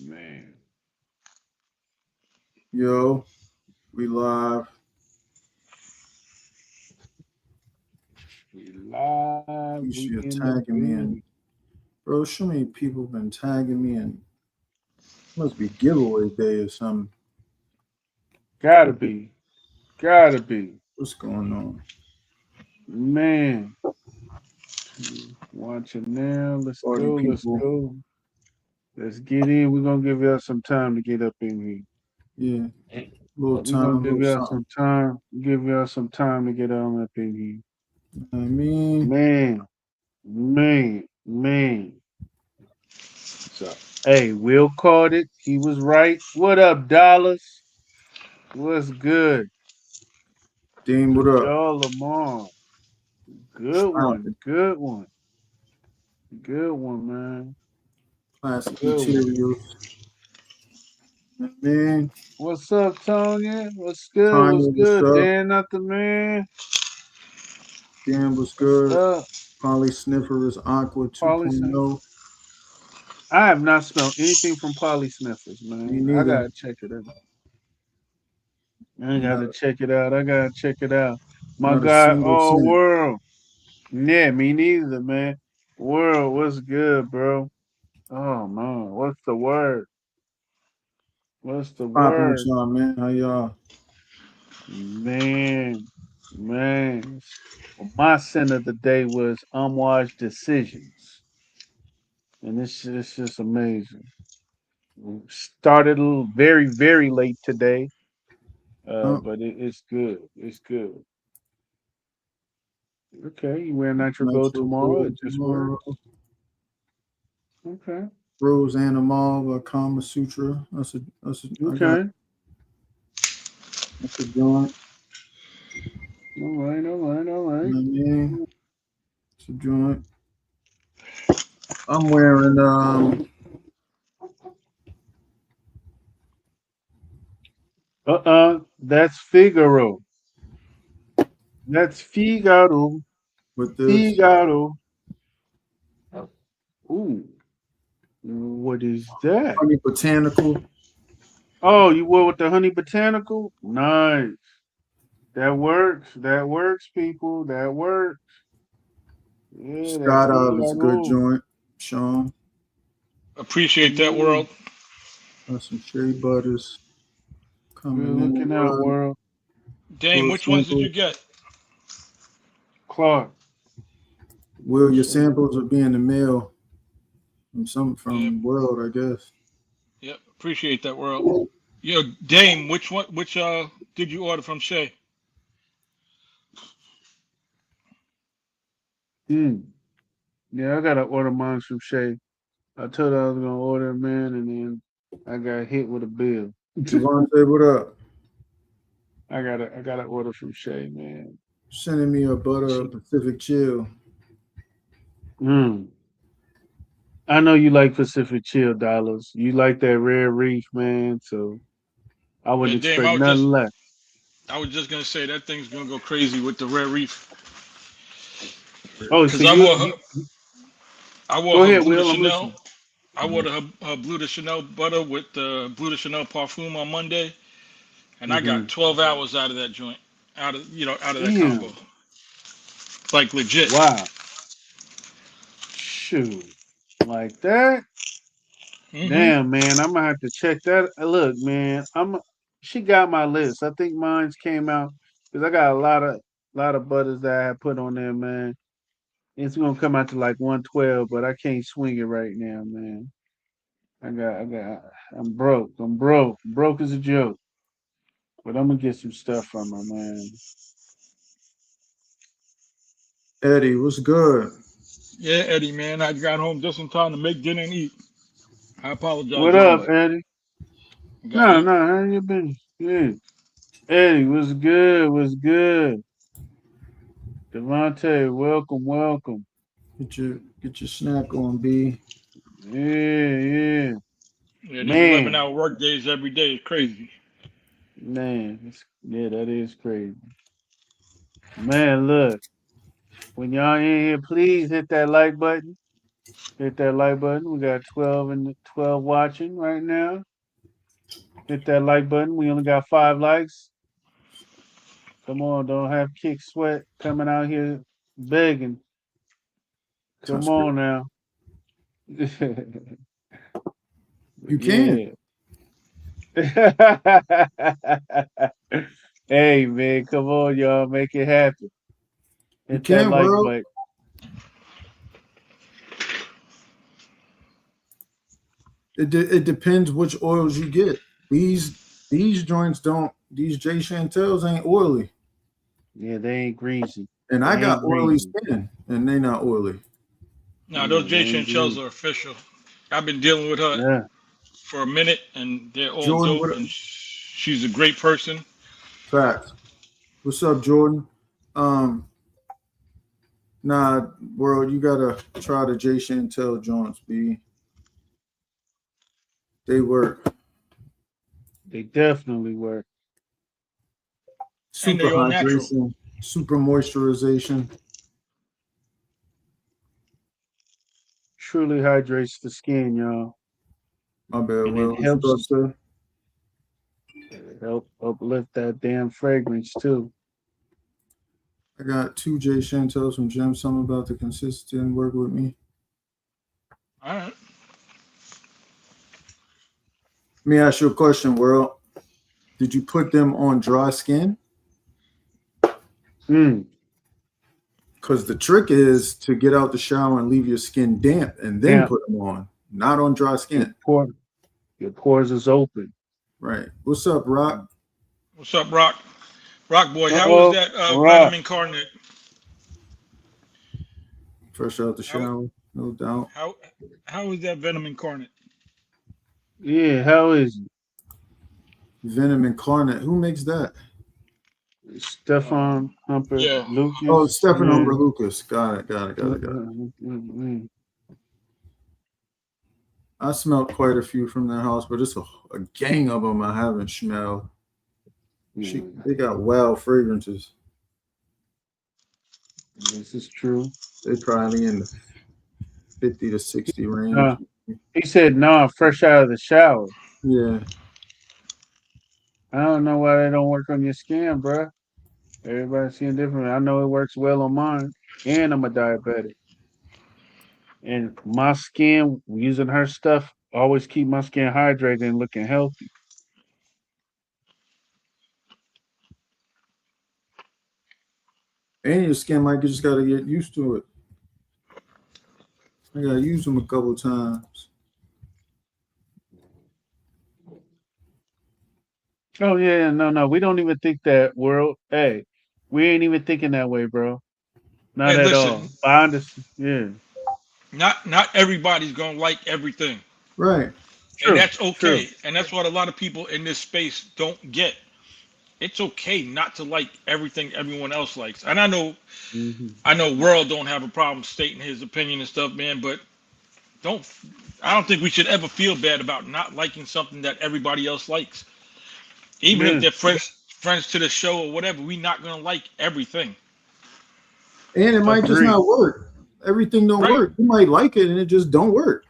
Man, Yo, we live. we live. You We should in the tagging me in. building. Bro, so many people been tagging me in. Must be giveaway day or something. Gotta be. Gotta be. What's going on? Man, watch it now. Let's Party go. Let's people. go. Let's get in. We're gonna give y'all some time to get up in here. Yeah, little We're gonna time, give little y'all something. some time. Give y'all some time to get on up in here. You know what I mean, Man, man. So, hey, Will caught it. He was right. What up, Dollars? What's good? Dean, what up? Joe Lamar. Good one. Stomping. Good one. Good one, man. Classic Good one. materials. You know what I mean, What's up, Tonya? What's good? Tanya, What's what's good? up? Dan, not the man. Dan, what's What's good? up? Polly Sniffer is Aqua Polly 2.0. Sniffers. I have not smelled anything from Polly Sniffers, Me man. I neither. gotta check it out. I Not gotta a, check it out. I gotta check it out. My not a guy, single oh scent. world. Yeah, me neither, man. World, what's good, bro? Oh man, what's the word? What's the Popping with word? y'all, man. How y'all? Man, man. Well, my sin of the day was unwashed decisions. And it's just amazing. We started a little very, very late today. Oh, But it's good. It's good. Okay, you wear nitro gold Nitro tomorrow, Gold it just tomorrow. works. Okay. Rose Animal by Kama Sutra. I got Okay. that's a joint. All right, all right, all You right. know what I mean? It's a joint. I'm wearing That's Figaro. That's Figaro. with this Figaro. Ooh, what is that? honey botanical. Oh, you wore with the honey botanical? Nice. That works. That works, people. That works. Yeah, that Scott of is a good Figaro. joint. Sean. Appreciate that, Mm, world. Got some shea butters good coming in the looking out, run. world. Dame, Little which ones did you samples. get? Clark. Will your Shit. samples will be in the mail from some Yep, from World, I guess. yep. Appreciate that, world. Yo, Dame, which did you order from Shay? Mm. Yeah, I gotta order mine from Shay. I told her I was gonna order, man, and then I got hit with a bill. Javante, what up? I gotta order from Shay, man. Sending me a butter She, Pacific Chill. mm. I know you like Pacific Chill dollars. You like that rare reef, man. So I Yeah, wouldn't Dame, expect nothing less. I was just gonna say that thing's gonna go crazy with the Red Reef. Oh, so Cause I wore go her ahead, Blue de Will. I'm Chanel. listening. I wore her Blue de Chanel butter with the Blue de Chanel parfum on Monday, and I Mm-hmm. got 12 hours out of that joint, out of that combo, Damn. like legit. Wow. Shoot. Like that? Hmm. Damn, man, I'm gonna have to check that. Look, man, she got my list. I think mine's came out because I got a lot of butters that I had put on there, man. It's gonna come out to like 112, but I can't swing it right now, man. I'm broke. I'm broke. Broke as a joke. But I'm gonna get some stuff from her, man. Eddie, what's good? Yeah, Eddie, man, I got home just in time to make dinner and eat. I apologize What up, early. Eddie? I got No, heat. no, how you been? Good. Eddie, what's good? What's good? Devontae, welcome, welcome. Get your snack on, B. Yeah, yeah. Yeah, these Man, 11-hour work days every day is crazy. man. Yeah, that is crazy. Man, look. When y'all in here, please hit that like button. Hit that like button. We got 12 watching right now. Hit that like button. We only got 5 likes. Come on, don't have Kick Sweat coming out here begging. Come Touch on now. You can. Hey man, come on, y'all, make it happen. You Hit that can, like world. button. It depends which oils you get. These joints don't. These J Chantels ain't oily, Yeah, they ain't greasy. and I They got ain't oily greasy. skin, and they not oily. Now Yeah, those they J ain't Chancels greasy. are official. I've been dealing with her Yeah. for a minute, and they're all Jordan, dope. And she's a great person. facts. What's up, Jordan? Nah, world, you gotta try the J Chantel joints, B. They work. They definitely work. And Super they all natural. hydration, super moisturization. Truly hydrates the skin, y'all. My bad, And Will. it What you helps about to help uplift that damn fragrance too. say? I got 2 J Chantels from Jim. Something about the consistency and work with me. All right. Let me ask you a question, World. Did you put them on dry skin? Mm. Because the trick is to get out the shower and leave your skin damp and then Damn. put them on, not on dry skin. Your pores is open. Right. What's up, Rock? What's up, Rock? Rock boy, how was Uh-oh. that Rock. Venom Incarnate? Fresh out the shower, no doubt. How was that Venom Incarnate? Yeah, how is it? Venom Incarnate. Who makes that? Stefan Humper Yeah. Lucas. Oh, Stephen yeah. Humber Lucas. Got it. Mm-mm. I smelled quite a few from that house, but it's a gang of them I haven't smelled. They got wild fragrances. This is true. They probably in the 50 to 60 range. He said, "No, fresh out of the shower." Yeah. I don't know why they don't work on your skin, bro. Everybody's seeing different. I know it works well on mine, and I'm a diabetic. And my skin, using her stuff, always keep my skin hydrated and looking healthy. And your skin, like, you just got to get used to it. I got to use them a couple times. Oh yeah, no, we don't even think that world. Hey, we ain't even thinking that way, bro. Not Hey, at listen, all. I understand. Yeah, not everybody's gonna like everything, Right. and true, that's true. okay. And that's what a lot of people in this space don't get. It's okay not to like everything everyone else likes. And Hmm. I know World don't have a problem stating his opinion and stuff, man. But don't I don't think we should ever feel bad about not liking something that everybody else likes, even if Yeah, they're friends to the show or whatever. We're not gonna like everything, And it might just agree. not work. Everything don't right? work. You might like it and it just don't work.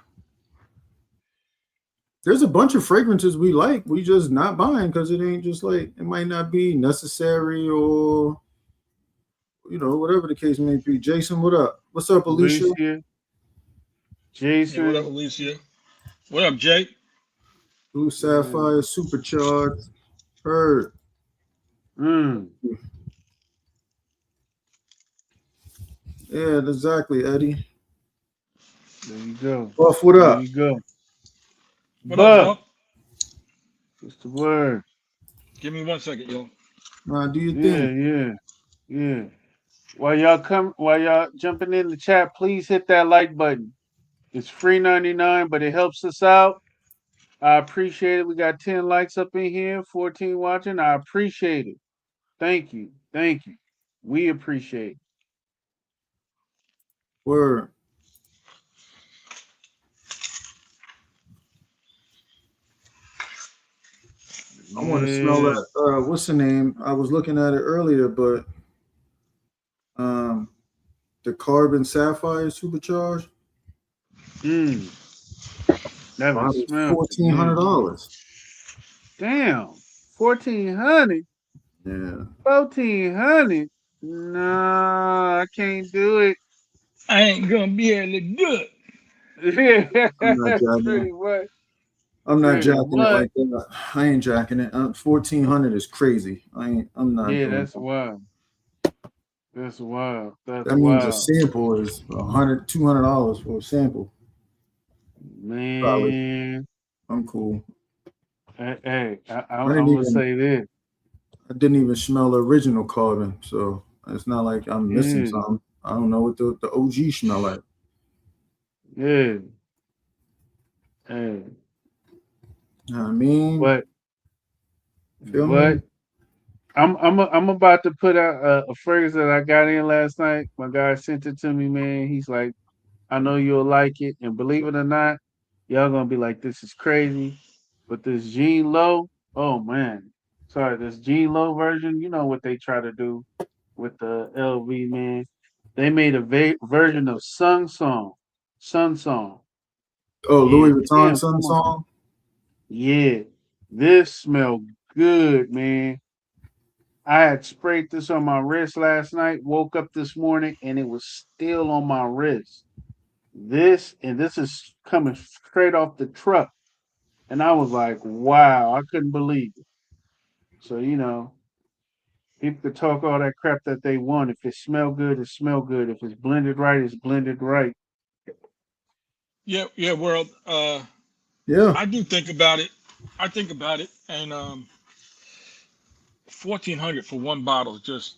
There's a bunch of fragrances we like. We just not buying because it ain't just like it might not be necessary or whatever the case may be. Jason, what up? What's up, Alicia? Alicia, Yeah, what up, Jason. Alicia? What up, Jake? Blue Sapphire, Supercharged. Heard. Mm, Yeah, exactly, Eddie. there you go. Buff, what There up? you go. What up, But Buff? what's the word? Give me 1 second, yo. Do you Yeah, think? yeah. While y'all jumping in the chat, please hit that like button. It's free 99, but it helps us out. I appreciate it. We got 10 likes up in here, 14 watching. I appreciate it. Thank you. Thank you. We appreciate it. Word. I want to smell Yeah. that. What's the name? I was looking at it earlier, but the Carbon Sapphire Supercharged. Mm, never Bottle's smelled it, man. $1,400. Damn, 1,400, Yeah, 1,400. Nah, I can't do it. I ain't gonna be able to do it. I'm not Yeah, jacking it. pretty much. I'm not Pretty jacking it much. like that. I ain't jacking it. 1,400 is crazy. I ain't. I'm not Yeah, doing that's that. wild. That's wild. That's That means a wild. sample is $100, $200 for a sample. Probably. Man. I'm cool. Hey, I I'm didn't gonna even. say this. I didn't even smell the original carbon, so it's not like I'm missing Yeah, something. I don't know what the OG smell like. yeah. Hey, You know what I mean? but Feel but me? I'm about to put out a phrase that I got in last night. My guy sent it to me, man. He's like, I know you'll like it, and believe it or not, y'all gonna be like, this is crazy. But this Gene Low, oh man, sorry, this Gene Low version, you know what they try to do with the LV, man. They made a version of Sun Song, Oh, Louis and Vuitton Tim, Sun come on, Song. yeah, this smelled good, man. I had sprayed this on my wrist last night, woke up this morning, and it was still on my wrist. This is coming straight off the truck. And I was like, wow, I couldn't believe it. So, people could talk all that crap that they want. If it smell good, it smell good. If it's blended right, it's blended right. Yeah, yeah, world. Yeah. I do think about it. I think about it, and 1,400 for one bottle is just.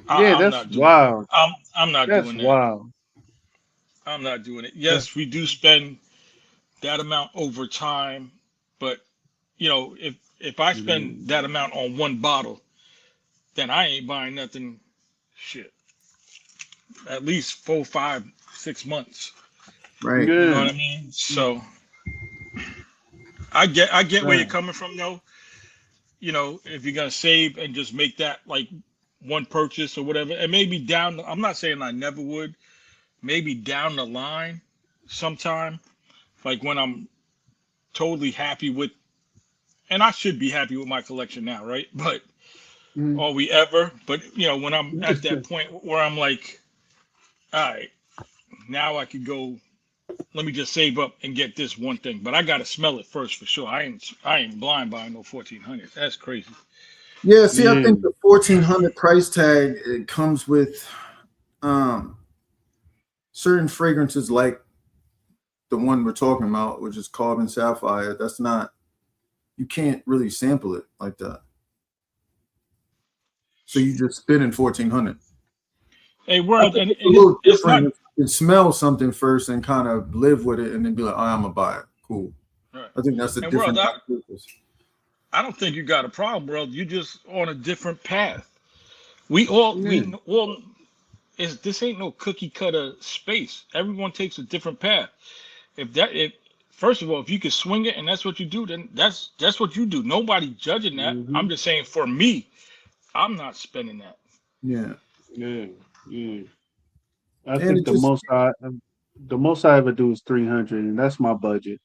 Yeah, I'm that's not doing it. wild. I'm not That's doing that. wild. I'm not doing it. That- Yes, we do spend that amount over time, but if I spend that Mm, amount on one bottle, then I ain't buying nothing. Shit, at least 4, 5, 6 months. Right. You know yeah. what I mean? So I get where you're Right. coming from, though. If you're gonna save and just make that like one purchase or whatever, and maybe down. I'm not saying I never would. Maybe down the line, sometime, like when I'm totally happy with, and I should be happy with my collection now, right? But Mm. are we ever? But when I'm at that point where I'm like, all right, now I could go. Let me just save up and get this one thing, but I gotta smell it first for sure. I ain't blind buying no 1,400. That's crazy. Yeah. See, I Yeah. think the 1,400 price tag it comes with um certain fragrances like the one we're talking about, which is carbon sapphire. That's not. You can't really sample it like that. So you just spending 1,400. Hey, I world, think and, it's a and it's little it's not different if you smell something first and kind of live with it and then be like, oh, I'm gonna buy it. Cool. right. I think that's a And world, different I, type of purpose. I don't think you got a problem, world. You just on a different path. Yeah. We all is this ain't no cookie cutter space. Everyone takes a different path. If first of all, if you can swing it and that's what you do, then that's what you do. Nobody judging that. Hmm. I'm just saying for me, I'm not spending that. Yeah. Yeah. Yeah. I And think it just the most I ever do is 300, and that's my budget.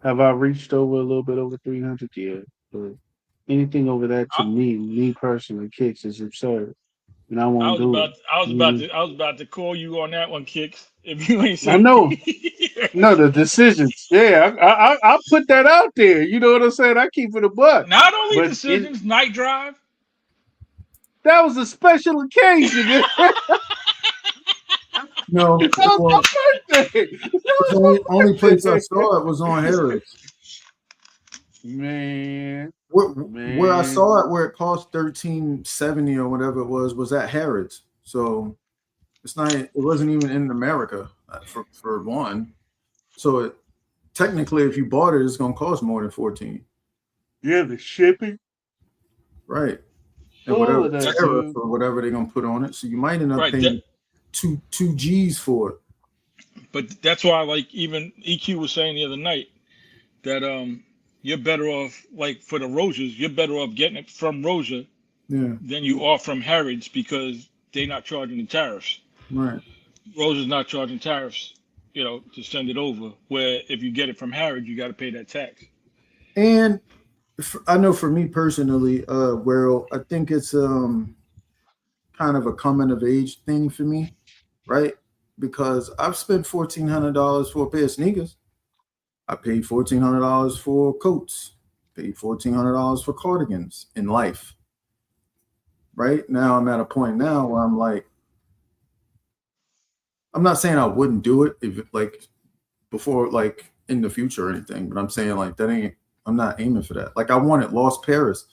Have I reached over a little bit over 300? Yeah. But anything over that to I, me personally, kicks is absurd, and I I won't was do about it. Mhm. I was about to call you on that one, Kicks. If you ain't I say know. No, the decisions. Yeah, I put that out there. You know what I'm saying? I keep it a buck. not only But decisions, night drive. that was a special occasion. That no. was Well, my birthday. That the was only my place I birthday. saw it was on Harrods. Man, Where I man. saw it, where it cost 13.70 or whatever it was at Harrods. So it's not. It wasn't even in America for one. So technically, if you bought it, it's gonna cost more than 14, Yeah, the shipping, right? And all whatever of that, That's tariff dude. or whatever they're gonna put on it, so you might end up right. That, paying two G's for it. but that's why, like even EQ was saying the other night that you're better off like for the Rosiers, you're better off getting it from Rosia Yeah, than you are from Harrods because they're not charging the tariffs. right. Rosia's not charging tariffs. to send it over. Where if you get it from Harrod, you got to pay that tax. And I know for me personally, well, I think it's kind of a coming of age thing for me, right? Because I've spent $1,400 for a pair of sneakers. I paid $1,400 for coats, paid $1,400 for cardigans in life. Right now, I'm at a point now where I'm like, I'm not saying I wouldn't do it if like before, like in the future or anything, but I'm saying like I'm not aiming for that. Like I wanted Lost Paris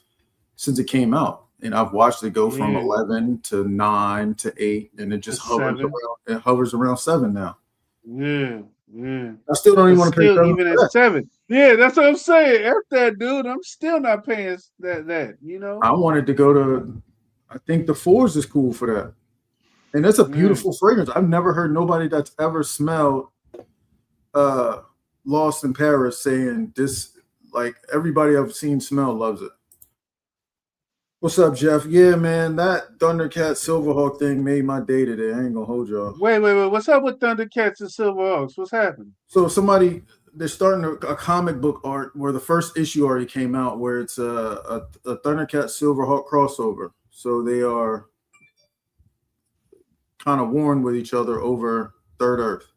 since it came out, and I've watched it go from 11 to 9 to 8, and it just hovers around 7 now. Yeah. I still don't even want to pay even at 7. Yeah, that's what I'm saying. F that, dude. I'm still not paying that. I wanted to go to. I think the Fours is cool for that, and it's a beautiful fragrance. I've never heard nobody that's ever smelled Lost in Paris saying this. Like everybody I've seen smell loves it. What's up, Jeff? Yeah, man, that Thundercat Silverhawk thing made my day today. I ain't gonna hold y'all. Wait. What's up with Thundercats and Silverhawks? What's happening? So they're starting a comic book art where the first issue already came out, where it's a Thundercat Silverhawk crossover. So they are kind of warring with each other over Third Earth.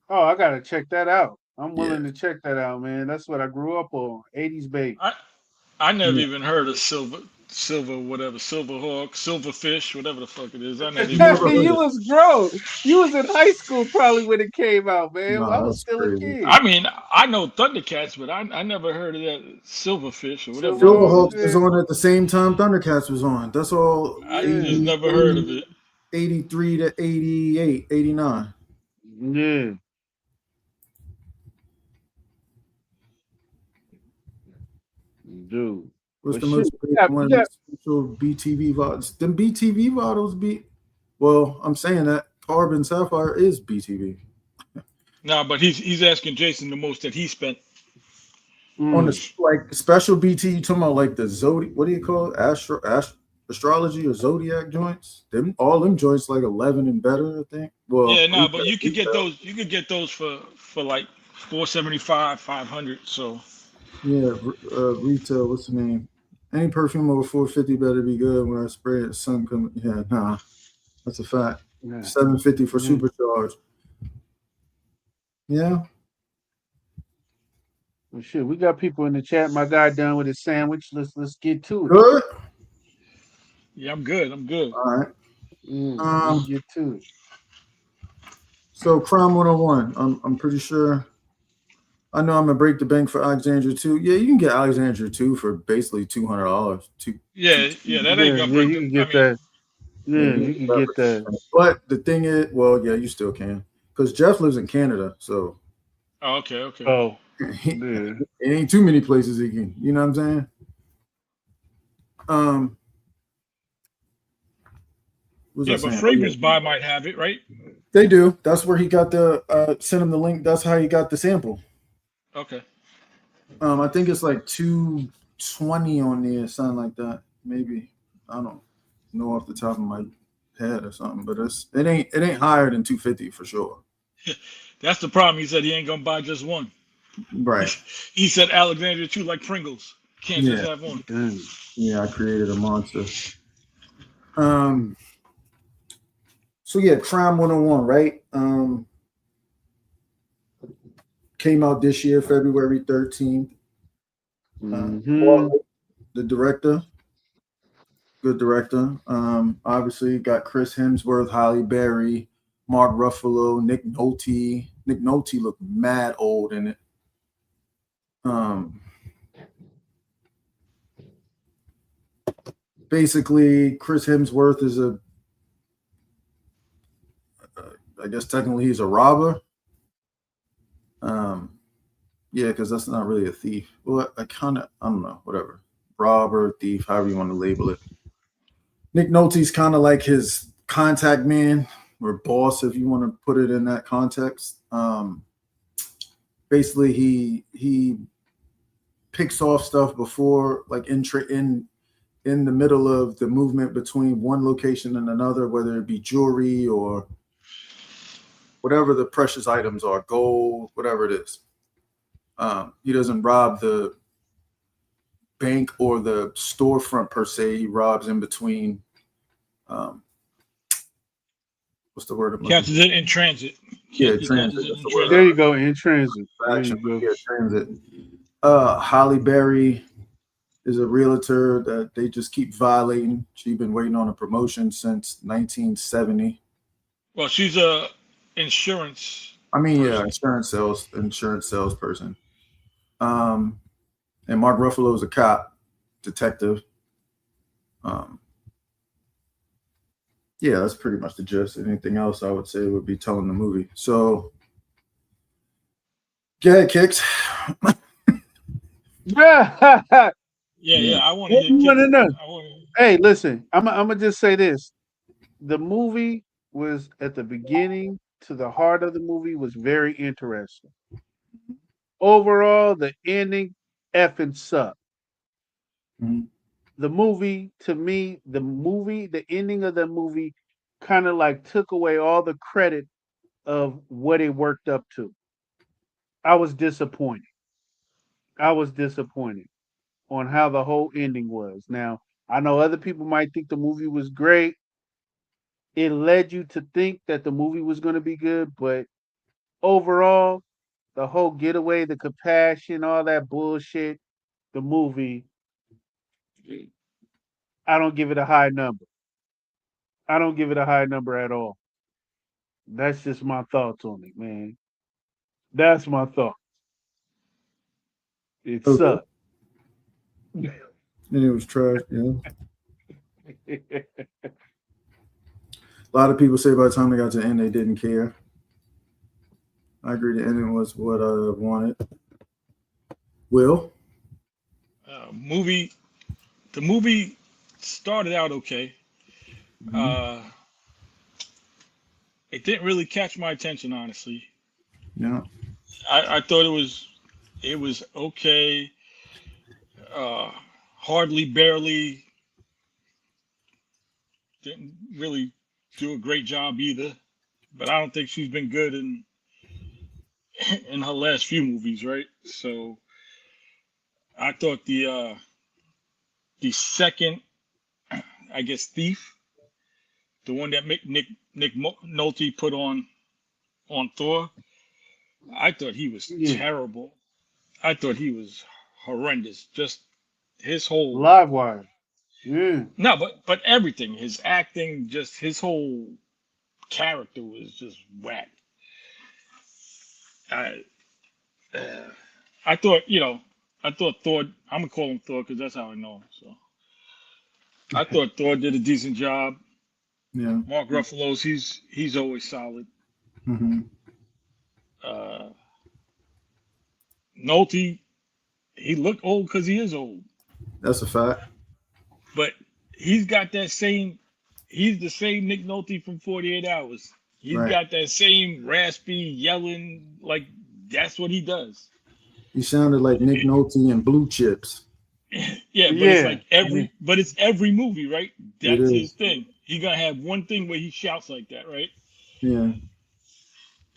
Oh, I gotta check that out. I'm willing to check that out, man. That's what I grew up on. 80s baby. I never even heard of Silverhawk, Silverfish, whatever the fuck it is. I never even You was grown. You was in high school probably when it came out, man. No, I was still crazy. a kid. I mean, I know Thundercats, but I never heard of that Silverfish or whatever. Silverhawks was on at the same time Thundercats was on. That's all. I just never heard of it. 83 to 88, 89. Yeah. Dude. What's the most special BTV bottles? Them BTV bottles well, I'm saying that Carbon Sapphire is BTV. No, but he's asking Jason the most that he spent. On the like special BT, you talking about like the Zodiac, what do you call it? Astrology or Zodiac joints? All them joints like 11 and better, I think. Well, yeah, no, but you could get those. You could get those for like $475, $500. So yeah, retail. What's the name? Any perfume over $450 better be good when I spray it. Sun come. Yeah, nah, that's a fact. Yeah. $750 for supercharged. Yeah. Well, shit, we got people in the chat. My guy done with his sandwich. Let's get to it. Good. Yeah, I'm good. All right. Let's get to it. So Crime 101. I'm pretty sure. I know I'm gonna break the bank for Alexandria 2. Yeah, you can get Alexandria 2 for basically $200. Yeah, that ain't gonna break. You can get that. Yeah, you can get that. But the thing is, well, yeah, you still can, because Jeff lives in Canada, so. Oh, okay. Oh, it ain't too many places he can. You know what I'm saying? But Fragrance Buy might have it, right? They do. That's where he got the. Send him the link. That's how he got the sample. Okay. I think it's like 220 on there, something like that. Maybe I don't know off the top of my head or something, but it ain't higher than 250 for sure. That's the problem. He said he ain't gonna buy just one. Right. He said Alexandria 2 like Pringles. Can't just have one. Yeah, I created a monster. So yeah, Crime 101, right? Came out this year, February 13th. The director, good director. Obviously got Chris Hemsworth, Halle Berry, Mark Ruffalo, Nick Nolte. Nick Nolte looked mad old in it. Basically, Chris Hemsworth is I guess technically he's a robber. Yeah, because that's not really a thief. Well, I don't know, whatever. Robber, thief, however you want to label it. Nick Nolte's kind of like his contact man or boss, if you want to put it in that context. Basically, he picks off stuff before, like in the middle of the movement between one location and another, whether it be jewelry or whatever the precious items are, gold, whatever it is. He doesn't rob the bank or the storefront per se. He robs in between. What's the word I'm looking for? Catches it in transit. Yeah, He transit. catches it That's in the word. There transit. you go, in transit. There Action. you go. Yeah, transit. Holly Berry is a realtor that they just keep violating. She's been waiting on a promotion since 1970. Well, she's a insurance I mean, yeah, person. insurance salesperson. And Mark Ruffalo is a cop, detective. Yeah, that's pretty much the gist. Anything else I would say would be telling the movie. So, go ahead, Kicks. Yeah. Yeah. I want to What hear do you want to Kicks. know? I want Hey, listen, I'm gonna just say this. The movie was at the beginning to the heart of the movie was very interesting. Overall, the ending effing sucked. Mhm. The movie, to me, the ending of the movie kind of like took away all the credit of what it worked up to. I was disappointed. I was disappointed on how the whole ending was. Now, I know other people might think the movie was great. It led you to think that the movie was going to be good, but overall, the whole getaway, the compassion, all that bullshit, the movie, I don't give it a high number. I don't give it a high number at all. That's just my thoughts on it, man. That's my thought. It Okay. sucked. And it was trash. Yeah. A lot of people say by the time they got to the end, they didn't care. I agree. The ending was what I wanted. Will? movie. The movie started out okay. Mhm. Uh, it didn't really catch my attention, honestly. Yeah. I thought it was okay. Uh, hardly, barely, didn't really do a great job either. But I don't think she's been good in her last few movies, right? So I thought the second, I guess, Thief, the one that Nolte put on Thor, I thought he was Yeah. terrible. I thought he was horrendous. Just his whole Live wire. Yeah. no, but everything, his acting, just his whole character was just whack. I uh, I thought I thought Thor. I'm gonna call him Thor because that's how I know him. So I thought Thor did a decent job. Yeah. Mark Ruffalo's he's always solid. Hmm. Uh, Nolte, he looked old because he is old, That's a fact. but he's got that same. He's the same Nick Nolte from 48 Hours. He's Right. got that same raspy yelling, like that's what he does. He sounded like Nick Nolte and Blue Chips. Yeah, but it's Yeah. like Yeah. but it's every movie, right? It That's his is. thing. He gonna have one thing where he shouts like that, right? Yeah.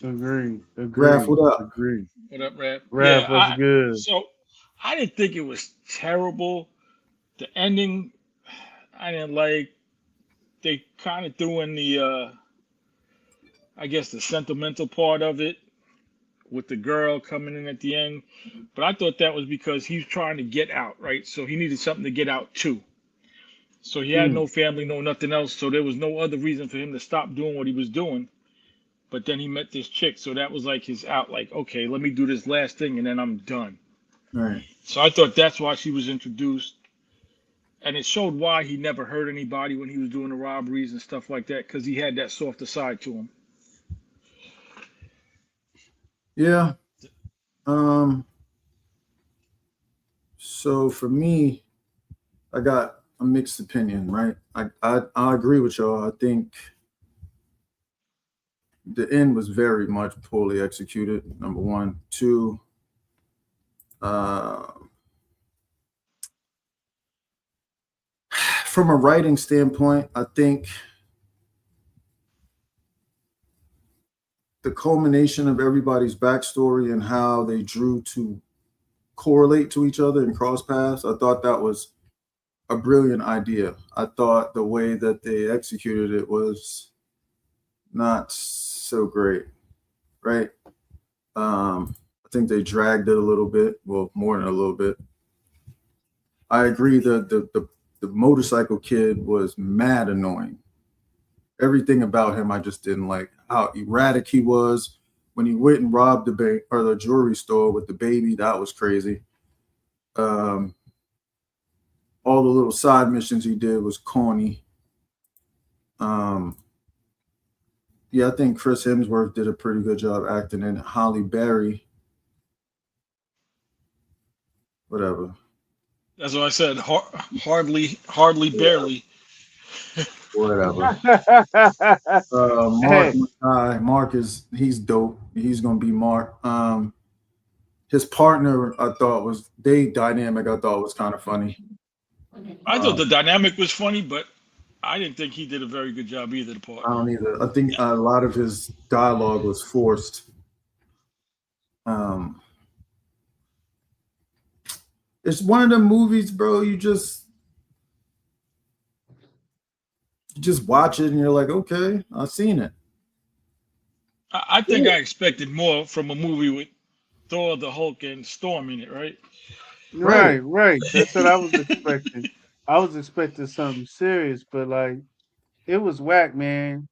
Agreed. Raph, Agreed. what up? Agreed. What up, rap? Yeah, Raph was good. so I didn't think it was terrible. The ending I didn't like. They kind of threw in the I guess the sentimental part of it with the girl coming in at the end. But I thought that was because he was trying to get out, right? So he needed something to get out too. So he had Mm. no family, no nothing else. So there was no other reason for him to stop doing what he was doing. But then he met this chick, so that was like his out. Like, okay, let me do this last thing, and then I'm done. Right. So I thought that's why she was introduced, and it showed why he never hurt anybody when he was doing the robberies and stuff like that, because he had that softer side to him. Yeah. Um. So for me, I got a mixed opinion, right? I agree with y'all. I think the end was very much poorly executed. Number one, two. Uh, from a writing standpoint, I think the culmination of everybody's backstory and how they drew to correlate to each other and cross paths, I thought that was a brilliant idea. I thought the way that they executed it was not so great, right? I think they dragged it a little bit, well, more than a little bit. I agree that the motorcycle kid was mad annoying. Everything about him I just didn't like. How erratic he was when he went and robbed the bank or the jewelry store with the baby. That was crazy. All the little side missions he did was corny. Yeah, I think Chris Hemsworth did a pretty good job acting in it. Halle Berry, whatever. That's what I said. Hardly, barely. Whatever. Mark Hey, Mark he's dope. He's gonna be Mark. His partner I thought was dynamic. I thought was kind of funny. I thought the dynamic was funny, but I didn't think he did a very good job either. The part. I don't either. I think a lot of his dialogue was forced. It's one of the movies, bro. You just watch it and you're like, okay, I've seen it. I think I expected more from a movie with Thor, the Hulk, and Storm in it, right? right. That's what I was expecting. I was expecting something serious, but like it was whack, man.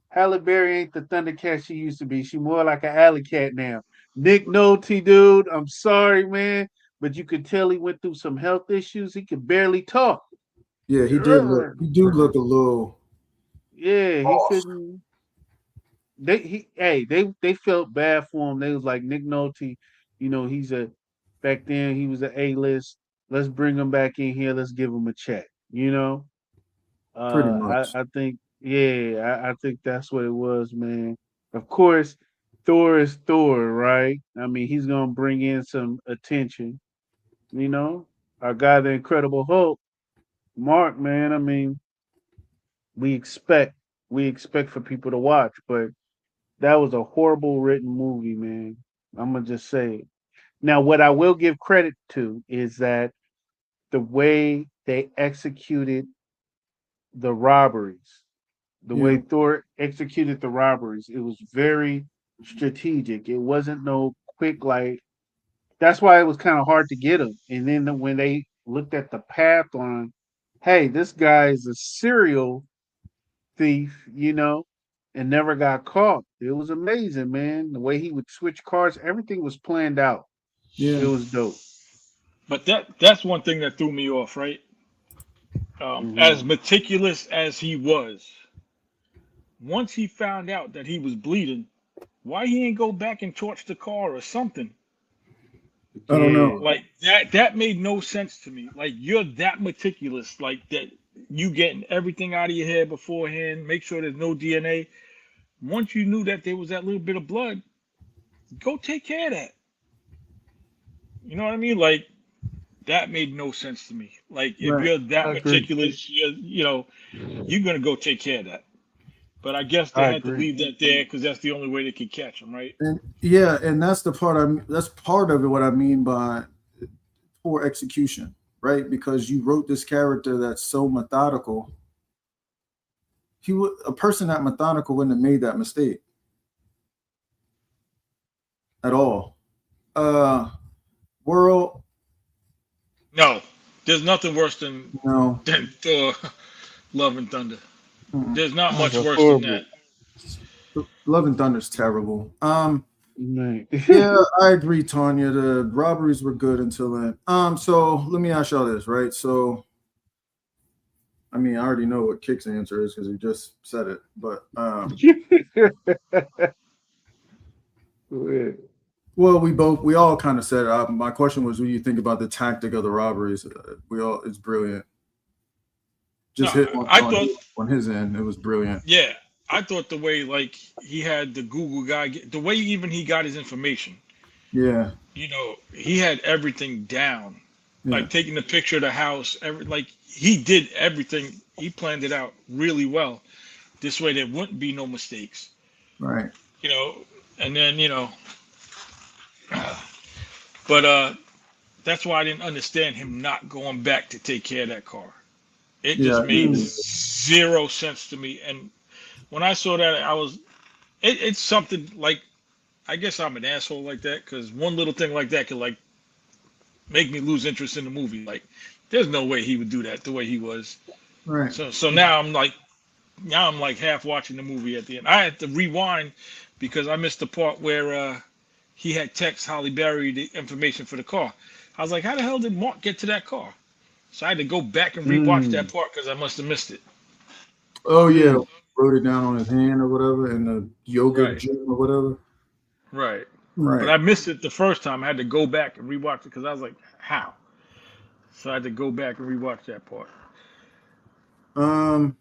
Halle Berry ain't the Thundercat she used to be. She more like an alley cat now. Nick Nolte, dude, I'm sorry, man, but you could tell he went through some health issues. He could barely talk. Yeah, he do look a little. Yeah, he off. couldn't. They felt bad for him. They was like Nick Nolte, back then he was an A-list. Let's bring him back in here. Let's give him a check. Pretty much. I think I think that's what it was, man. Of course, Thor is Thor, right? I mean, he's gonna bring in some attention. Our guy, the Incredible Hulk, Mark, man. I mean, we expect for people to watch, but that was a horrible written movie, man. I'm gonna just say it. Now, what I will give credit to is that the way they executed the robberies, the way Yeah. Thor executed the robberies, it was very strategic. It wasn't no quick like. That's why it was kind of hard to get him. And then when they looked at the path on, hey, this guy is a serial thief, and never got caught. It was amazing, man. The way he would switch cars, everything was planned out. It Yeah. was dope. But that's one thing that threw me off, right? As Mhm. meticulous as he was, once he found out that he was bleeding, why he ain't go back and torch the car or something? I don't Yeah. know. Like that made no sense to me. Like you're that meticulous, like that you getting everything out of your hair beforehand, make sure there's no DNA. Once you knew that there was that little bit of blood, go take care of that. You know what I mean? Like that made no sense to me. Like if Right. you're that I agree. meticulous, you're gonna go take care of that. But I guess they I had to agree. leave that there because that's the only way they could catch him, right? And yeah, and that's the part that's part of it. What I mean by poor execution, right? Because you wrote this character that's so methodical. A person that methodical wouldn't have made that mistake at all. World, No, there's nothing worse than no. Thor, Love and Thunder. Mm-mm. There's not That much was worse horrible. than that. Love and Thunder's terrible. Right. Yeah, I agree, Tanya. The robberies were good until then. So let me ask y'all this, right? So, I mean, I already know what Kick's answer is because he just said it, but well, we all kind of said it. My question was, what do you think about the tactic of the robberies? It's brilliant. Just No, hit on his end, it was brilliant. Yeah, I thought the way like he had the Google guy, the way even he got his information. Yeah, He had everything down. yeah, Like taking the picture of the house, like he did everything. He planned it out really well. This way there wouldn't be no mistakes. right. You know, And then but that's why I didn't understand him not going back to take care of that car. It just Yeah, made zero sense to me. And when I saw that, it's something like, I guess I'm an asshole like that, because one little thing like that could like make me lose interest in the movie. Like, there's no way he would do that the way he was. right. So now I'm like half watching the movie at the end. I had to rewind because I missed the part where he had text Holly Berry the information for the car. I was like, how the hell did Mark get to that car? So I had to go back and rewatch Mm, that part because I must have missed it. Oh yeah, mm. wrote it down on his hand or whatever in the yoga Right, gym or whatever. right. But Right. I missed it the first time. I had to go back and rewatch it because I was like, how? So I had to go back and rewatch that part. Um,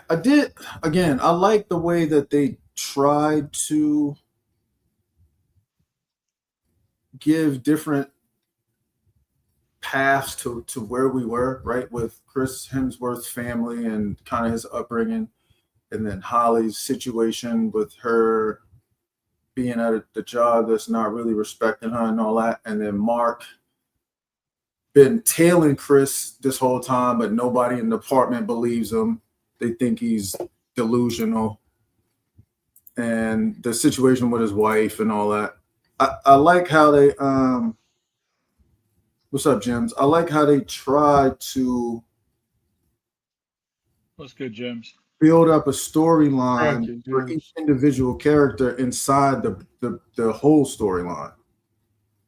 I did again. I like the way that they tried to give different paths to where we were, right? With Chris Hemsworth's family and kind of his upbringing, and then Holly's situation with her being at the job that's not really respecting her and all that, and then Mark been tailing Chris this whole time, but nobody in the department believes him. They think he's delusional, and the situation with his wife and all that. I like how they what's up, James? I like how they try to What's good, James? build up a storyline Gotcha, for James. each individual character inside the whole storyline.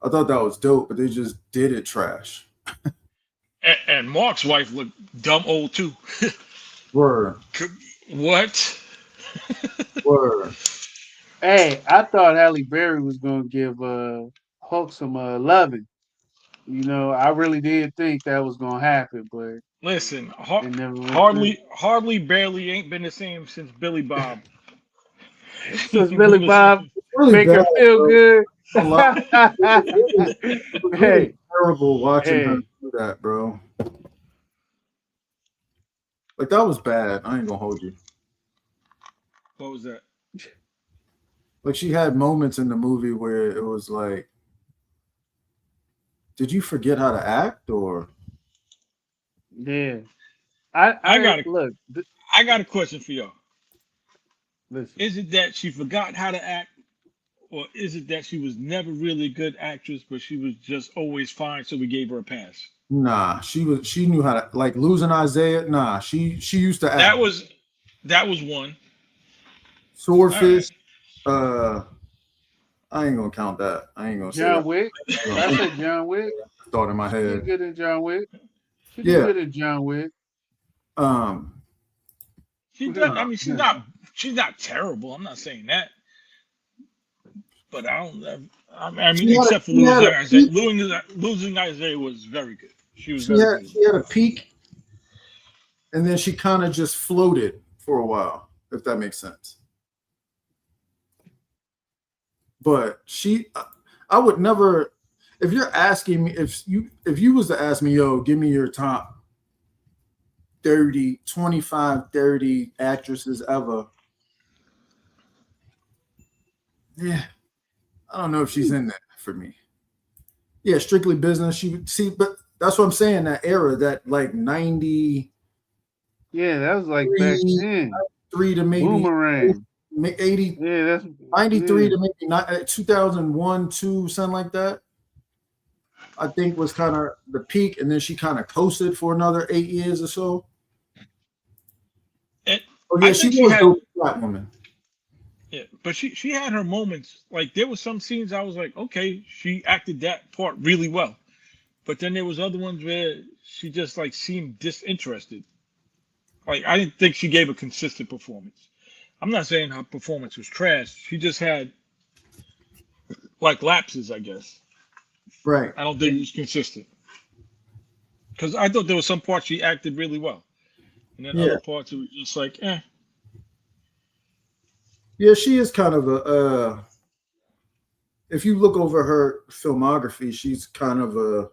I thought that was dope, but they just did it trash. And Mark's wife looked dumb old too. Word, What? word. Hey, I thought Halle Berry was gonna give Hulk some loving. I really did think that was gonna happen, but Listen, it never went through. hardly, barely ain't been the same since Billy Bob. So it's Ain't been Billy the Bob same. It's really make bad, her feel bro. good. A lot. It was really Hey, terrible watching her hey, do that, bro. Like that was bad. I ain't gonna hold you. What was that? Like she had moments in the movie where it was like, did you forget how to act or yeah. I I I got a look. I got a question for y'all. Listen. Is it that she forgot how to act, or is it that she was never really a good actress, but she was just always fine, so we gave her a pass? nah, she knew how to like losing Isaiah. Nah, she used to That act. was that was one. All right. Swordfish, uh I ain't gonna count that. I ain't gonna say that. John Wick. I said John Wick. Thought in my She did head. good in John Wick. She did Yeah. good in John Wick. Um She does. I mean, she's not terrible. I'm not saying that, but I don't. I mean, except for she had losing a Isaiah. peak. Losing Isaiah was very good. She was very good. She had a peak and then she kind of just floated for a while, if that makes sense. But I would never, if you're asking me, if you was to ask me, yo, give me your top 30, 25, 30 actresses ever. Yeah, I don't know if she's in that for me. Yeah, Strictly Business. She would see, but that's what I'm saying. That era, that like 93 Yeah, that was like back then. to maybe Boomerang. 80, Yeah, that's 93 yeah. to maybe 2001, 2, something like that. I think was kind of the peak, and then she kind of coasted for another 8 years or so. And Oh yeah, I she think she was had. dope black woman. Yeah, but she had her moments. Like there was some scenes I was like, okay, she acted that part really well. But then there was other ones where she just like seemed disinterested. Like I didn't think she gave a consistent performance. I'm not saying her performance was trash. She just had like lapses, I guess. Right. I don't think it was consistent. Because I thought there was some parts she acted really well, and then Yeah. other parts it was just like, eh. Yeah, she is kind of a. If you look over her filmography, she's kind of a.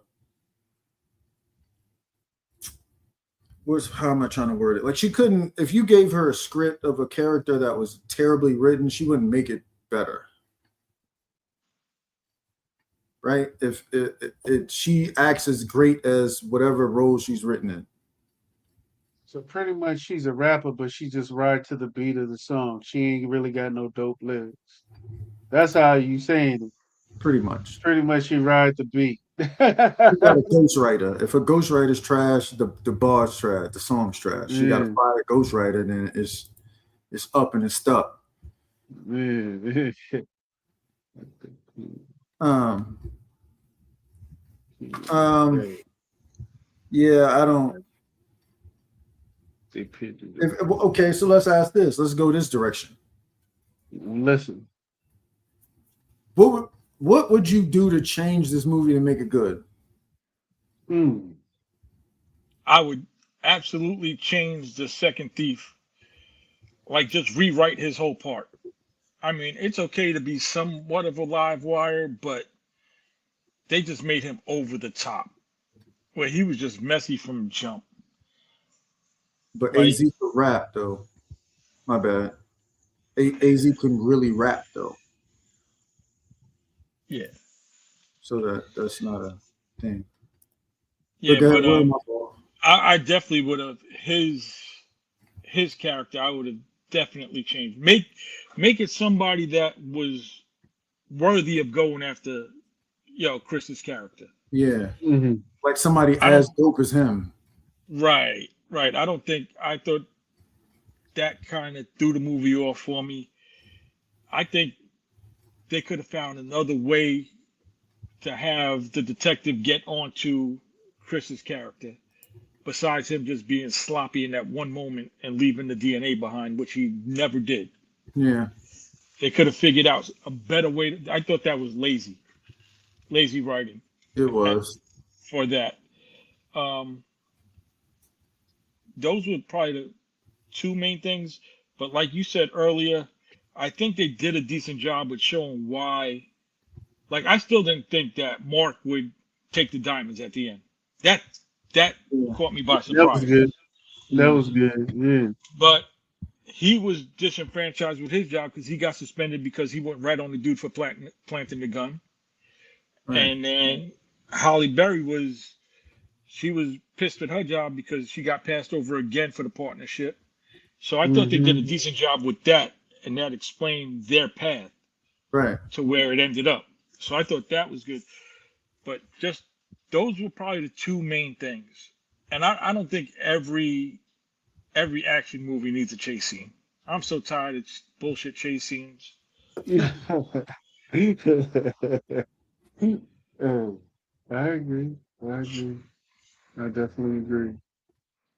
how am I trying to word it? Like she couldn't, if you gave her a script of a character that was terribly written, she wouldn't make it better. Right? If she acts as great as whatever role she's written in. So pretty much she's a rapper, but she just ride to the beat of the song. She ain't really got no dope lyrics. That's how you saying it. Pretty much. Pretty much she ride the beat. She got a ghostwriter. If a ghostwriter's trash, the bar's trash, the song's trash. She got to Yeah, fire a ghostwriter, then it's up and it's stuck. yeah. Um, yeah, I don't. They pictured it. Okay, so let's ask this. Let's go this direction. Listen, What would you do to change this movie to make it good? I would absolutely change the second thief. Like just rewrite his whole part. I mean, it's okay to be somewhat of a live wire, but they just made him over the top. Where he was just messy from jump. But Like, AZ could rap though. My bad. AZ can really rap though. yeah. So that's not a thing. Yeah, But but I definitely would have his character. I would have definitely changed. Make it somebody that was worthy of going after, Chris's character. yeah, mm-hmm. like somebody I as don't. dope as him. Right. I thought that kind of threw the movie off for me. I think they could have found another way to have the detective get onto Chris's character, besides him just being sloppy in that one moment and leaving the DNA behind, which he never did. Yeah, They could have figured out a better way. I thought that was lazy writing it was. for that. Um, those were probably the two main things. But like you said earlier, I think they did a decent job with showing why. Like I still didn't think that Mark would take the diamonds at the end. That that Yeah. caught me by That was surprise. good. That Yeah. was good. Yeah. But he was disenfranchised with his job because he got suspended because he went right on the dude for planting the gun. Right. And then Holly Berry she was pissed at her job because she got passed over again for the partnership. So I thought they did a Mm-hmm. decent job with that, and that explained their path Right. to where it ended up. So I thought that was good. But just those were probably the two main things. And I don't think every action movie needs a chase scene. I'm so tired of bullshit chase scenes. I agree. I agree. I definitely agree.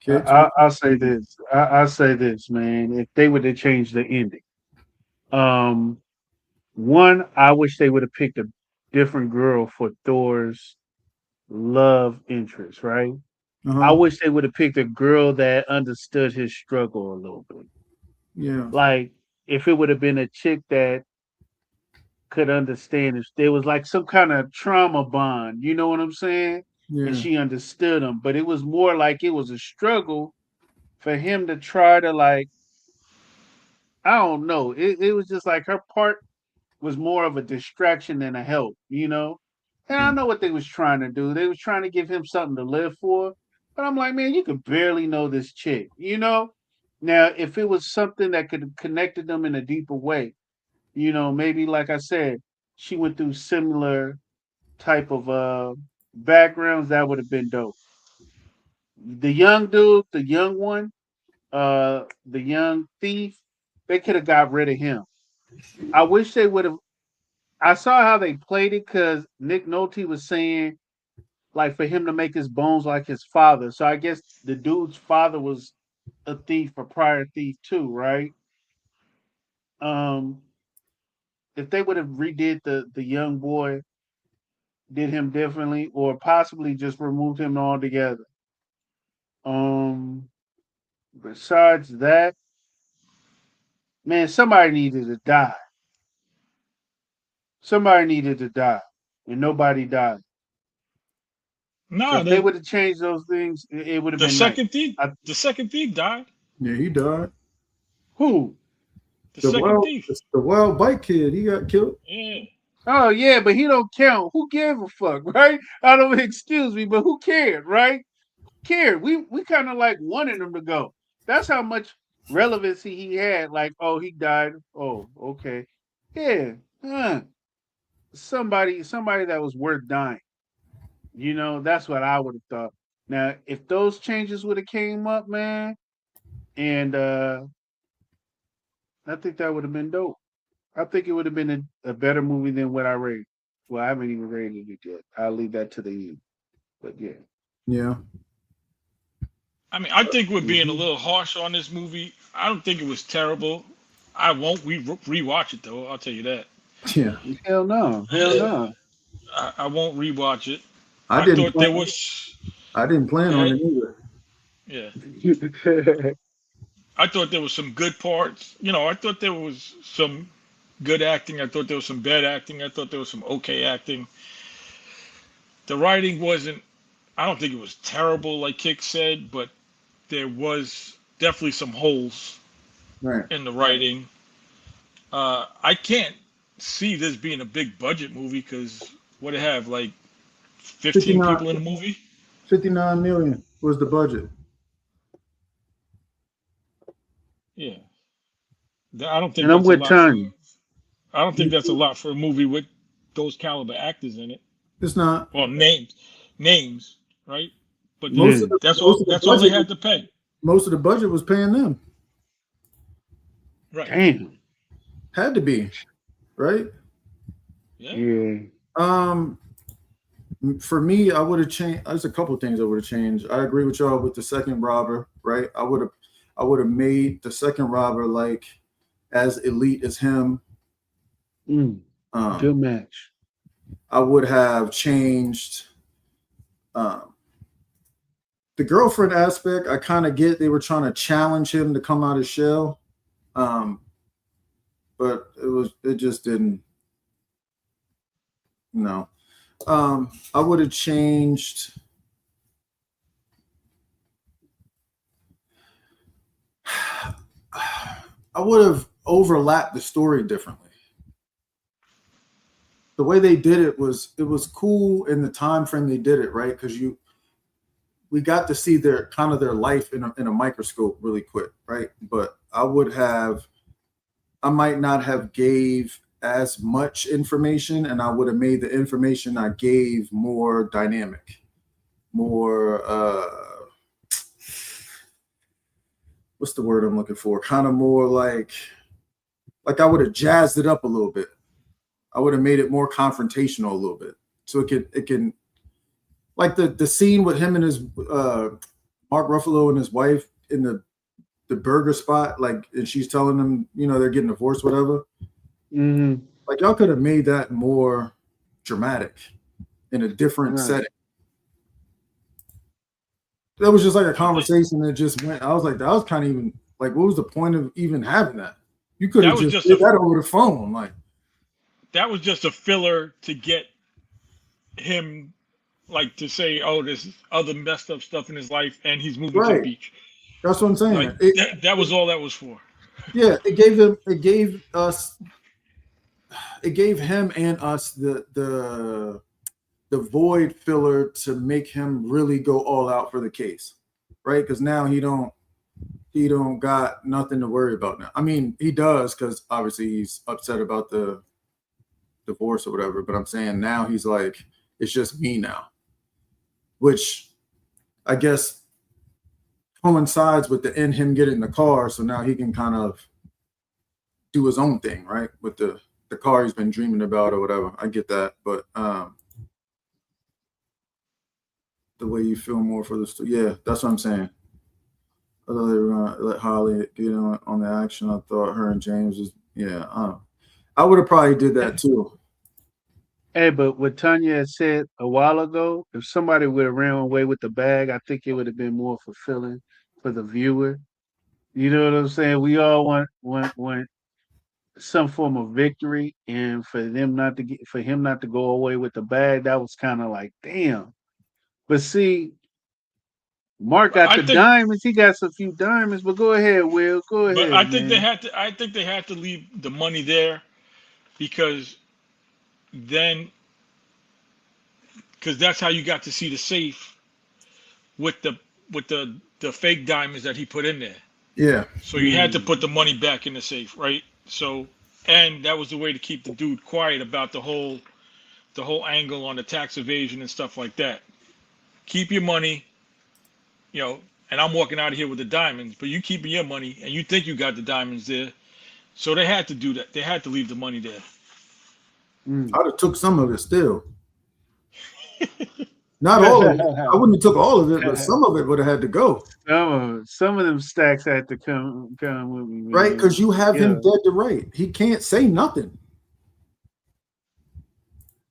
Kids, I'll say this. I'll say this, man. If they would have changed the ending, um, one, I wish they would have picked a different girl for Thor's love interest. Right? I uh-huh. wish they would have picked a girl that understood his struggle a little bit. Yeah. Like if it would have been a chick that could understand if there was like some kind of trauma bond, you know what I'm saying? And Yeah. she understood him, but it was more like it was a struggle for him to try to like I don't know. It was just like her part was more of a distraction than a help, you know? And I Yeah. know what they was trying to do. They was trying to give him something to live for. But I'm like, man, you could barely know this chick, you know? Now, if it was something that could have connected them in a deeper way, maybe like I said, she went through similar type of backgrounds, that would have been dope. The young dude, the young one, the young thief, they could have got rid of him. I wish they would have. I saw how they played it because Nick Nolte was saying like for him to make his bones like his father. So I guess the dude's father was a thief, a prior thief too, right? Um, if they would have redid the young boy, did him differently, or possibly just removed him altogether. Um, besides that, man, somebody needed to die. Somebody needed to die, and nobody died. So Nah, if they would have changed those things, it would have been nice. I, the second thief died. Yeah, he died. who? The The second wild, thief. the wild bike kid, he got killed. Yeah. Oh yeah, but he don't count. Who gave a fuck, right? I don't excuse me, but who cared, right? Cared. We kind of like wanted him to go. That's how much relevancy he had. Like, oh, he died. Oh, okay, yeah, huh. Somebody that was worth dying. That's what I would have thought. Now, if those changes would have came up, man, and I think that would have been dope. I think it would have been a better movie than what I rated. Well, I haven't even rated it yet. I'll leave that to the end. But yeah. Yeah. I mean, I think we're being a Mhm. little harsh on this movie. I don't think it was terrible. I won't rewatch it though. I'll tell you that. Yeah. Hell no. Hell no. I won't rewatch it. I I didn't thought there plan, was, I didn't plan on eh, it either. yeah. I thought there was some good parts. I thought there was some good acting. I thought there was some bad acting. I thought there was some okay acting. The writing wasn't. I don't think it was terrible, like Kick said, but there was definitely some holes Right. in the writing. I can't see this being a big budget movie because what it have like 15 59, people in the movie. 59 million was the budget. Yeah, I don't think And I'm that's a with lot for. Tanya. I don't think that's a lot for a movie with those caliber actors in it. It's not. Well, names, right? But Most Yeah. of the that's most all. of the That's all they budget had to pay. most of the budget was paying them. Right. Damn. Had to be, right? Yeah. Yeah. Um, for me, I would have changed. There's a couple things I would have changed. I agree with y'all with the second robber, right? I would have made the second robber like as elite as him. Good match. I would have changed um, the girlfriend aspect. I kind of get they were trying to challenge him to come out of shell, but it just didn't. No, I would have changed. I would have overlapped the story differently. The way they did it was cool in the time frame they did it, right? Because we got to see their kind of their life in a microscope really quick, right? But I might not have gave as much information, and I would have made the information I gave more dynamic, more what's the word I'm looking for? Kind of more like I would have jazzed it up a little bit. I would have made it more confrontational a little bit, so it can like the scene with him and his Mark Ruffalo and his wife in the burger spot, like, and she's telling them, they're getting divorced, whatever. Mm-hmm. Like, y'all could have made that more dramatic in a different setting. That was just like a conversation that just went. I was like, that was kind of even like, what was the point of even having that? You could have just did that over the phone, like. That was just a filler to get him, like, to say, oh, there's other messed up stuff in his life, and he's moving to the beach. That's what I'm saying. Like, that was all that was for. Yeah, it gave him and us the void filler to make him really go all out for the case, right? Because now he don't got nothing to worry about now. I mean, he does, because obviously he's upset about the divorce or whatever, but I'm saying now he's like, it's just me now, which I guess coincides with the end him getting the car, so now he can kind of do his own thing, right, with the car he's been dreaming about or whatever. I get that, but the way you feel more for the yeah, that's what I'm saying. I thought they were gonna let Holly get on the action. I thought her and James was I would have probably did that too. Hey, but what Tanya had said a while ago, if somebody would have ran away with the bag, I think it would have been more fulfilling for the viewer. You know what I'm saying? We all want some form of victory, and for him not to go away with the bag, that was kind of like, damn. But see, Mark got I the think, diamonds. He got a few diamonds. But go ahead, Will. Go but ahead, man. I think they had to leave the money there because then, because that's how you got to see the safe with the fake diamonds that he put in there. Yeah. So you had to put the money back in the safe, right? So, and that was the way to keep the dude quiet about the whole angle on the tax evasion and stuff like that. Keep your money, you know, and I'm walking out of here with the diamonds, but you keeping your money and you think you got the diamonds there. So they had to do that. They had to leave the money there. I'd have took some of it still. Not all of it. I wouldn't have took all of it, but some of it would have had to go. Some of them stacks had to come with me, man. Right? Because you have him dead to right. He can't say nothing.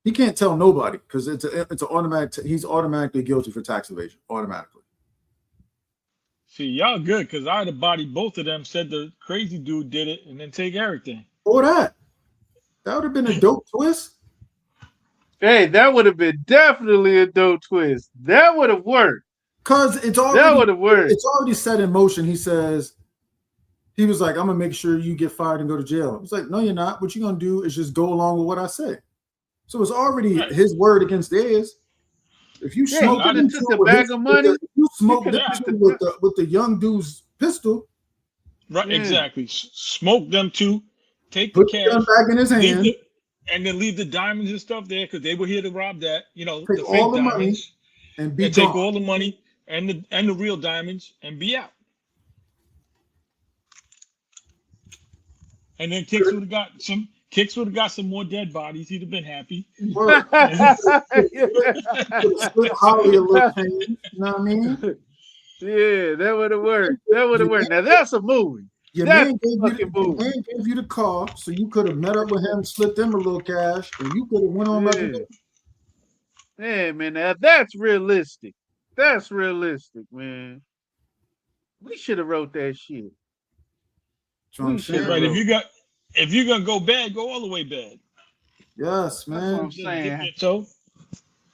He can't tell nobody because it's an automatic. He's automatically guilty for tax evasion. Automatically. See, y'all good because I'd have bodied both of them, said the crazy dude did it, and then take everything. Or that. That would have been a dope twist. Hey, that would have been definitely a dope twist. That would have worked. Because it's already that would have worked. It's already set in motion. He says, he was like, I'm gonna make sure you get fired and go to jail. It's like, no, you're not. What you're gonna do is just go along with what I say. So it's already his word against theirs. If you smoke them took the bag of money, if you smoke them with the young dude's pistol, right? Exactly. Smoke them too. Take put the cash the gun back in his hand, and then leave the diamonds and stuff there because they were here to rob that. You know, take the all fake the diamonds, money and be and gone. take all the money and the real diamonds and be out. And then Kicks would have got some more dead bodies. He'd have been happy. Split Holly a little pain, you know what I mean? Yeah, that would have worked. That would have worked. Now that's a movie. Your man gave you the car, so you could have met up with him, slipped him a little cash, and you could have went on. Yeah, man, now that's realistic. That's realistic, man. We should have wrote that shit. Right, if you're gonna go bad, go all the way bad. Yes, man. That's what I'm saying. So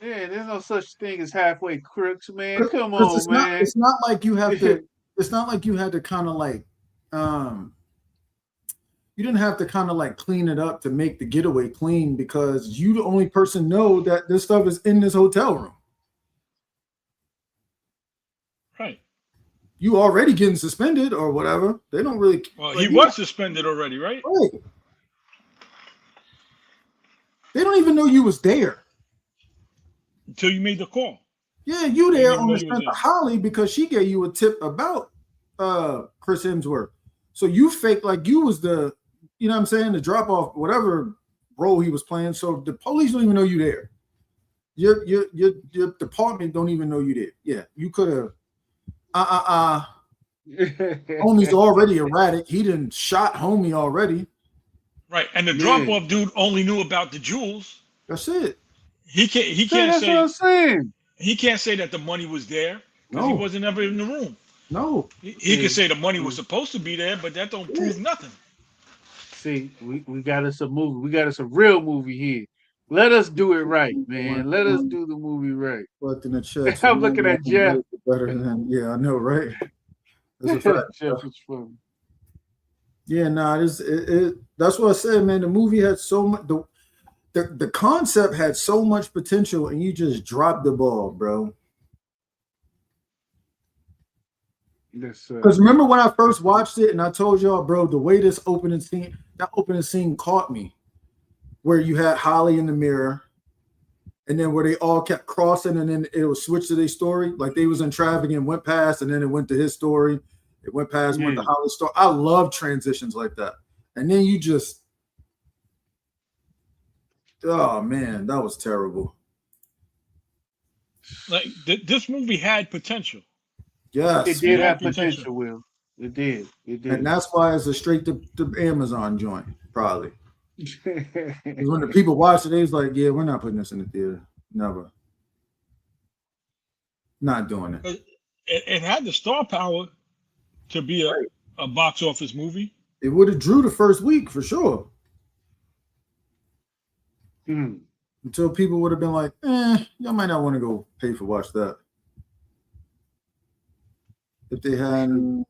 yeah, there's no such thing as halfway crooks, man. Come on, man. It's not like you have to. It's not like you had to kind of like. You didn't have to kind of like clean it up to make the getaway clean because you the only person know that this stuff is in this hotel room. Right. You already getting suspended or whatever. They don't really. Well, he was suspended already, right? Right. They don't even know you was there until you made the call. Yeah, you there on the strength of Holly because she gave you a tip about Chris Hemsworth. So you fake like you was the, you know what I'm saying, the drop off, whatever role he was playing. So the police don't even know you there. Your department don't even know you there. Yeah, you could have. Homie's already erratic. He didn't shot homie already. Right, and the drop off dude only knew about the jewels. That's it. He can't that's say. What I'm saying. He can't say that the money was there because he wasn't ever in the room. No, he could say the money was supposed to be there, but that don't prove nothing. See, we got us a movie. We got us a real movie here. Let us do it right, man. Let us do the movie right. But in the chest, I'm looking at Jeff. Better than I know, right? That's a fact. Jeff is funny. Yeah, nah, that's what I said, man. The movie had so much. The concept had so much potential, and you just dropped the ball, bro. Because remember when I first watched it, and I told y'all, bro, the way that opening scene caught me, where you had Holly in the mirror, and then where they all kept crossing, and then it would switch to their story, like they was in traffic and went past, and then it went to his story. It went past, went to Holly's story. I love transitions like that, and then you just. Oh man, that was terrible. Like this movie had potential. Yes, it did have potential. Will it did? It did, and that's why it's a straight to Amazon joint, probably. When the people watched it, they was like, "Yeah, we're not putting this in the theater. Never. Not doing it." It had the star power to be a box office movie. It would have drew the first week for sure. No until people would have been like, y'all might not want to go pay for watch that. If they hadn't,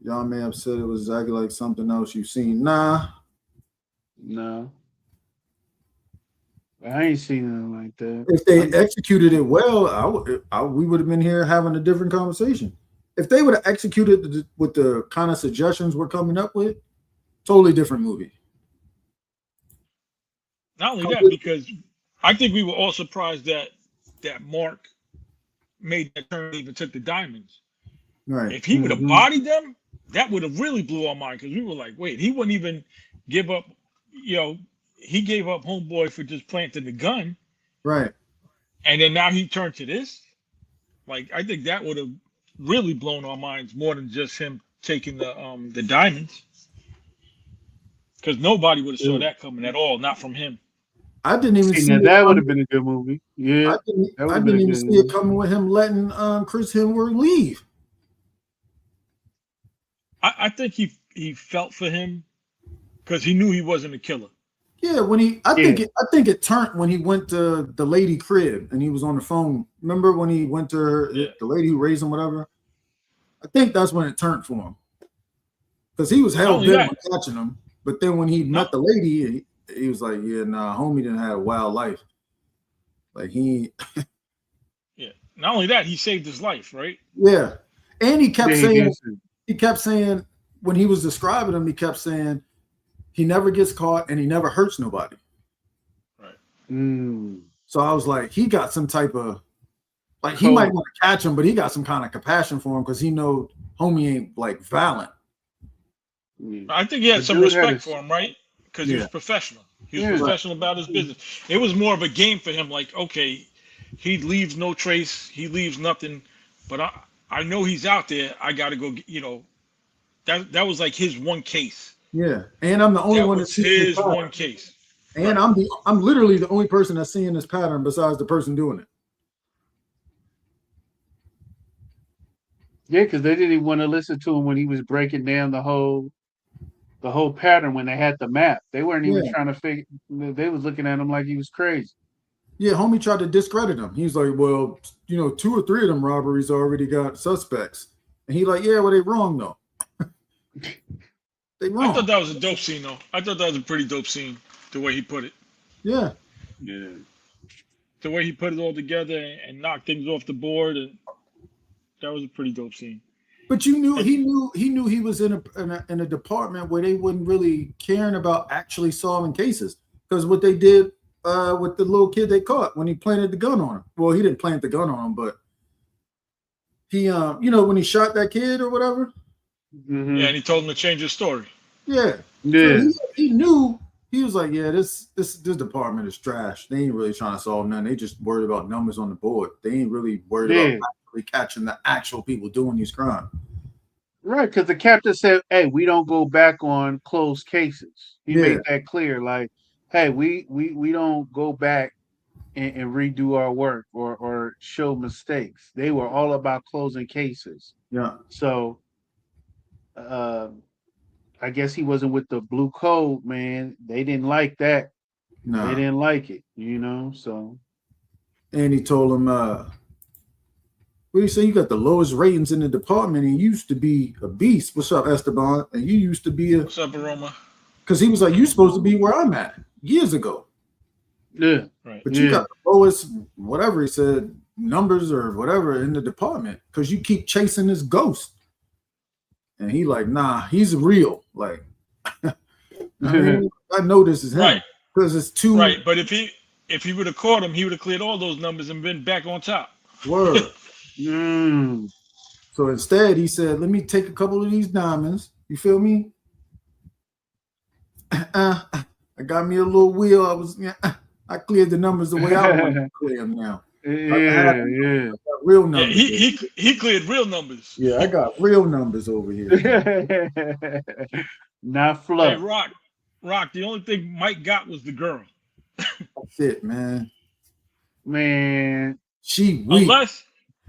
y'all may have said it was exactly like something else you've seen. Nah. No. I ain't seen nothing like that. If they executed it well, we would have been here having a different conversation. If they would have executed with the kind of suggestions we're coming up with, totally different movie. Not only that, because I think we were all surprised that Mark made that turn and even took the diamonds. Right. If he would have bodied them, that would have really blew our mind, because we were like, wait, he wouldn't even give up, he gave up homeboy for just planting the gun. Right. And then now he turned to this. Like, I think that would have really blown our minds more than just him taking the diamonds. Because nobody would have saw that coming at all, not from him. I didn't even see that would have been a good movie. Yeah. I didn't even see it coming with him letting Chris Hemsworth leave. I think he felt for him because he knew he wasn't a killer. Yeah, I think it turned when he went to the lady crib and he was on the phone. Remember when he went to her, the lady who raised him, whatever? I think that's when it turned for him. Because he was hell bent on catching him. But then when he met the lady, he was like, yeah, nah, homie didn't have a wild life. Like he Yeah. Not only that, he saved his life, right? Yeah. And he kept saying when he was describing him, he kept saying he never gets caught and he never hurts nobody. Right. So I was like, he got some type of he might want to catch him, but he got some kind of compassion for him because he know homie ain't like violent. I think he had some respect for him, right? Because he was professional. He was professional about his business. It was more of a game for him. Like, okay, he leaves no trace. He leaves nothing. But I know he's out there. I got to go, that was like his one case. Yeah. And I'm the only one that's his one case. And I'm literally the only person that's seeing this pattern besides the person doing it. Yeah, because they didn't even want to listen to him when he was breaking down the whole pattern when they had the map. They weren't even trying to figure. They was looking at him like he was crazy. Yeah, homie tried to discredit him. He's like, well, 2 or 3 of them robberies already got suspects. And he like, yeah, well, they wrong though. They wrong. I thought that was a dope scene though. I thought that was a pretty dope scene, the way he put it. Yeah. Yeah. The way he put it all together and knocked things off the board, and that was a pretty dope scene. But he knew he was in a department where they wasn't really caring about actually solving cases, because what they did with the little kid they caught when he planted the gun on him. Well, he didn't plant the gun on him, but he when he shot that kid or whatever. Mm-hmm. Yeah, and he told him to change his story. Yeah. So he knew. He was like, yeah, this department is trash. They ain't really trying to solve nothing. They just worried about numbers on the board. They ain't really worried about actually catching the actual people doing these crimes. Right, because the captain said, hey, we don't go back on closed cases. He made that clear. Like, hey, we don't go back and redo our work or show mistakes. They were all about closing cases. Yeah. So I guess he wasn't with the blue code, man. They didn't like that. No. They didn't like it, so. And he told him, what do you say? You got the lowest ratings in the department and you used to be a beast. What's up, Esteban? And you used to be What's up, Aroma? Because he was like, you're supposed to be where I'm at years ago. Yeah. Right. But you got the lowest, whatever he said, numbers or whatever in the department because you keep chasing this ghost. And he like, nah, he's real. Like, I know this is him because it's too right. But if he would have caught him, he would have cleared all those numbers and been back on top. Word. So instead, he said, "Let me take a couple of these diamonds. You feel me? I got me a little wheel. I cleared the numbers the way I want to clear them now. Yeah. Real numbers. Yeah, he cleared real numbers. Yeah, I got real numbers over here. Not fluff. Hey, Rock. The only thing Mike got was the girl. That's it, man. She weak.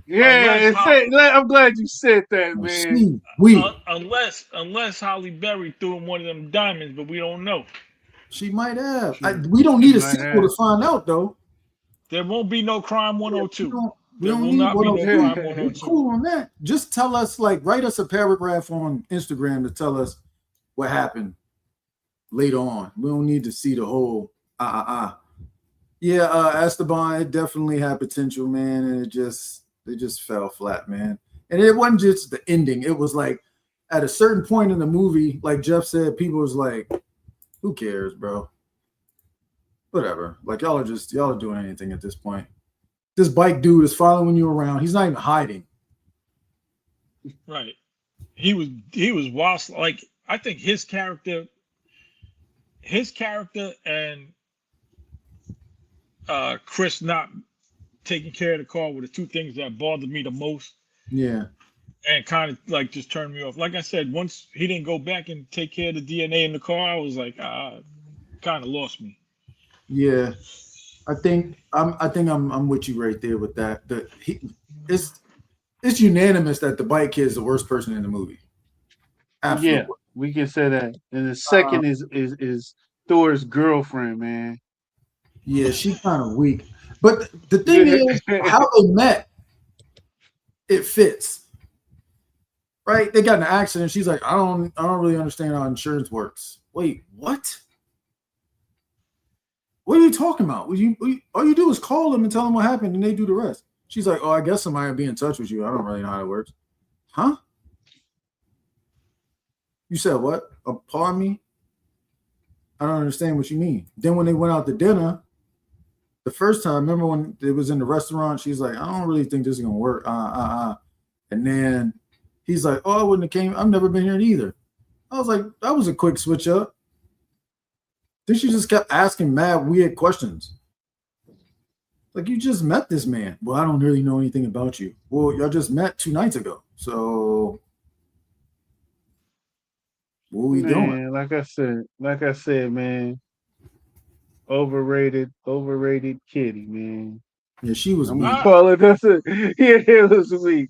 I'm glad you said that, man. She weak. Unless Holly Berry threw him one of them diamonds, but we don't know. She might have. We don't need a sequel to find out, though. There won't be no crime We 102. don't There will need not be no 102. crime We're 102. cool on that. Just tell us, like, write us a paragraph on Instagram to tell us what happened later on. We don't need to see the whole Yeah, Esteban, it definitely had potential, man, and it just fell flat, man. And it wasn't just the ending. It was like at a certain point in the movie, like Jeff said, people was like, who cares, bro? Whatever. Like y'all are doing anything at this point. This bike dude is following you around. He's not even hiding. Right. He was lost. Like, I think his character and Chris not taking care of the car were the two things that bothered me the most. Yeah. And kind of like just turned me off. Like I said, once he didn't go back and take care of the DNA in the car, I was like, kind of lost me. Yeah. I think I'm with you right there with that. It's unanimous that the bike kid is the worst person in the movie. Absolutely. Yeah, we can say that. And the second is Thor's girlfriend, man. Yeah, she's kind of weak. But the thing is, how they met, it fits. Right? They got in an accident. She's like, I don't really understand how insurance works. Wait, what? What are you talking about? All you do is call them and tell them what happened, and they do the rest. She's like, oh, I guess somebody will be in touch with you. I don't really know how it works. Huh? You said what? Pardon me? I don't understand what you mean. Then when they went out to dinner, the first time, remember when it was in the restaurant, she's like, I don't really think this is going to work. And then he's like, oh, I wouldn't have came. I've never been here either. I was like, that was a quick switch up. Then she just kept asking mad weird questions. Like, you just met this man. Well, I don't really know anything about you. Well, y'all just met 2 nights ago. So what are we doing? Like I said, man. Overrated kitty, man. Yeah, she was I'm weak. gonna call it. That's it. Yeah, it was weak.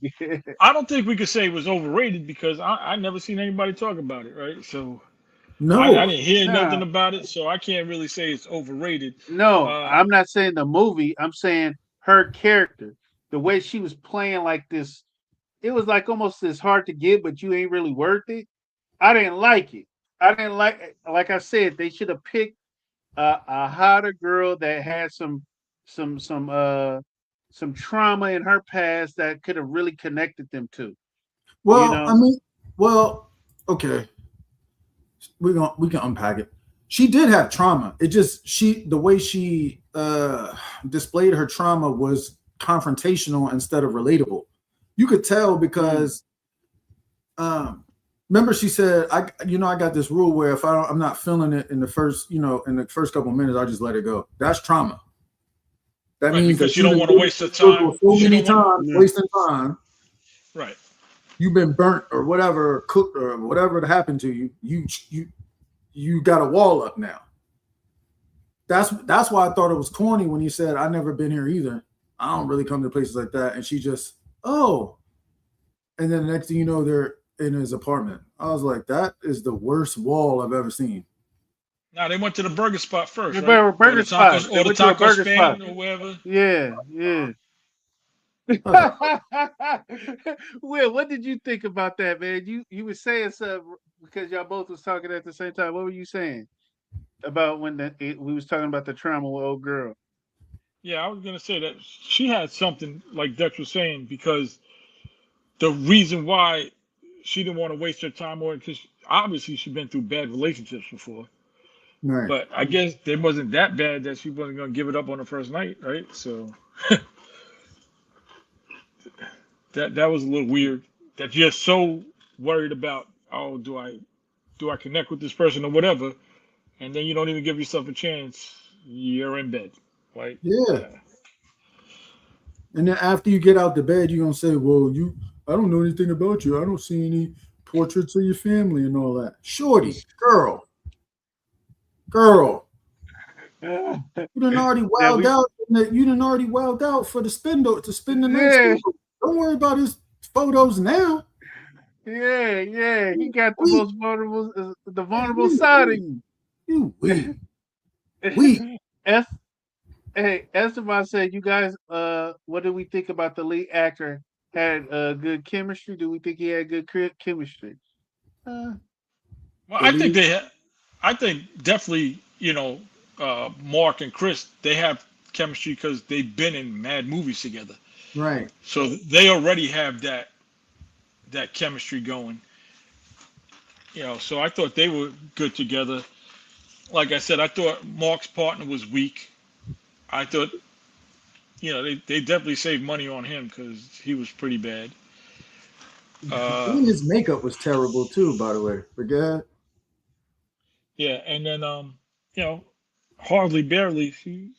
I don't think we could say it was overrated because I never seen anybody talk about it, right? So No, I didn't hear Nah. nothing about it, so I can't really say it's overrated. No, I'm not saying the movie. I'm saying her character, the way she was playing like this. It was like almost this hard to get, but you ain't really worth it. I didn't like it. I didn't like I said, they should have picked a hotter girl that had some trauma in her past that could have really connected them to. well, You know? I mean, well, okay. We can unpack it. She did have trauma. It just the way she displayed her trauma was confrontational instead of relatable. You could tell because remember she said, I got this rule where if I'm not feeling it in the first couple of minutes, I just let it go. That's trauma. That means because that you don't want to waste the time. So many times wasting time. Right. You've been burnt or whatever, cooked or whatever happened to you. You got a wall up now. That's why I thought it was corny when he said, I've never been here either. I don't really come to places like that. And she just, oh. And then the next thing you know, they're in his apartment. I was like, that is the worst wall I've ever seen. Now they went to the burger spot first, The right? burger spot. Or the taco stand or wherever. Yeah. Will, what did you think about that, man? You were saying something because y'all both was talking at the same time. What were you saying about when we was talking about the trauma with old girl? Yeah, I was gonna say that she had something like Dex was saying because the reason why she didn't want to waste her time on because obviously she'd been through bad relationships before. Right. But I guess it wasn't that bad that she wasn't gonna give it up on the first night, right? So that was a little weird. That you're so worried about, oh, do I connect with this person or whatever, and then you don't even give yourself a chance. You're in bed, right? Yeah. And then after you get out the bed, you're gonna say, well, I don't know anything about you. I don't see any portraits of your family and all that. Shorty, girl. You done already wowed out. You done already wowed out for the to spend the night. Don't worry about his photos now. Yeah. He got the most vulnerable side of you. You weak. Weak. Hey, Esteban said, "You guys, what do we think about the lead actor? Had good chemistry? Do we think he had good chemistry?" Uh, Well, The I think lead, I think definitely, Mark and Chris, they have chemistry because they've been in mad movies together. right? So they already have that chemistry going. So I thought they were good together. Like I said, I thought Mark's partner was weak. I thought, they definitely saved money on him because he was pretty bad. Uh, And his makeup was terrible too, by the way. Forget. yeah, and then you know, hardly barely she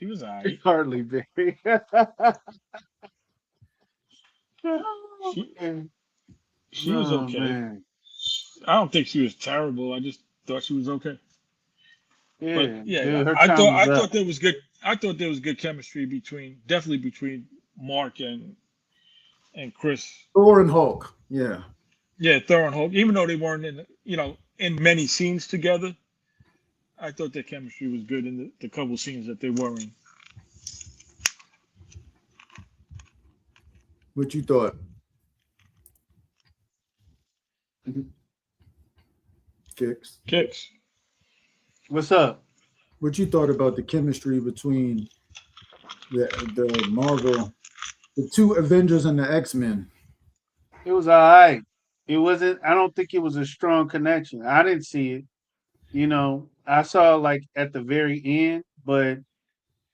was alright. hardly very. She she was Oh okay. man, I don't think she was terrible. I just thought she was okay. But yeah, yeah, dude, her I time thought was I up. thought there was good. I thought there was good chemistry between Mark and Chris. Thor and Hulk. Yeah. Yeah, Thor and Hulk. Even though they weren't in many scenes together, I thought their chemistry was good in the couple scenes that they were in. What you thought, Kicks? Kicks. What's up? What you thought about the chemistry between the Marvel, the two Avengers and the X-Men? It was all right. It wasn't. I don't think it was a strong connection. I didn't see it. I saw like at the very end, but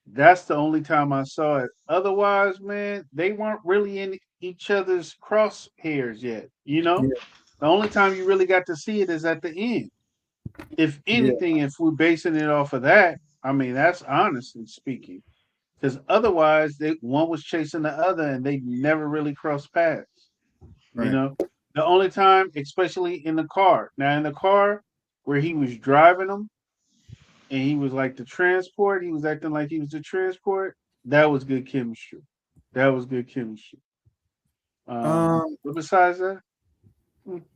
that's the only time I saw it. Otherwise, man, they weren't really in each other's crosshairs yet. Yeah, The only time you really got to see it is at the end. If yeah, anything, if we're basing it off of that, I mean, that's honestly speaking. Because otherwise, one was chasing the other and they never really crossed paths. You right. know, the only time, especially in the car. Now, in the car where he was driving them and he was like the transport, he was acting like he was the transport. That was good chemistry. That was good chemistry. Um, But besides that,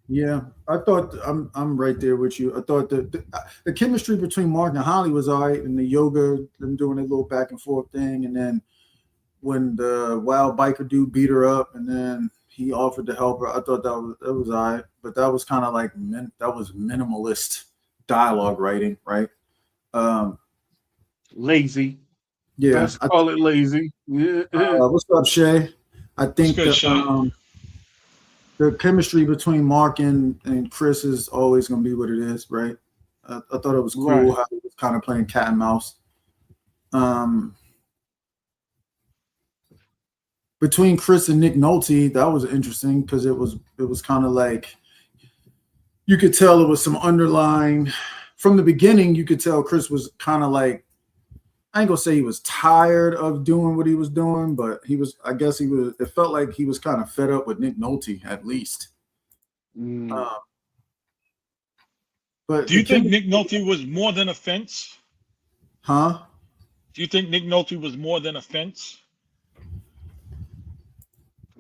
yeah, I thought I'm right there with you. I thought the chemistry between Mark and Holly was all right, and the yoga, them doing a little back and forth thing, and then when the wild biker dude beat her up, and then he offered to help her, I thought that was all right, but that was kind of like that was minimalist dialogue writing, right? Um, lazy. yeah, Let's call it lazy. Yeah. what's up, Shay? I It's think good, Shay. the chemistry between Mark and Chris is always going to be what it is, right? I thought it was cool Right. how he was kind of playing cat and mouse. Um, between Chris and Nick Nolte, that was interesting because it was kind of like you could tell it was some underlying from the beginning. You could tell Chris was kind of like I ain't gonna say he was tired of doing what he was doing, but he was. I guess he was. It felt like he was kind of fed up with Nick Nolte at least. Mm. Uh, but Do the you think chemistry, Nick Nolte was more than a fence? huh? Do you think Nick Nolte was more than a fence?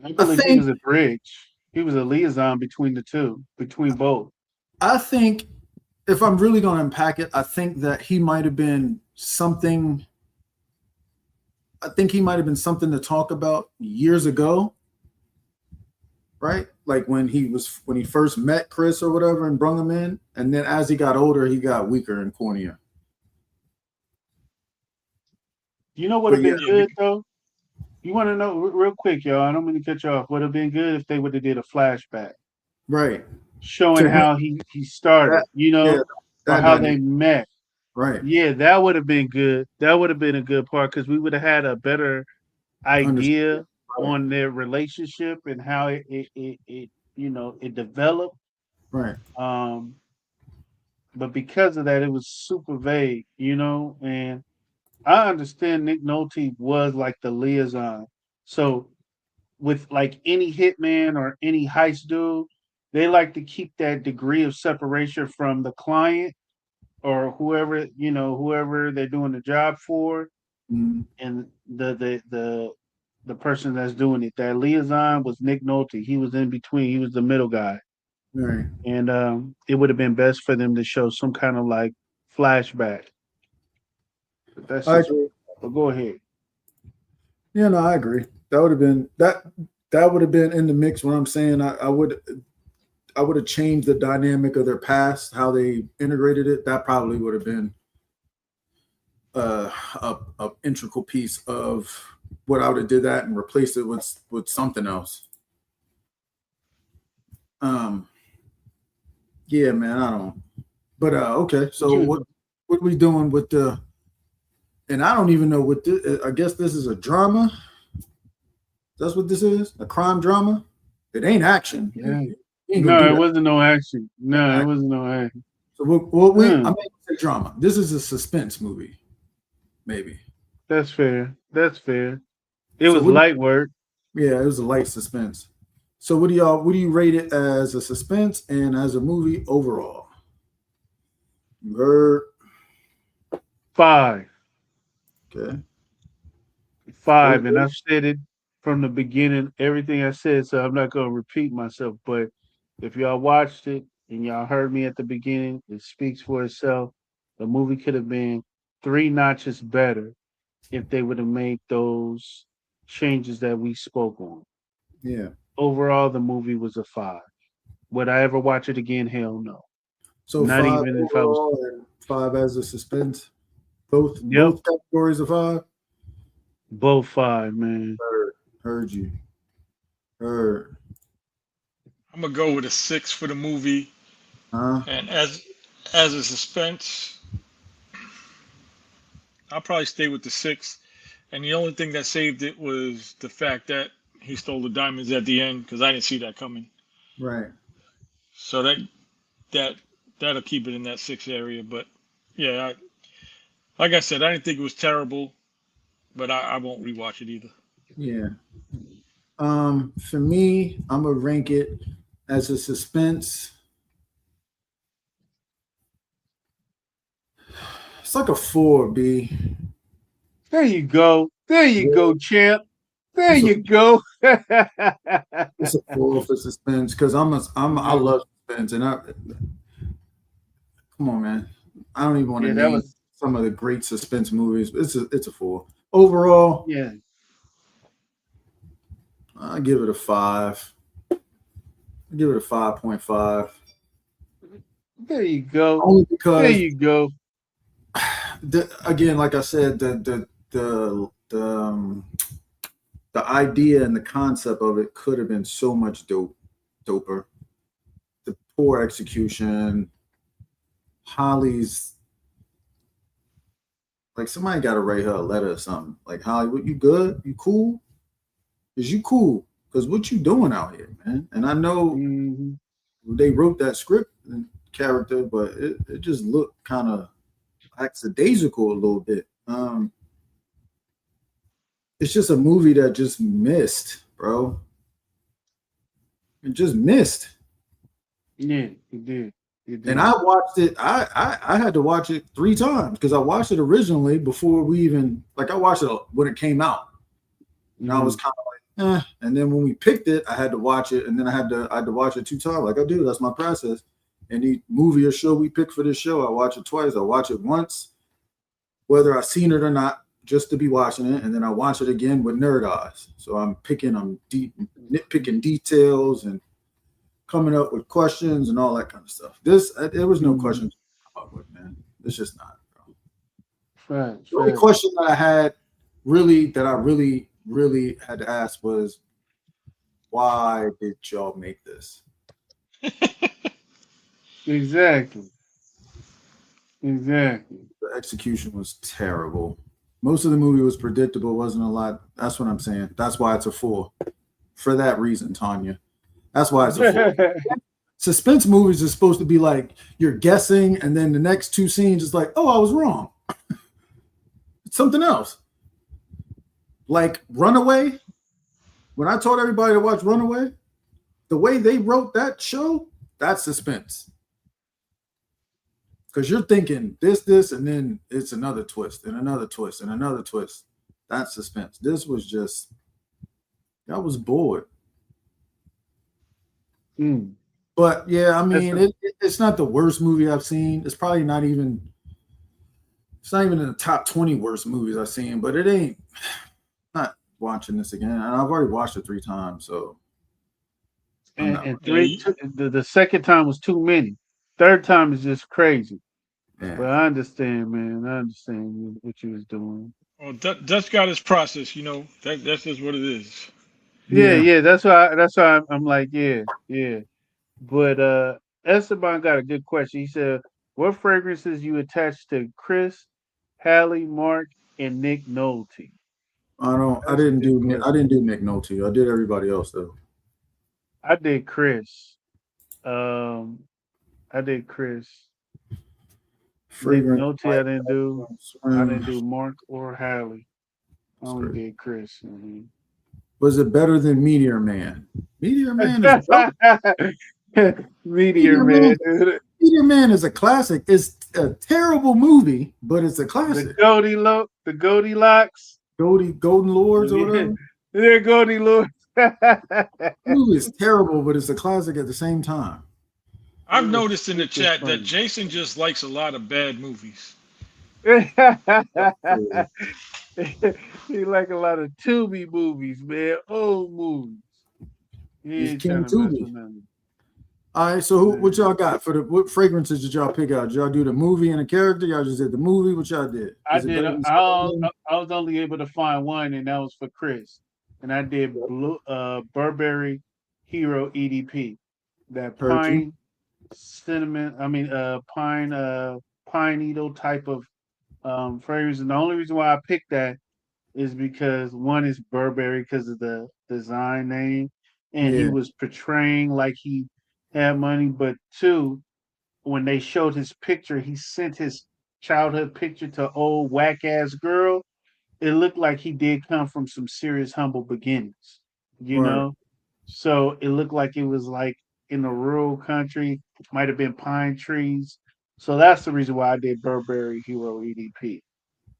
I I believe he think was a bridge. He was a liaison between the two, between both. I think if I'm really going to unpack it, I think that he might have been something. I think he might have been something to talk about years ago, right? Like when he first met Chris or whatever and brung him in, and then as he got older, he got weaker and cornier. You know what would But have yeah, been Yeah, good though? You want to know real quick, y'all? I don't mean to cut you off. Would have been good if they would have did a flashback right. showing To him, how he started, that yeah, or that how they dynamic, met. right? Yeah, that would have been good. That would have been a good part because we would have had a better Understood. idea Right. on their relationship and how it developed. Right. Um, but because of that, it was super vague. And I understand Nick Nolte was like the liaison. So with like any hitman or any heist dude, they like to keep that degree of separation from the client or whoever they're doing the job for, Mhm. and the person that's doing it. That liaison was Nick Nolte. He was in between. He was the middle guy, Right. and it would have been best for them to show some kind of like flashback. But that's I just. agree. But go ahead. Yeah, no, I agree. That would have been that. That would have been in the mix. What I'm saying, I would have changed the dynamic of their past, how they integrated it. That probably would have been a integral piece of what I would have did that and replaced it with something else. Yeah, man, I don't. But okay, so what are we doing with the? And I don't even know what this. I guess this is a drama. That's what this is, a crime drama. It ain't action. Yeah. You ain't gonna No, do it that. wasn't no action. No, it wasn't no action. So what we? Hmm. I mean, say drama. This is a suspense movie, maybe. That's fair. That's fair. It So was light work. yeah, it was a light suspense. So what do you rate it as a suspense and as a movie overall? You heard? 5. Okay. 5. And I've said it from the beginning, everything I said, so I'm not gonna repeat myself. But if y'all watched it and y'all heard me at the beginning, it speaks for itself. The movie could have been 3 notches better if they would have made those changes that we spoke on. Yeah. Overall, the movie was a 5. Would I ever watch it again? Hell no. So Not 5 even if I was. overall and 5 as a suspense. Both Yep. categories of 5. Both 5, man. Heard you. Heard. I'm gonna go with a 6 for the movie, and as a suspense, I'll probably stay with the 6. And the only thing that saved it was the fact that he stole the diamonds at the end because I didn't see that coming. Right. So that'll keep it in that 6 area. But yeah, like I said, I didn't think it was terrible, but I won't rewatch it either. Yeah. For me, I'm gonna rank it as a suspense. It's like a 4, B. There you go. There you go, champ. There you go. It's a 4 for suspense because I love suspense and come on, man. I don't even want to name some of the great suspense movies. It's a 4 overall. Yeah. I give it a 5. I give it a 5.5. There you go. Only because there you go. Again, like I said, the idea and the concept of it could have been so much doper. The poor execution, Holly's like somebody got to write her a letter or something. Like, Holly, you good? You cool? Is you cool? Because what you doing out here, man? And I know they wrote that script and character, but it just looked kind of lackadaisical a little bit. It's just a movie that just missed, bro. It just missed. Yeah, it did. And I watched it. I had to watch it 3 times because I watched it originally before we even I watched it when it came out. And I was kind of like, And then when we picked it, I had to watch it, and then I had to watch it 2 times. Like I do, that's my process. Any movie or show we pick for this show, I watch it twice. I watch it once, whether I've seen it or not, just to be watching it, and then I watch it again with nerd eyes. So I'm nitpicking details and coming up with questions and all that kind of stuff. There was no questions to come up with, man. It's just not. Right. The only question that I really had to ask was, why did y'all make this? Exactly. The execution was terrible. Most of the movie was predictable. Wasn't a lot. That's what I'm saying. That's why it's a 4. For that reason, Tanya. That's why it's a 4. Suspense movies are supposed to be like you're guessing, and then the next 2 scenes is like, oh, I was wrong. It's something else. Like Runaway. When I told everybody to watch Runaway, the way they wrote that show, that's suspense. Because you're thinking this, and then it's another twist, and another twist, and another twist. That's suspense. This was just, I was bored. But yeah, I mean, it's not the worst movie I've seen. It's probably not even It's not even in the top 20 worst movies I've seen, but it ain't. Not watching this again. And I've already watched it 3 times, so I'm not. And Yeah, the second time was too many. Third time is just crazy. Yeah. But I understand, man. I understand what you was doing. well, Dutch got his process. You know, that's just what it is. Yeah. That's why I'm like, yeah. But Esteban got a good question. He said, "What fragrances you attach to Chris, Hallie, Mark, and Nick Nolte?" I don't. That's a good I question. didn't do Nick Nolte. I did everybody else though. I did Chris. Um, I did Chris. Nick Fragrant. Nolte, I didn't do. I didn't Swim. do Mark or Hallie. I only did Chris. Was it better than Meteor Man? Meteor Man is dope. Meteor Meteor Man. Man, dude. Meteor Man is a classic. It's a terrible movie, but it's a classic. The Goldilocks. Golden Lords or Yeah, whatever. they're Goldilocks. The movie is terrible, but it's a classic at the same time. I've noticed in the It's just chat that funny. Jason just likes a lot of bad movies. He like a lot of Tubi movies, man. Old movies. He He's ain't King trying to mess Tubi. with nothing. All right, so what Man. y'all got for what fragrances did y'all pick out? Did y'all do the movie and the character? Y'all just did the movie? What y'all did? I Is it did. better than I Spider-Man? was only able to find one, and that was for Chris. And I did blue, Burberry Hero EDP. That Heard you. pine cinnamon. I mean, pine needle type of fragrance. And the only reason why I picked that is because one is Burberry because of the design name, and he Yeah. was portraying like he had money. But two, when they showed his picture, he sent his childhood picture to old whack ass girl. It looked like he did come from some serious humble beginnings, you Right. know. So it looked like it was like in a rural country, might have been pine trees. So that's the reason why I did Burberry Hero EDP.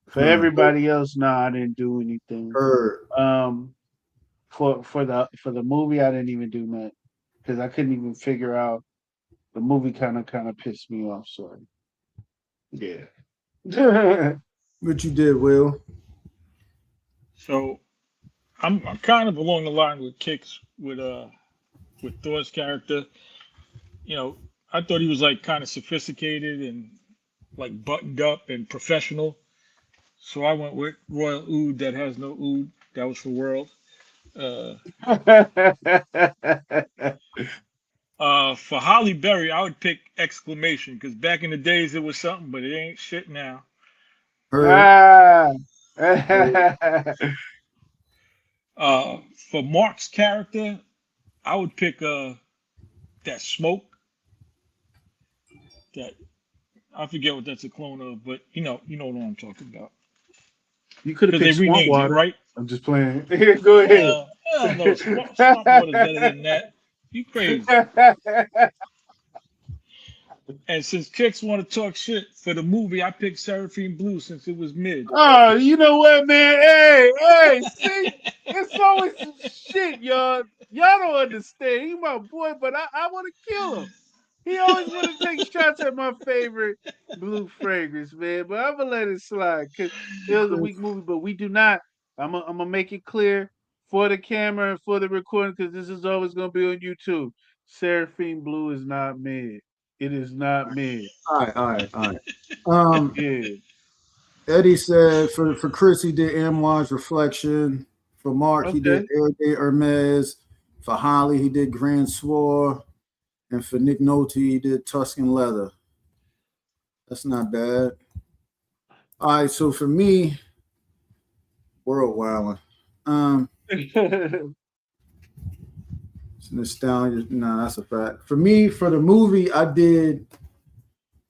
For everybody else, no, I didn't do anything. Heard. Um, for the movie, I didn't even do that because I couldn't even figure out. The movie kind of pissed me off. So yeah. What you did, Will? So I'm kind of along the line with Kicks with Thor's character. You know, I thought he was like kind of sophisticated and like buttoned up and professional. So I went with Royal Oud that has no oud. That was for World. Uh, for Holly Berry, I would pick exclamation because back in the days it was something, but it ain't shit now. Heard. ah. For Mark's character, I would pick that smoke. That I forget what that's a clone of, but you know what I'm talking about. You could have Because they picked swamp renamed it, water. right? I'm just playing. Go ahead. Hell no, Swamp Water's better than that. You crazy. And since chicks want to talk shit for the movie, I picked Seraphine Blue since it was mid. Oh, you know what, man? Hey, see, it's always some shit, y'all. Y'all don't understand. He my boy, but I want to kill him. He always want to take shots at my favorite blue fragrance, man. But I'm gonna let it slide because it was a weak movie. But we do not. I'm gonna make it clear for the camera and for the recording because this is always gonna be on YouTube. Seraphine Blue is not mid. It is not mid. All right. Um, Yeah. Eddie said for Chris he did Amouage Reflection. For Mark he did Okay. Air de Hermes. For Holly he did Grand Soir. And for Nick Nolte he did Tuscan Leather. That's not bad. All right, so for me, World Wildin'. It's nostalgia. No, that's a fact. For me, for the movie, I did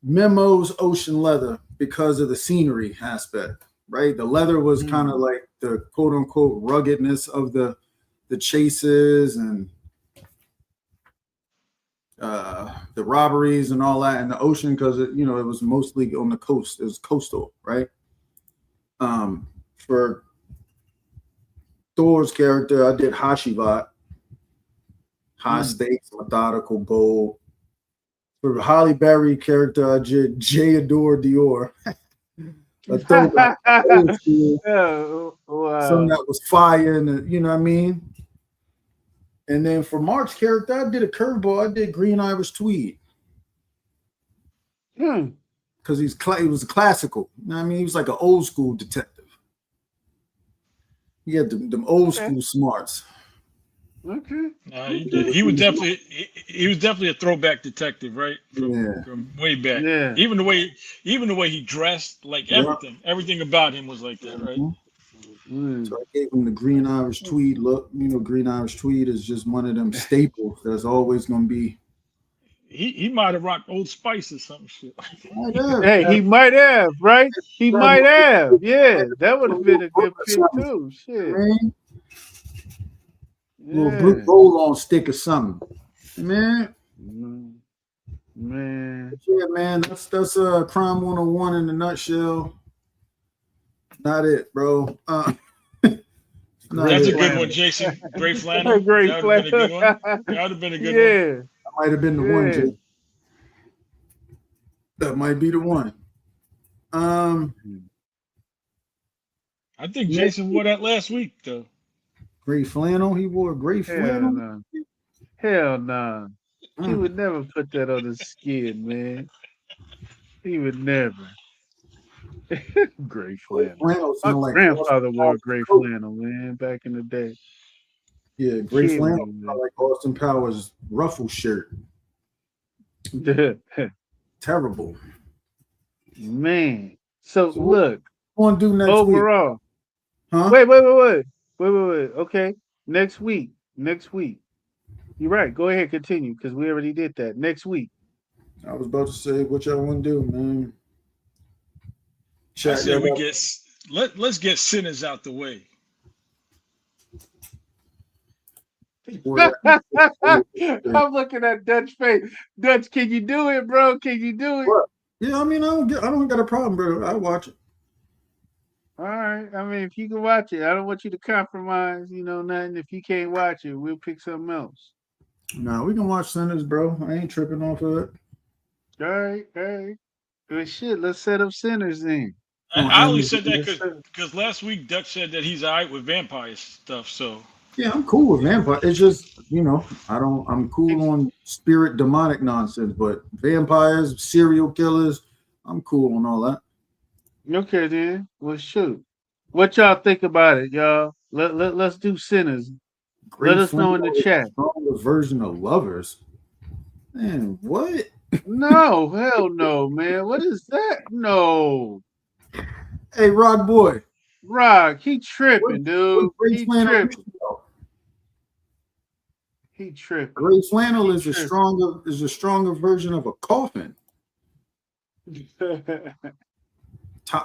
Memo's Ocean Leather because of the scenery aspect, right? The leather was kind of like the quote unquote ruggedness of the chases and the robberies and all that in the ocean because it was mostly on the coast. It was coastal, right? For Thor's character, I did Hashivat, high stakes, methodical, bold. For Holly Berry character, I did J. Adore Dior. a throwback, old school, Oh, some wow. that was fire, and you know what I mean. And then for Mark's character, I did a curveball. I did Green Irish Tweed Hmm. because he was a classical. You know what I mean, he was like an old school detective. He had them old Okay. school smarts. Okay. He Okay. did. He was definitely a throwback detective, right? Yeah. From way back. Yeah. Even the way he dressed, like Yeah. everything about him was like that, right? Mhm. Mm. So I gave him the Green Irish Tweed look. You know, Green Irish Tweed is just one of them staples that's always going to be. He might have rocked Old Spice or some shit. Right there. Hey, he might have, right? He might have. Yeah, that would have been a good pick Something, too. Shit. man. Little blue Yeah. roll on stick or something. Man. Mm. Man. Yeah, man. That's Crime 101 in a nutshell. Not it, bro. Not That's a it. good one, Jason. Gray flannel. Great That would have been a good one. play. That would have been a good one. Yeah. That might have been the one, Yeah. Jay. That might be the one. I think Jason wore that last week though. Gray flannel. He wore gray Hell flannel. no. Hell no. He Mm. would never put that on his skin, man. He would never. Gray flannel. Flannel My smell like grandfather Austin wore Powers gray coat. flannel, man, back in the day. Yeah, gray Kidding flannel me, smell like Austin Powers ruffle shirt. man. Terrible. Man. So So what look, you want to do next week? overall. Huh? Wait. Okay. Next week. You're right. Go ahead, continue, because we already did that. Next week. I was about to say what y'all want to do, man. I Chat said y'all we up. let's get Sinners out the way. People are- I'm looking at Dutch face. Dutch, can you do it, bro? Can you do it? What? Yeah, I mean, I don't got a problem, bro. I watch it. All right. I mean, if you can watch it, I don't want you to compromise, nothing. If you can't watch it, we'll pick something else. Nah, we can watch Sinners, bro. I ain't tripping off of it. All right. Well, shit, let's set up Sinners then. I only said that Let's set- because last week Dutch said that he's all right with vampire stuff. So Yeah, I'm cool with vampire. It's just, I'm cool on spirit demonic nonsense, but vampires, serial killers, I'm cool on all that. Okay, then. Well, shoot. What y'all think about it, y'all? Let's do Sinners. Let us know in the chat. Stronger version of Lovers. Man, what? No, hell no, man. What is that? No. Hey, Rod Boy. Rock, he tripping, dude. Gray He flannel. tripping. He tripping. Gray flannel is a Tripping. stronger version of a coffin.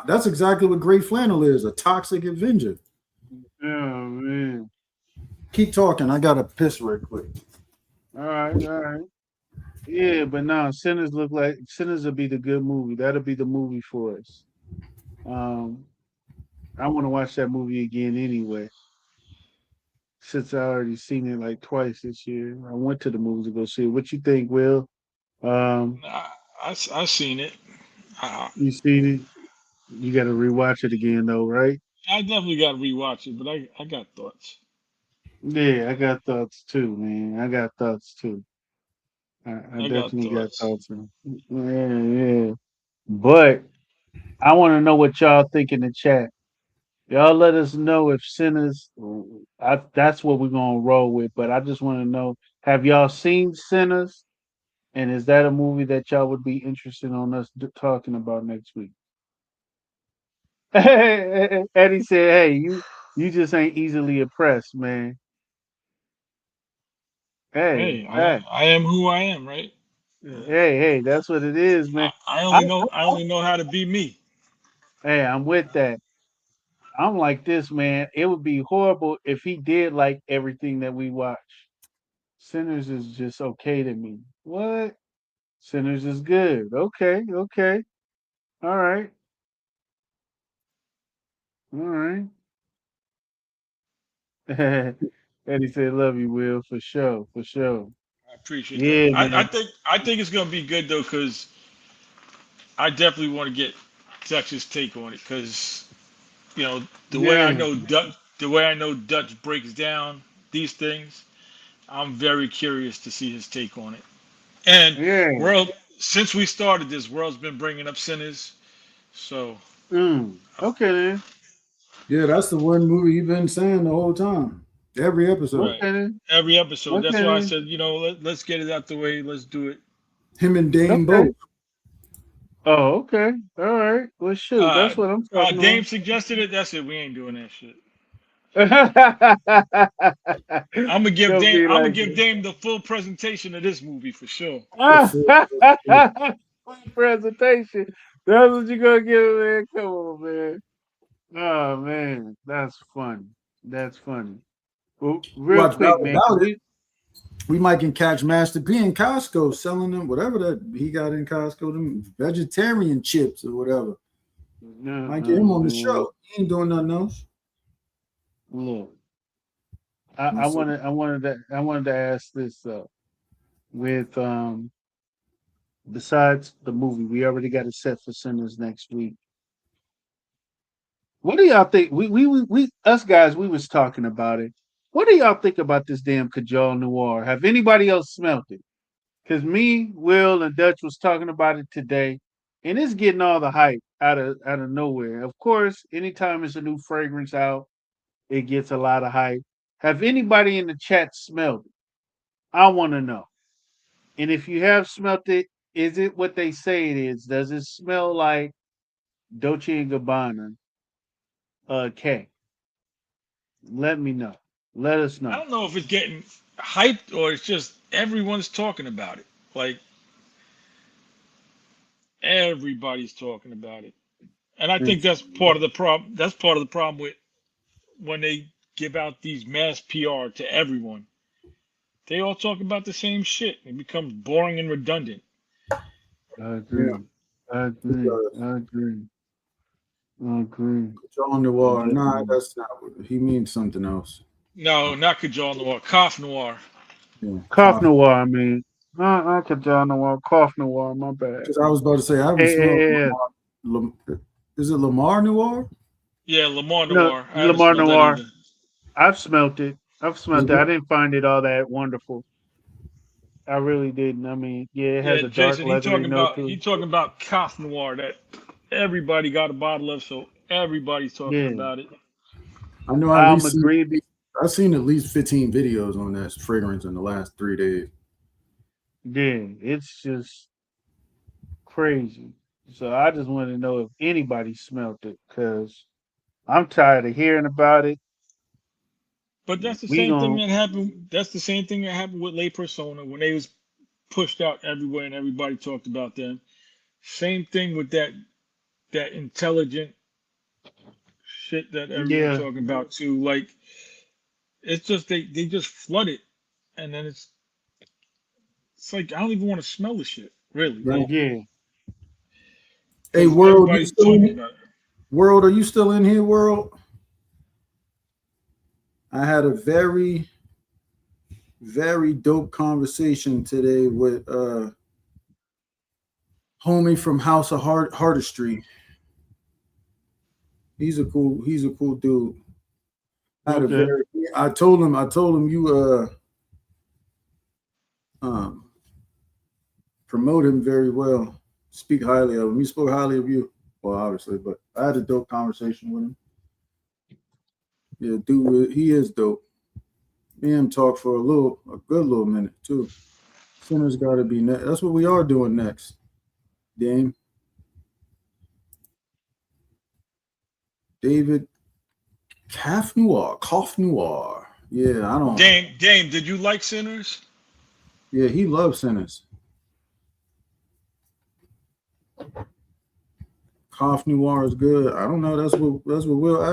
That's exactly what gray flannel is, a toxic Avenger. Oh man. Keep talking. I gotta piss real quick. All right. Yeah, but no, Sinners will be the good movie. That'll be the movie for us. I want to watch that movie again anyway. Since I already seen it like twice this year. I went to the movies to go see it. What you think, Will? I seen it. You seen it? You gotta rewatch it again though, right? I definitely got to rewatch it, but I got thoughts. Yeah, I got thoughts too, man. I got thoughts too. I definitely got thoughts. Yeah. But I want to know what y'all think in the chat. Y'all let us know if Sinners. That's what we're gonna roll with. But I just want to know: have y'all seen Sinners? And is that a movie that y'all would be interested on us talking about next week? Eddie said, "Hey, you just ain't easily impressed, man." Hey, I am who I am, right? hey, that's what it is, man. I only know how to be me. Hey, I'm with that. I'm like this, man. It would be horrible if he did like everything that we watch. Sinners is just okay to me. What? Sinners is good. Okay. All right. Eddie said, "Love you, Will, for sure. I appreciate Yeah, that. man. I think it's gonna be good though, because I definitely want to get Dutch's take on it because Yeah, The way I know Dutch breaks down these things, I'm very curious to see his take on it. And yeah. World, since we started this, World's been bringing up Sinners, so Okay then. Yeah, that's the one movie you've been saying the whole time. Every episode. right. Okay then. Every episode. That's Okay why I then. said, let's get it out the way. Let's do it. Him and Dame Okay. both. Oh, okay. All right. Well, shoot, Uh, that's what I'm talking Dame about. suggested it. That's it. We ain't doing that shit. Don't be I'm gonna like give Dame the full presentation of this movie for sure. The that. full- Full presentation. That's what you gonna give him, man. Come on, man. Oh man, that's funny. That's funny. Well, real Watch quick, out man. about it. We might can catch Master P in Costco selling them whatever that he got in Costco, them vegetarian chips or whatever. Might get him on the Man. show. He ain't doing nothing else. Look, I wanted to ask this with besides the movie, we already got it set for Sinners next week. What do y'all think? We us guys, we was talking about it. What do y'all think about this damn Cajal Noir? Have anybody else smelt it? Because me, Will, and Dutch was talking about it today, and it's getting all the hype out of nowhere. Of course, anytime it's a new fragrance out, it gets a lot of hype. Have anybody in the chat smelled it? I want to know. And if you have smelt it, is it what they say it is? Does it smell like Dolce and Gabbana? K. Let me know. Let us I know. don't know if it's getting hyped or it's just everyone's talking about it. Like everybody's talking about it. And I think that's part of the problem. That's part of the problem with when they give out these mass PR to everyone. They all talk about the same shit. It becomes boring and redundant. I Yeah. agree. I agree. I agree. I agree. John Noir. Nah, that's not what he means something else. No, not Kajal Noir. Cough Noir. Yeah. Cough noir, I mean. I could tell noir. Cough noir, my bad. Because I was about to say I haven't Hey, smelled hey, hey. Is it Lamar Noir? Yeah, Lamar No, Noir. I haven't Lamar smelled that Noir. either. I've smelt it. I've smelt Is it. I it? didn't find it all that wonderful. I really didn't. I mean, yeah, it Yeah, has a dark Jason, leathery note to he it. talking about Cough Noir that everybody got a bottle of, so everybody's talking Yeah, about it. I know I'm agreed. I've seen at least 15 videos on that fragrance in the last 3 days. Yeah, it's just crazy. So I just want to know if anybody smelt it because I'm tired of hearing about it. But that's the We same thing gon' that happened. That's the same thing that happened with Lay Persona when they was pushed out everywhere and everybody talked about them. Same thing with that intelligent shit that everyone yeah, talking about too. Like it's just they just flood it, and then it's like I don't even want to smell the shit. Really, Right. like yeah. Hey, because World, you everybody's still talking in? about it. World, are you still in here, World? I had a very, very dope conversation today with homie from House of Hardestry. He's a cool dude. Okay. I told him you um promote him very well. Speak highly of him. He spoke highly of you. Well, obviously, but I had a dope conversation with him. Yeah, dude, he is dope. Me and him talked for a good little minute too. Sinners got to be next. That's what we are doing next. Dame, David, Cough Noir. Yeah, I don't. Dame, did you like Sinners? Yeah, he loves Sinners. Cough Noir is good. I don't know. That's what we'll. That's what we're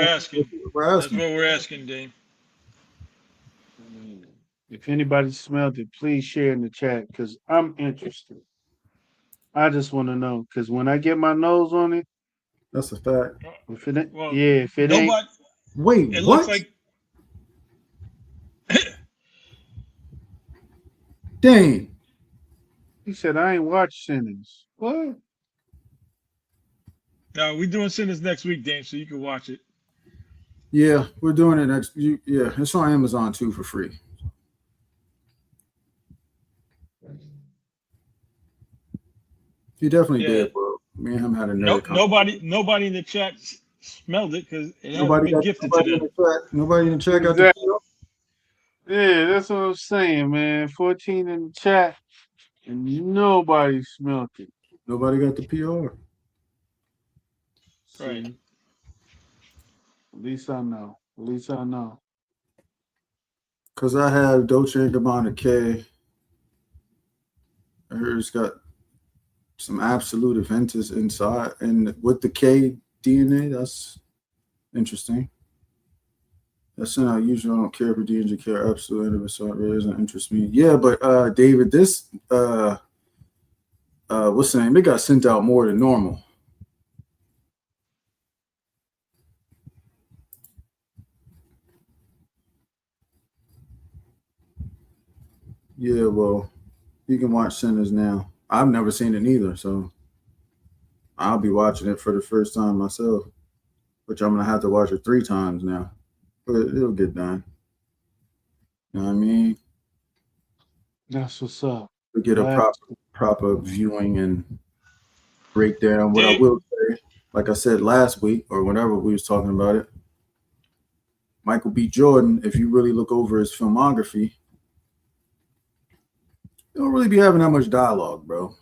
asking. We're That's asking. what we're asking, Dame. If anybody smelled it, please share in the chat because I'm interested. I just want to know because when I get my nose on it, That's a fact. if it ain't, Well, yeah, if it ain't, nobody. Wait, It looks what? like Dang. he said I ain't watched Sinners. What? Now we doing Sinners next week, Dame, so you can watch it. Yeah, we're doing it next. Yeah, it's on Amazon too for free. He definitely Yeah. did, bro. Me and him had a No, nerd conversation. nobody in the chat smelled it because it hasn't Nobody been got gifted to nobody in them. the chat. Nobody in the chat got the Exactly. PO. Yeah, that's what I'm saying, man. 14 in the chat, and nobody smelt it. Nobody got the PR. Right. See, at least I know. At least I know. Cause I have Dolce and Gabbana K. I heard it's got some absolute Aventus inside, and with the K DNA, that's interesting. That's not usually I don't care for D&G care absolute so it really doesn't interest me. Yeah, but David, this what's the name? It got sent out more than normal. Yeah, well, you can watch Sinners now. I've never seen it either, so I'll be watching it for the first time myself, which I'm gonna have to watch it 3 times now, but it'll get done. You know what I mean? That's what's up. We get a Glad proper viewing and breakdown. What I Dave, will say, like I said last week or whenever we was talking about it, Michael B. Jordan, if you really look over his filmography, he don't really be having that much dialogue, bro.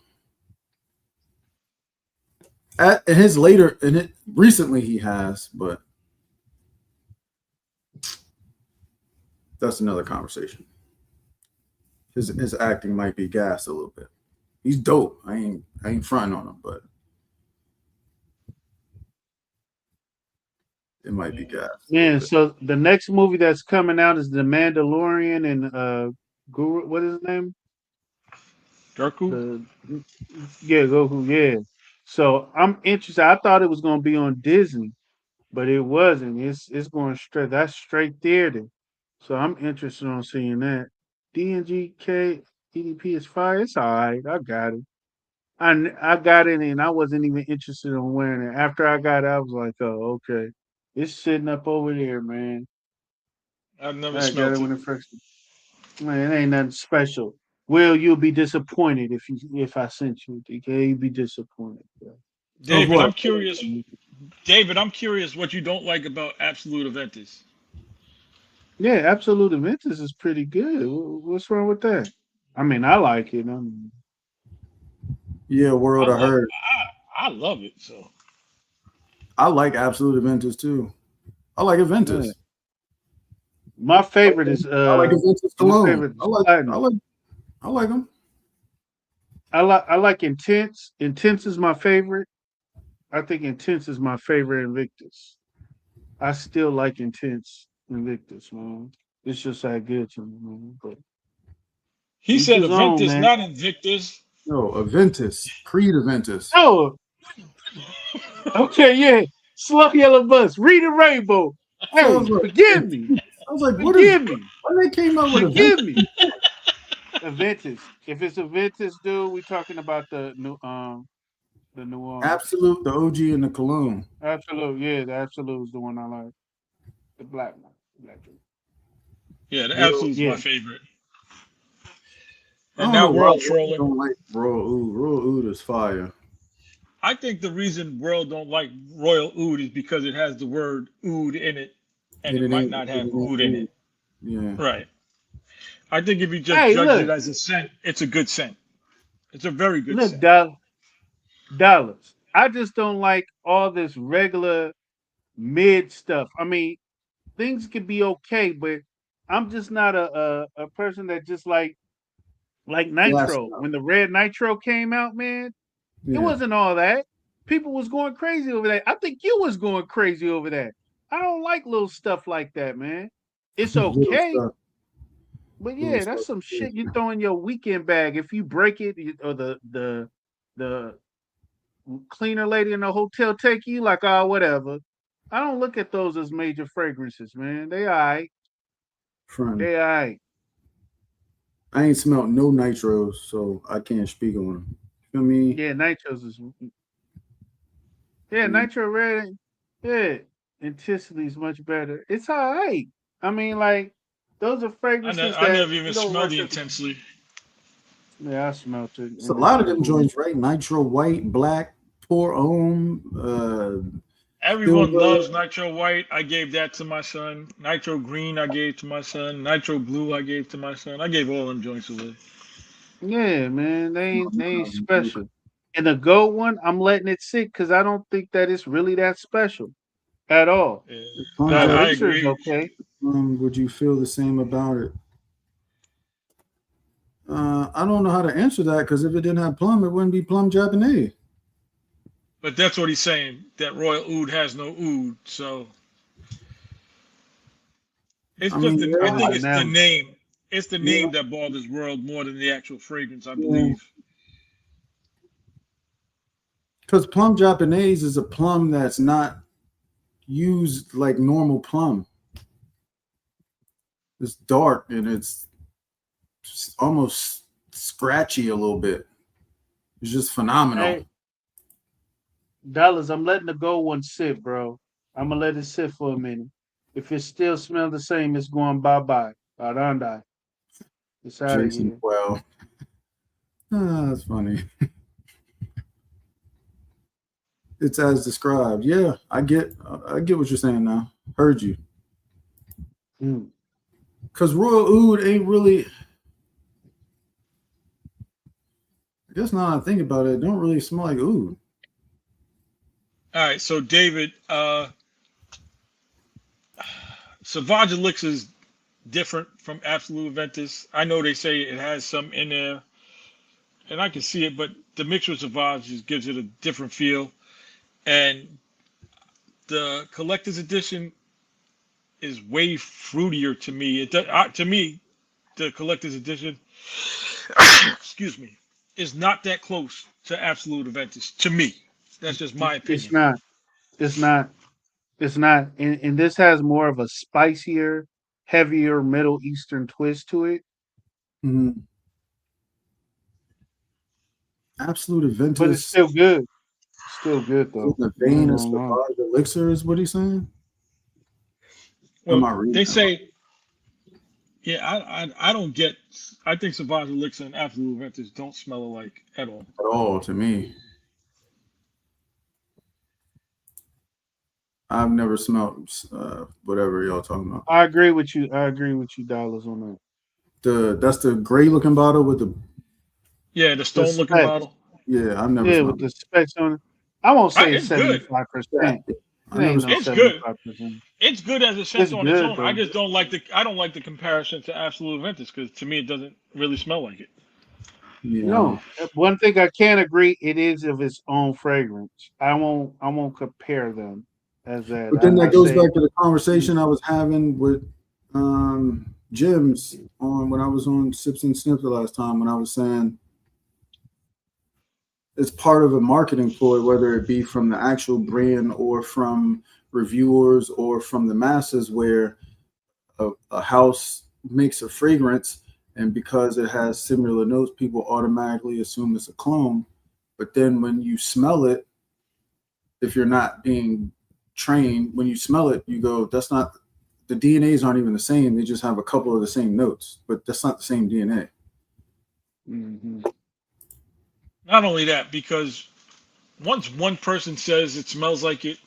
In his later, in it recently he has, but that's another conversation. His acting might be gassed a little bit. He's dope. I ain't fronting on him, but it might be gassed. Man, so the next movie that's coming out is The Mandalorian and Guru, what is his name? Durku. The Yeah, Goku, yeah. So I'm interested. I thought it was gonna be on Disney, but it wasn't. It's going straight. That's straight theater. So I'm interested on seeing that. DNGK EDP is fire. It's all right. I got it. I got it and I wasn't even interested in wearing it. After I got it, I was like, oh, okay. It's sitting up over there, man. I've never I got it smelt it. when it first. Man, it ain't nothing special. Will you'll be disappointed if I sent you? Okay, you'll be disappointed. Bro. Of David, I'm what? curious. David, I'm curious what you don't like about Absolute Aventus. Yeah, Absolute Aventus is pretty good. What's wrong with that? I mean, I like it. Yeah, I world. I love heard. I love it. So I like Absolute Aventus too. I like yeah. Aventus. My favorite is I like Aventus my Cologne. favorite is Platinum. I like them. I like Intense. Intense is my favorite. I think Intense is my favorite Invictus. I still like Intense Invictus, man. It's just that good to me, man. But he each said his own, Aventus, man. not Invictus. No, Aventus. Creed Aventus. Oh, okay, yeah. Slow yellow bus. Read the rainbow. So I Hey, was like, forgive me. what is Forgive me. when they came out with Aventus? Forgive me. Aventus. If it's Aventus, dude, we talking about the new Absolute, the OG and the Cologne. Absolute. Yeah, the Absolute is the one I like. The black one. Black one. Yeah, the Real, Absolute's my Yeah. favorite. I And don't now know why World people trolling. don't like Royal Oud. Royal Oud is fire. I think the reason World don't like Royal Oud is because it has the word oud in it, and it might not have oud in Oud. it. Yeah. Right. I think if you just Hey, judge it look, as a scent, it's a good scent. It's a very good look, scent. dollars. I just don't like all this regular mid stuff. I mean, things could be okay, but I'm just not a person that just like Gas Nitro. stuff. When the red Nitro came out, man, it Yeah. wasn't all that. People was going crazy over that. I think you was going crazy over that. I don't like little stuff like that, man. It's Little okay, stuff. but Little yeah, that's stuff. some shit you throw in your weekend bag. If you break it, or the cleaner lady in the hotel take you, like, oh, whatever. I don't look at those as major fragrances, man. They all right. Friend. They all right. I ain't smelt no nitros, so I can't speak on them. You feel me? Yeah, nitros is Yeah, Mm. Nitro Red. Yeah, intensity is much better. It's all right. I mean, like those are fragrances I that never even you don't smelled rush the up. intensely. Yeah, I smelt it, It's a and it's lot of them cool. joints, right? Nitro White, Black, Pour Homme, Everyone Silver. loves Nitro White. I gave that to my son. Nitro Green, I gave to my son. Nitro Blue, I gave to my son. I gave all them joints away. Yeah, man, they ain't special. And the gold one, I'm letting it sit because I don't think that it's really that special at all. Yeah, Plum The Jab, I elixir is agree. okay. would you feel the same about it? I don't know how to answer that because if it didn't have plum, it wouldn't be plum Japanese. But that's what he's saying. That Royal Oud has no oud. So it's I just, mean, I yeah, think it's the Now, name. It's the yeah, name that bothers World more than the actual fragrance, I yeah. believe. Because plum Japanese is a plum that's not used like normal plum. It's dark and it's almost scratchy a little bit. It's just phenomenal. hey, dollars, I'm letting the gold one sit, bro. I'm gonna let it sit for a minute. If it still smells the same, it's going bye bye. Aranda. It's out of Jason here. Well. That's funny. It's as described. Yeah, I get what you're saying now. Heard you. Mm. Because Royal Oud ain't really. I guess now I think about it, it don't really smell like oud. All right, so David, Sauvage Elixir is different from Absolute Ventus. I know they say it has some in there, and I can see it, but the mix with Sauvage just gives it a different feel. And the collector's edition is way fruitier to me. To me, the collector's edition, excuse me, is not that close to Absolute Ventus. To me, that's just my It's opinion. not. It's not. It's not. And this has more of a spicier, heavier Middle Eastern twist to it, Mhm. Absolute but it's Aventus still good. Still good in though. the I vein ain't of gonna lie. Sauvage Elixir is what he's saying? Or am Well, I reading they that wrong? say, yeah, I don't get. I think Sauvage Elixir and Absolute Ventus don't smell alike at all. At all to me? I've never smelled whatever y'all talking about. I agree with you. I agree with you, dollars on that. That's the gray looking bottle with the Yeah, the The stone looking specs, bottle. yeah. I've never yeah, with smelled the it. specs on it. I won't say it's It's good. 75%. I It never ain't no smelled It's it. good. 75%. It's good as a scent It's on its good own. I though. just don't like the. I don't like the comparison to Absolute Ventus because to me it doesn't really smell like it. Yeah. No, one thing I can agree, it is of its own fragrance. I won't compare them as that. But then I that goes say, back to the conversation I was having with Jim's on when I was on Sips and Snips the last time when I was saying it's part of a marketing ploy, whether it be from the actual brand or from reviewers or from the masses, where a house makes a fragrance, and because it has similar notes, people automatically assume it's a clone. But then when you smell it, if you're not being trained, when you smell it, you go, that's not, the DNAs aren't even the same. They just have a couple of the same notes, but that's not the same DNA. mhm. Not only that, because once one person says it smells like it,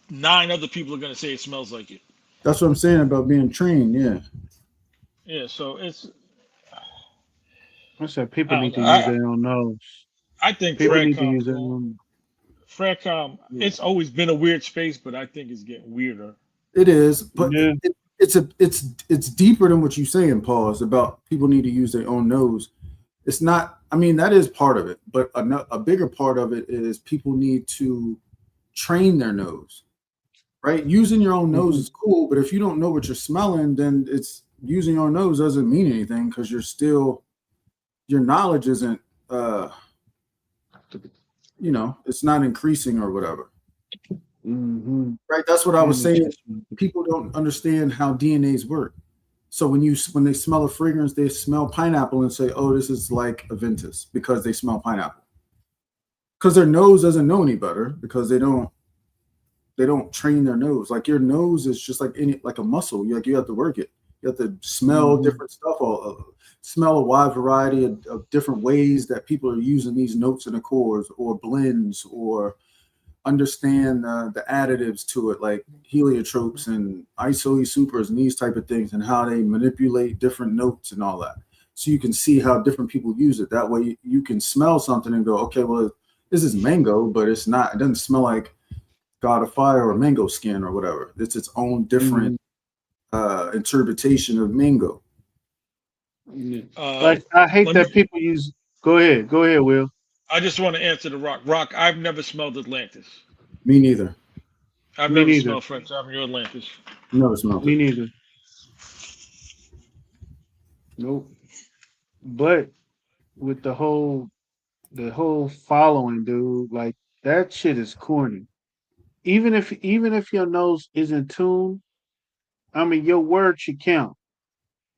nine other people are going to say it smells like it. That's what I'm saying about being trained. Yeah. Yeah, so I said I people don't need know. to use their own nose. I think People need to Fredcom use is their going. own. Fredcom, Yeah. it's always been a weird space, but I think it's getting weirder. It is, but Yeah. it's deeper than what you're saying, Paul. It's about people need to use their own nose. It's not. I mean, that is part of it, but a bigger part of it is people need to train their nose. Right? Using your own nose Mhm. is cool, but if you don't know what you're smelling, then it's using your nose doesn't mean anything because your knowledge isn't it's not increasing or whatever. Mhm. Right? That's what I was And saying. it's just- People don't understand how DNAs work. So when they smell a fragrance, they smell pineapple and say, "Oh, this is like Aventus," because they smell pineapple. because their nose doesn't know any better because they don't train their nose. Like your nose is just like a muscle. You have to work it. You have to smell different stuff, or smell a wide variety of different ways that people are using these notes and accords or blends, or understand the additives to it, like heliotropes and isoe supers and these type of things, and how they manipulate different notes and all that. So you can see how different people use it. That way you can smell something and go, okay, well, this is mango, but it's not. It doesn't smell like God of Fire or mango skin or whatever. It's its own different interpretation of mango. Like I hate that people use. Go ahead, Will. I just want to answer the Rock. Rock, I've never smelled Atlantis. Me neither. I've Me never neither. smelled French Avenue Atlantis. Never smelled Me it. neither. Nope. But with the whole following, dude, like that shit is corny. Even if your nose isn't tuned, I mean your word should count.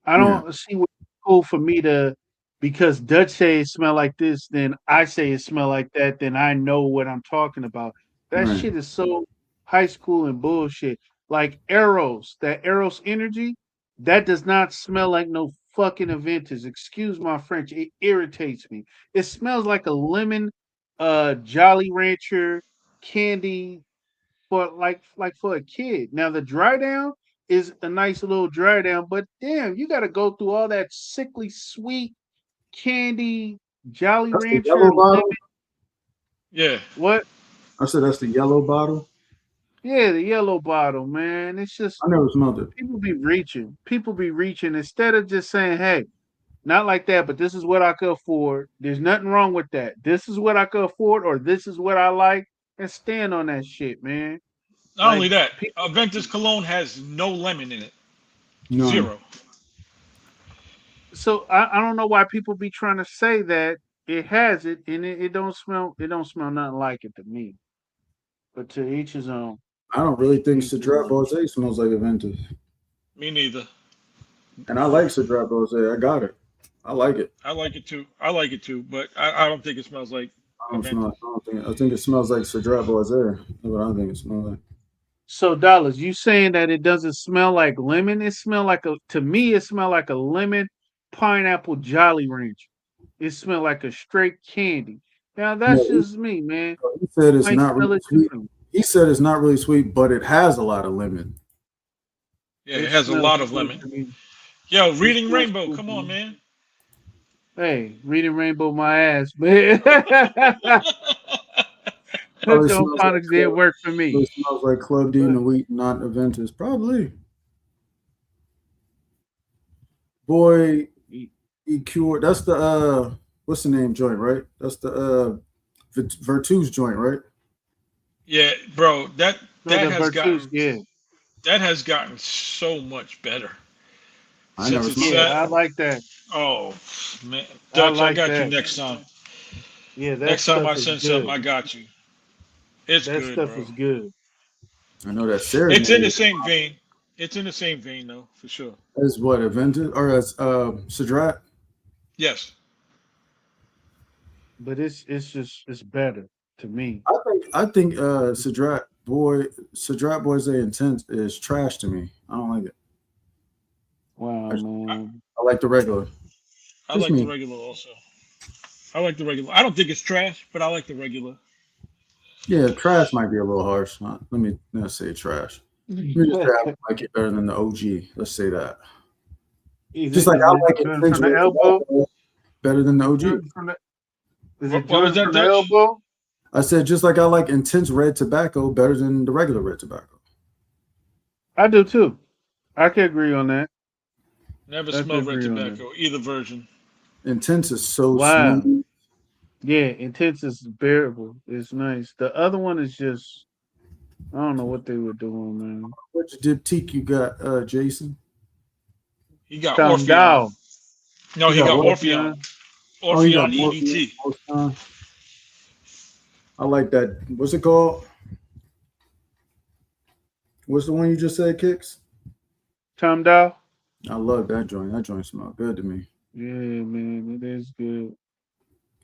I Yeah. don't see what's cool for me to, because Dutch say it smell like this, then I say it smell like that, then I know what I'm talking about. That Right. shit is so high school and bullshit. Like Eros, that Eros energy, that does not smell like no fucking Aventus. Excuse my French. It irritates me. It smells like a lemon Jolly Rancher candy for for a kid. Now the dry down is a nice little dry down, but damn, you got to go through all that sickly sweet candy Jolly That's the Rancher yellow lemon. bottle. Yeah. What? I said that's the yellow bottle. Yeah, the yellow bottle, man. It's just I never smelled it. people be reaching. People be reaching instead of just saying, "Hey, not like that, but this is what I could afford." There's nothing wrong with that. This is what I could afford, or this is what I like, and stand on that shit, man. Not Like only that, people. Aventus Cologne has no lemon in it. None. Zero. So I don't know why people be trying to say that it has it and it don't smell nothing like it to me. But to each his own. I don't really think Each his Cedrat own. Rosé smells like Aventus. Me neither. And I like Cedrat Rosé. I got it. I like it. I like it too. I like it too, but I don't think it smells like I don't smell. Aventus. I don't think. I think it smells like Cedrat Rosé. That's what I think it smells like. So dollars, you saying that it doesn't smell like lemon? It smell like a to me it smell like a lemon pineapple Jolly Rancher. It smell like a straight candy. Now No, that's just me, man. he said it's Might not smell really it sweet. differently. He said it's not really sweet, but it has a lot of lemon. Yeah, it It has a smells lot of cool lemon. to me. Yo, It Reading smells Rainbow, cool come to on, me. man. Hey, reading rainbow my ass, man. Probably Hooked on smells like phonics didn't work for me. Probably smells like Club D and But the Wheat, not Aventus. Probably. Boy, EQ. That's the what's the name joint, right? That's the Virtus joint, right? Yeah, bro, that no, that the has Virtus, gotten yeah. that has gotten so much better I since never it's smelled Yeah, it. set. I like that. Oh man, I Dutch, I like got you that. next time. Yeah, that Next time stuff I is send something, good. I got you. It's That good, stuff bro. is good. I know that It's in Serenade the same vein. It's in the same vein, though, for sure. is what Aventus or as Cedrat. Yes. But it's better to me. I think Cedrat Boys A Intense is trash to me. I don't like it. Wow, I, I, man. I like the regular. I Just like the me. regular also. I like the regular. I don't think it's trash, but I like the regular. Yeah, trash might be a little harsh. Let me not say trash. Let me just say I like it better than the OG. Let's say that. Is Just it like is I it like Jordan Intense from the Red elbow? Tobacco better than the OG. Jordan from the is it What was Jordan that, from the Dutch? elbow? I said just like I like Intense Red Tobacco better than the regular Red Tobacco. I do too. I can agree on that. Never I can smelled red agree on that. tobacco, either version. Intense is so Wow. smooth. Yeah, intense is bearable. It's nice. The other one is just I don't know what they were doing, man. Which diptyque you got, Jason? He got Tom Orpheon. Dow. No, You he got got what? Orpheon. Orpheon. Oh, you got Orpheon Morpheus. EDT. I like that. What's it called? What's the one you just said, Kicks? Tom Dow. I love that joint. That joint smells good to me. Yeah, man, it is good.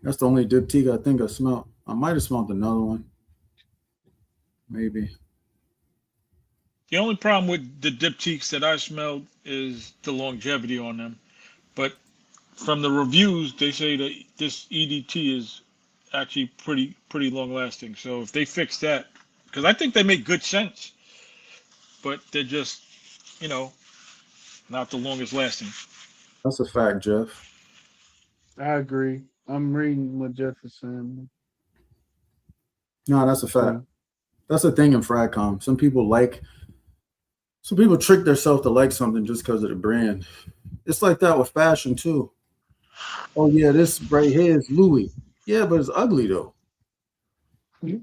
That's the only Diptyque I think I smelled. I might have smelled another one. Maybe. The only problem with the Diptyques that I smelled is the longevity on them. But from the reviews, they say that this EDT is actually pretty long lasting. So if they fix that, because I think they make good sense, but they're just, you know, not the longest lasting. That's a fact, Jeff. I agree. I'm reading what Jeff is saying. No, that's a fact. That's a thing in Fragcom. Some people trick themselves to like something just because of the brand. It's like that with fashion too. Oh yeah, this right here is Louis. Yeah, but it's ugly though. Mhm.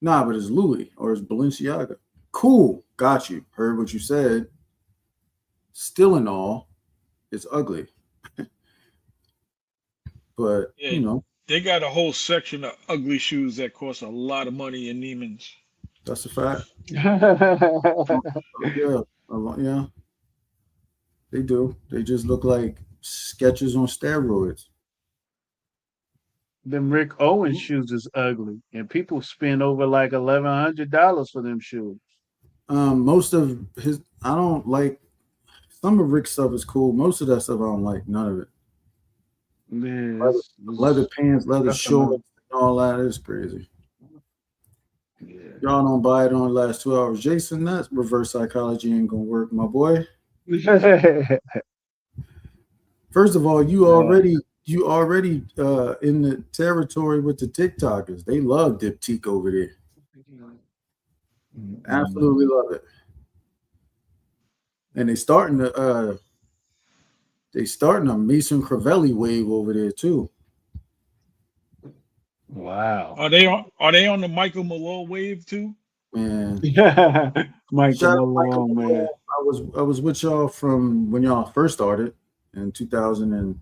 Nah, but it's Louis or it's Balenciaga. Cool, got you. Heard what you said. Still in all, it's ugly. But Yeah, you know, they got a whole section of ugly shoes that cost a lot of money in Neiman's. that's a fact. Them Yeah, yeah, they do. They just look like sketches on steroids. Rick Owens shoes is ugly, and people spend over like $1,100 for them shoes. Most of his, I don't like. Some of Rick's stuff is cool. Most of that stuff I don't like. None of it. Yeah, Leather pants, leather that's shorts, and all that is crazy. yeah. Y'all don't buy it on the last 2 hours. Jason, that reverse psychology ain't gonna work, my boy. First of all, you already in the territory with the TikTokers. They love Diptyque over there. Absolutely love it. And they starting a Mason Crivelli wave over there too. Wow. Are they on the Michael Malone wave too? Man. Michael Shout out Malone, man. I was with y'all from when y'all first started in 2000 and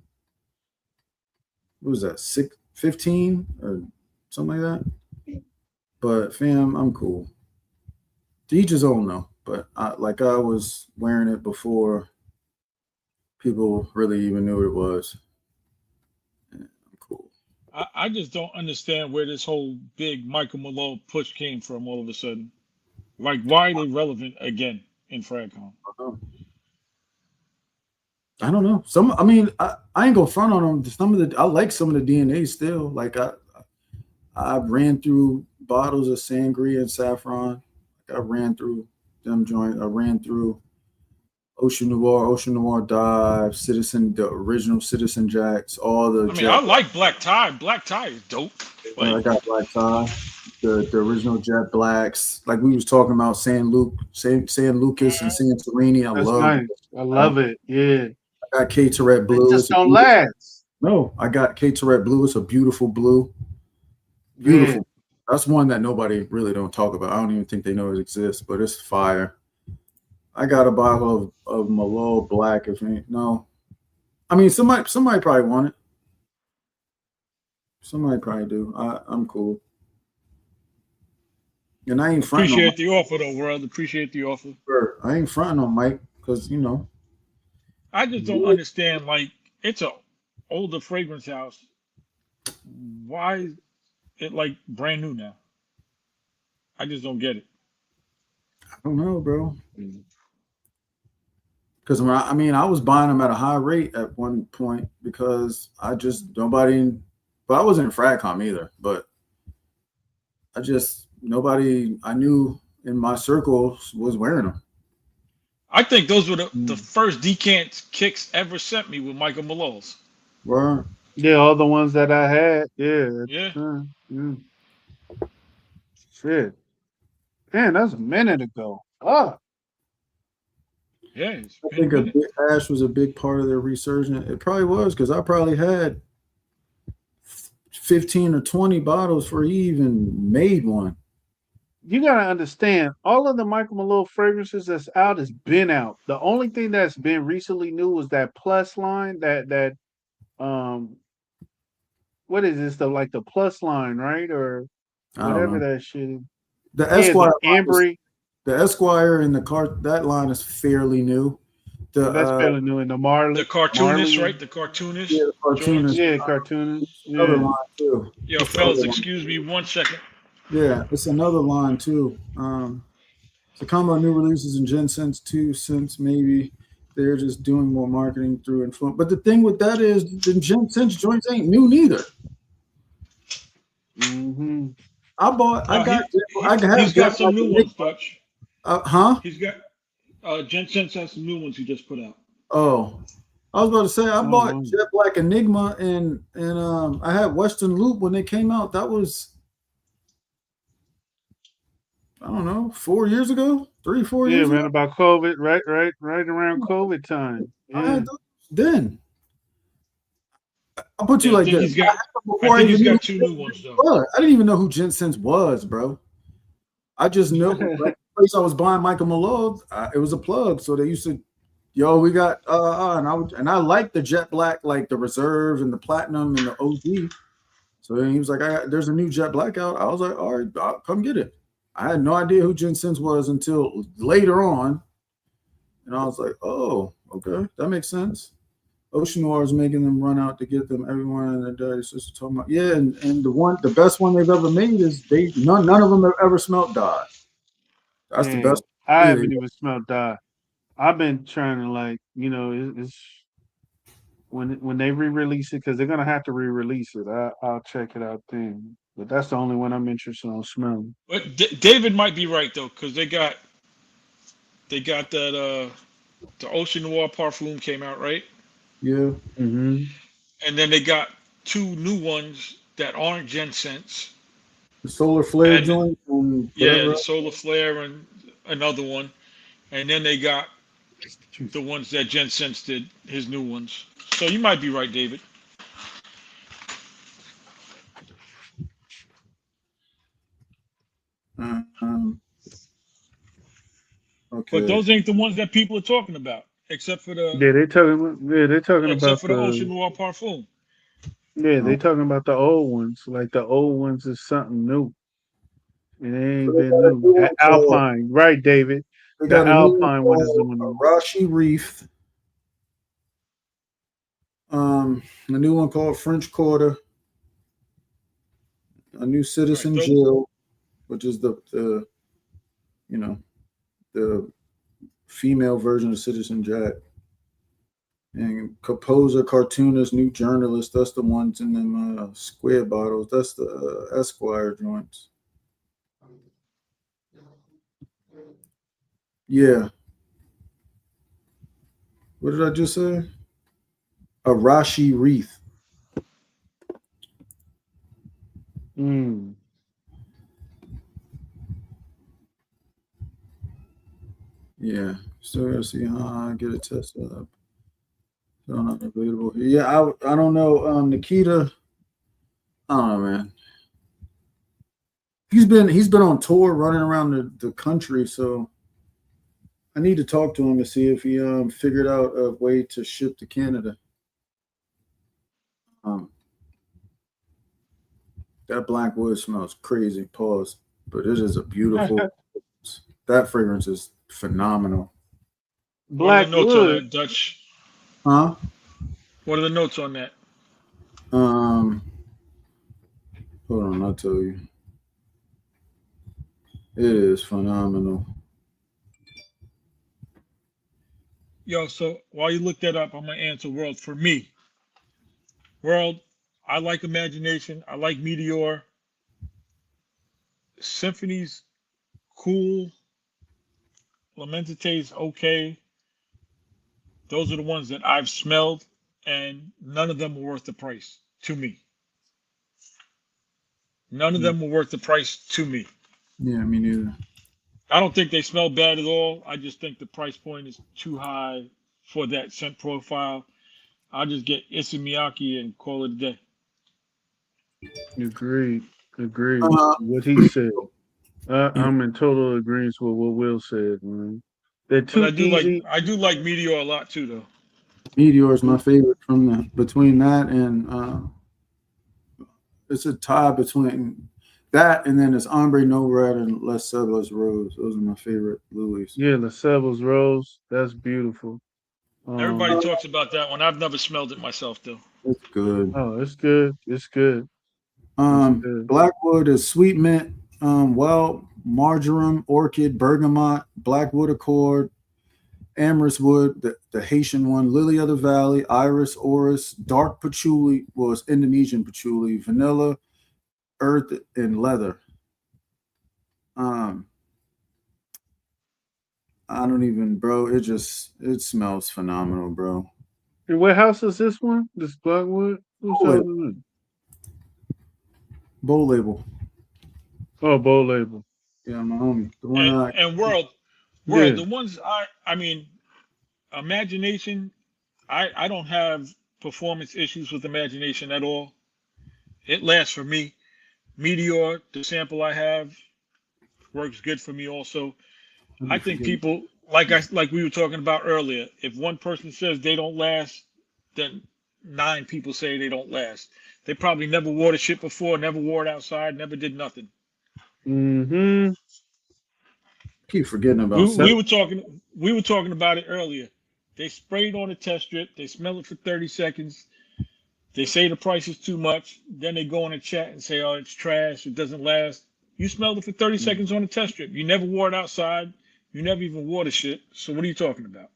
what was that, 15 or something like that. But fam, I'm cool. To each his own though. But I was wearing it before people really even knew what it was. Yeah, I'm cool. I just don't understand where this whole big Michael Malone push came from all of a sudden. Like, why are they relevant again in Fragcom? I don't know. I ain't gonna front on them. I like some of the DNA still. Like I ran through bottles of sangria and saffron. I ran through them joints. I ran through Ocean Noir Dive, the original Citizen Jacks, all the. I mean, I like Black Tie. Black Tie is dope. I got Black Tie, the original Jet Blacks. Like we was talking about San Lucas and Santorini. That's nice. I love it. Yeah. I got K Tourette Blue. It just don't last. No, I got K Tourette Blue. It's a beautiful blue. Beautiful. Yeah. That's one that nobody really don't talk about. I don't even think they know it exists, but it's fire. I got a bottle of Malone Black. I mean somebody probably want it. Somebody probably do. I'm cool. And I ain't fronting. Appreciate the offer though, world. Appreciate the offer. Sure. I ain't fronting on Mike because I just don't understand. Like, it's a older fragrance house. Why is it like brand new now? I just don't get it. I don't know, bro. Because I was buying them at a high rate at one point because I wasn't in Fragcom either, but nobody I knew in my circles was wearing them. I think those were the first decant kicks ever sent me with Michael Malone's. Were? Yeah, all the ones that I had. Yeah. Yeah. Shit. Man, that's a minute ago. Oh. Yeah. I think Ash was a big part of their resurgence. It probably was because I probably had 15 or 20 bottles before he even made one. You gotta understand, all of the Michael Malone fragrances that's out has been out. The only thing that's been recently new was that Plus line, that what is this? The Plus line, right? Or whatever that shit is. The Esquire, Ambry. The Esquire and the car, that line is fairly new. The That's fairly new. In the The cartoonist, Marley, right? The cartoonist. yeah, the Joints. cartoonist. yeah, cartoonist, Another yeah. line too. Yo, What's the other fellas, one? excuse me 1 second. Yeah, it's another line too. It's a combo of new releases and Gen Sense 2 since maybe they're just doing more marketing through influence. But the thing with that is the Gen Sense joints ain't new neither. Mm-hmm. I No, got, he I he's have got Jet some Black new Enigma. ones, Dutch. Huh? He's got Gen Sense has some new ones he just put out. Oh, I was about to say I Oh, bought wow. Jet Black Enigma and I had Western Loop when they came out. That was I don't know 4 years ago, 4 Yeah, years around ago. about COVID, right around COVID time. I Yeah. had those then. I'll put you Yeah, I like think this. he's got. I had them I before I think even he's knew got who 2 Gen new ones Sense though. was. I didn't even know who Gen Sense was, bro. I just know like the place I was buying Michael Malone, it was a plug. So they used to, yo, we got and I like the Jet Black, like the Reserve and the Platinum and the OG. So then he was like, there's a new Jet Black out. I was like, all right, I'll come get it. I had no idea who Gen Sense was until later on. And I was like, oh, okay, that makes sense. Ocean Noir is making them run out to get them. Everyone and their daddy sister talking about, yeah, and the best one they've ever made is none of them have ever smelled dye. That's the Yeah. best. I Either. haven't even smelled dye. I've been trying to it's when they re-release it because they're gonna have to re-release it. I'll check it out then. But that's the only one I'm interested on smelling. But David might be right though, because they got that the Ocean Noir parfum came out, right? Yeah, Mm-hmm. And then they got 2 new ones that aren't Gen Sense. the solar flare And joint and yeah, whatever. the Solar Flare and another one. And then they got the ones that Gen Sense did, his new ones. So you might be right, David. Um, But okay. those ain't the ones that people are talking about, except for the They're talking about Ocean the Noir parfum. yeah, No. they talking about the old ones. Like the old ones is something new. It So ain't they been got a new. new one That called. Alpine, right, David? They The got a new one Alpine one is the called one. Arashi Reef. A new one called French Quarter. A new Right. Citizen Those, Jill, which is the you know the female version of Citizen Jack. And composer, cartoonist, new journalist. That's the ones in them square bottles. That's the Esquire joints. Yeah. What did I just say? Arashi wreath. Mm. Yeah. Still gotta see how I get it tested up. Still not available. Yeah, I don't know. Nikita. I don't know, man. He's been on tour running around the country, so I need to talk to him to see if he figured out a way to ship to Canada. Um, that black wood smells crazy. Pause, but it is a beautiful. That fragrance is phenomenal. what are the Black notes on wood. that, Dutch? Huh? What are the notes on that? Um, hold on, I'll tell you. It is phenomenal. Yo, so while you look that up, I'm gonna answer World for me. World, I like Imagination. I like Meteor. Symphony's cool. Lamentate's okay. Those are the ones that I've smelled, and none of them were worth the price to me. None of them were worth the price to me. Yeah, me neither. I don't think they smell bad at all. I just think the price point is too high for that scent profile. I'll just get Issey Miyake and call it a day. Agreed. Agreed. Uh, What he said. yeah, I'm in total agreement with what Will said, man. They're But too easy. I do like Meteor a lot too, though. Meteor is my favorite from the between that and it's a tie between that and then it's Ombre No Red and Les Sebas Rose. Those are my favorite Louis. Yeah, La Seble's Rose. That's beautiful. Everybody talks about that one. I've never smelled it myself, though. It's good. Oh, it's good. It's good. It's good. Blackwood is sweet mint, wild marjoram, orchid, bergamot, blackwood accord, amorous wood, the Haitian one, lily of the valley, iris, orris, dark patchouli was Indonesian patchouli, vanilla, earth, and leather. I don't even, bro. It smells phenomenal, bro. And what house is this one? This Blackwood? Who's Bow Label. selling Bowl label. it? Oh, Bow Label. Yeah, my homie. The one And world, Yeah. the ones I mean, imagination. I don't have performance issues with imagination at all. It lasts for me. Meteor, the sample I have, works good for me also. I think people like we were talking about earlier. If one person says they don't last, then 9 people say they don't last. They probably never wore the shit before, never wore it outside, never did nothing. Mm-hmm. keep forgetting about We were talking about it earlier. They sprayed on a test strip. They smell it for 30 seconds. They say the price is too much. Then they go in a chat and say, "Oh, it's trash. It doesn't last." You smelled it for 30 seconds on a test strip. You never wore it outside. You never even wore the shit. So what are you talking about?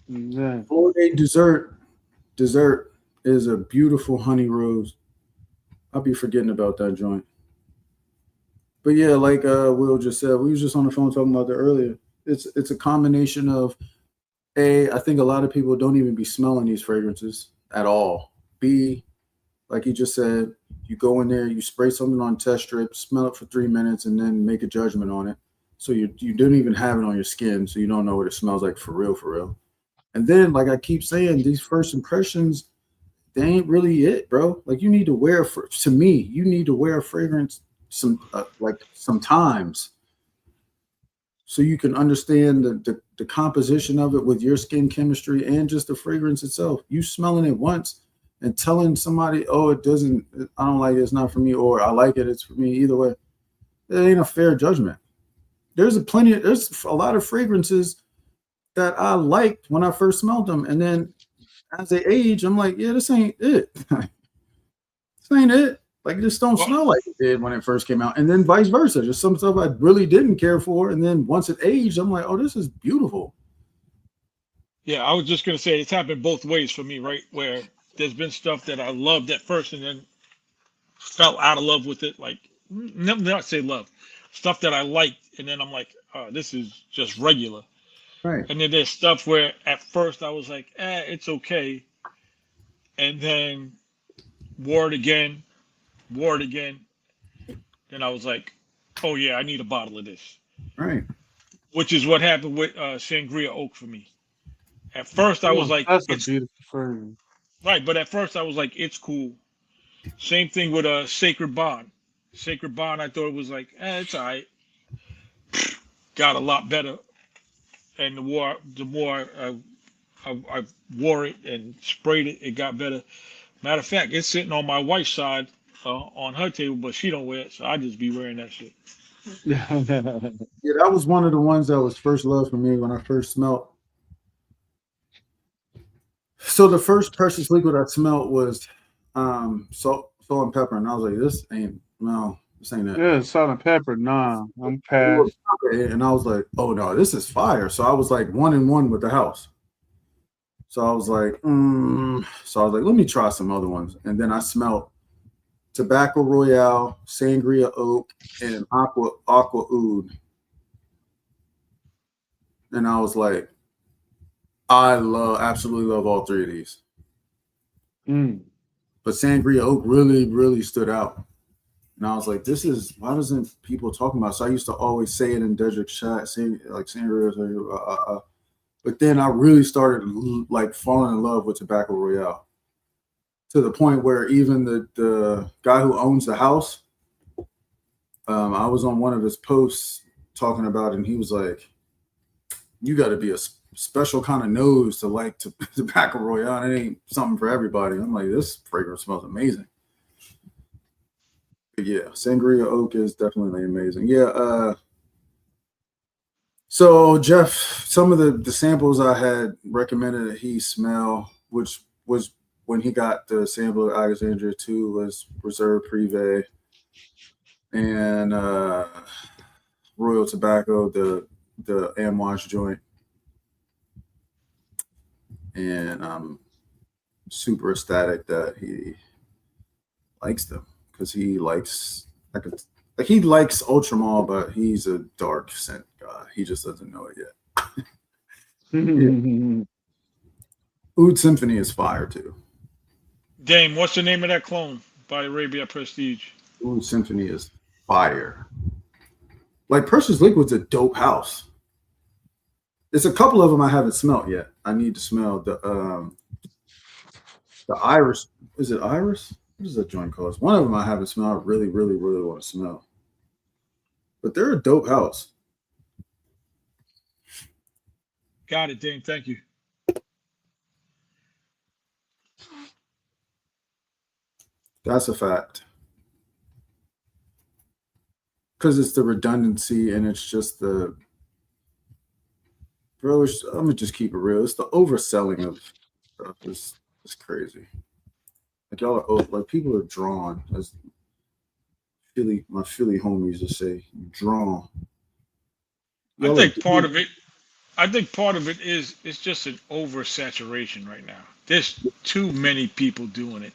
Yeah. Florida dessert is a beautiful honey rose. I'll be forgetting about that joint. But yeah, like Will just said, we was just on the phone talking about that earlier. It's a combination of I think a lot of people don't even be smelling these fragrances at all. B, like he just said, you go in there, you spray something on test strip, smell it for 3 minutes, and then make a judgment on it. So you don't even have it on your skin, so you don't know what it smells like for real. And then, like I keep saying, these first impressions, they ain't really it, bro. Like you need to wear, to me, you need to wear a fragrance sometimes, so you can understand the composition of it with your skin chemistry and just the fragrance itself. You smelling it once and telling somebody, "Oh, it doesn't, I don't like it, it's not for me," or "I like it, it's for me." Either way, it ain't a fair judgment. There's a lot of fragrances that I liked when I first smelled them, and then as they age, I'm like, yeah, this ain't it. This ain't it. Like, it just don't smell like it did when it first came out. And then vice versa. Just some stuff I really didn't care for, and then once it aged, I'm like, oh, this is beautiful. Yeah, I was just gonna say it's happened both ways for me, right? Where there's been stuff that I loved at first and then fell out of love with it. Like, not say love, stuff that I liked, and then I'm like, oh, this is just regular. Right. And then there's stuff where at first I was like, it's okay. And then wore it again. Then I was like, oh yeah, I need a bottle of this. Right. Which is what happened with Sangria Oak for me. At first I was like, that's a beautiful fragrance. Right, but at first I was like, it's cool. Same thing with Sacred Bond. Sacred Bond, I thought it was like, it's all right. Got a lot better. And the more I wore it and sprayed it, it got better. Matter of fact, it's sitting on my wife's side on her table, but she don't wear it, so I just be wearing that shit. Yeah, that was one of the ones that was first love for me when I first smelled. So the first precious liquid I smelled was salt and pepper, and I was like, this ain't it. Yeah, salt and pepper. Nah, I'm past. And I was like, oh no, this is fire. So I was like 1-1 with the house. So I was like, let me try some other ones. And then I smelled Tobacco Royale, Sangria Oak, and Aqua Oud. And I was like, I absolutely love all 3 of these. But Sangria Oak really, really stood out. And I was like, why doesn't people talk about it? So I used to always say it in Dedrick's chat, saying like Sangria. But then I really started like falling in love with Tobacco Royale to the point where even the guy who owns the house, I was on one of his posts talking about it, and he was like, you got to be a special kind of nose to like Tobacco Royale. It ain't something for everybody. I'm like, this fragrance smells amazing. But yeah, Sangria Oak is definitely amazing. Yeah, So Jeff, some of the samples I had recommended that he smell, which was when he got the sample of Alexandria 2, was Reserve Privé and Royal Tobacco, the Amwash joint. And I'm super ecstatic that he likes them because he likes he likes Ultramall, but he's a dark scent guy. He just doesn't know it yet. Yeah. Oud Symphony is fire too. Dame, what's the name of that clone by Arabia Prestige? Oud Symphony is fire. Like Precious Liquid's a dope house. There's a couple of them I haven't smelled yet. I need to smell the Iris. Is it Iris? What is that joint called? One of them I haven't smelled. I really, really, really want to smell. But they're a dope house. Got it, Dame. Thank you. That's a fact. Because it's the redundancy and it's just the bro. I'm gonna just keep it real. It's the overselling of stuff. It's crazy. Like y'all are like people are drawn, as my Philly homies just say, drawn. I think part of it is it's just an oversaturation right now. There's too many people doing it.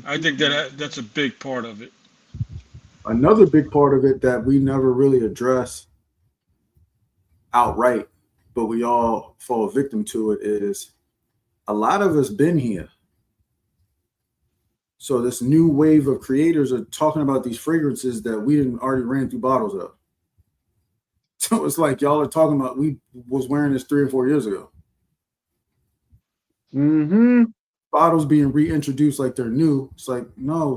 I think that's a big part of it. Another big part of it that we never really address outright, but we all fall victim to it, is a lot of us been here. So this new wave of creators are talking about these fragrances that we didn't already ran through bottles of. So it's like y'all are talking about we was wearing this 3 or 4 years ago. Bottles being reintroduced like they're new. It's like, no,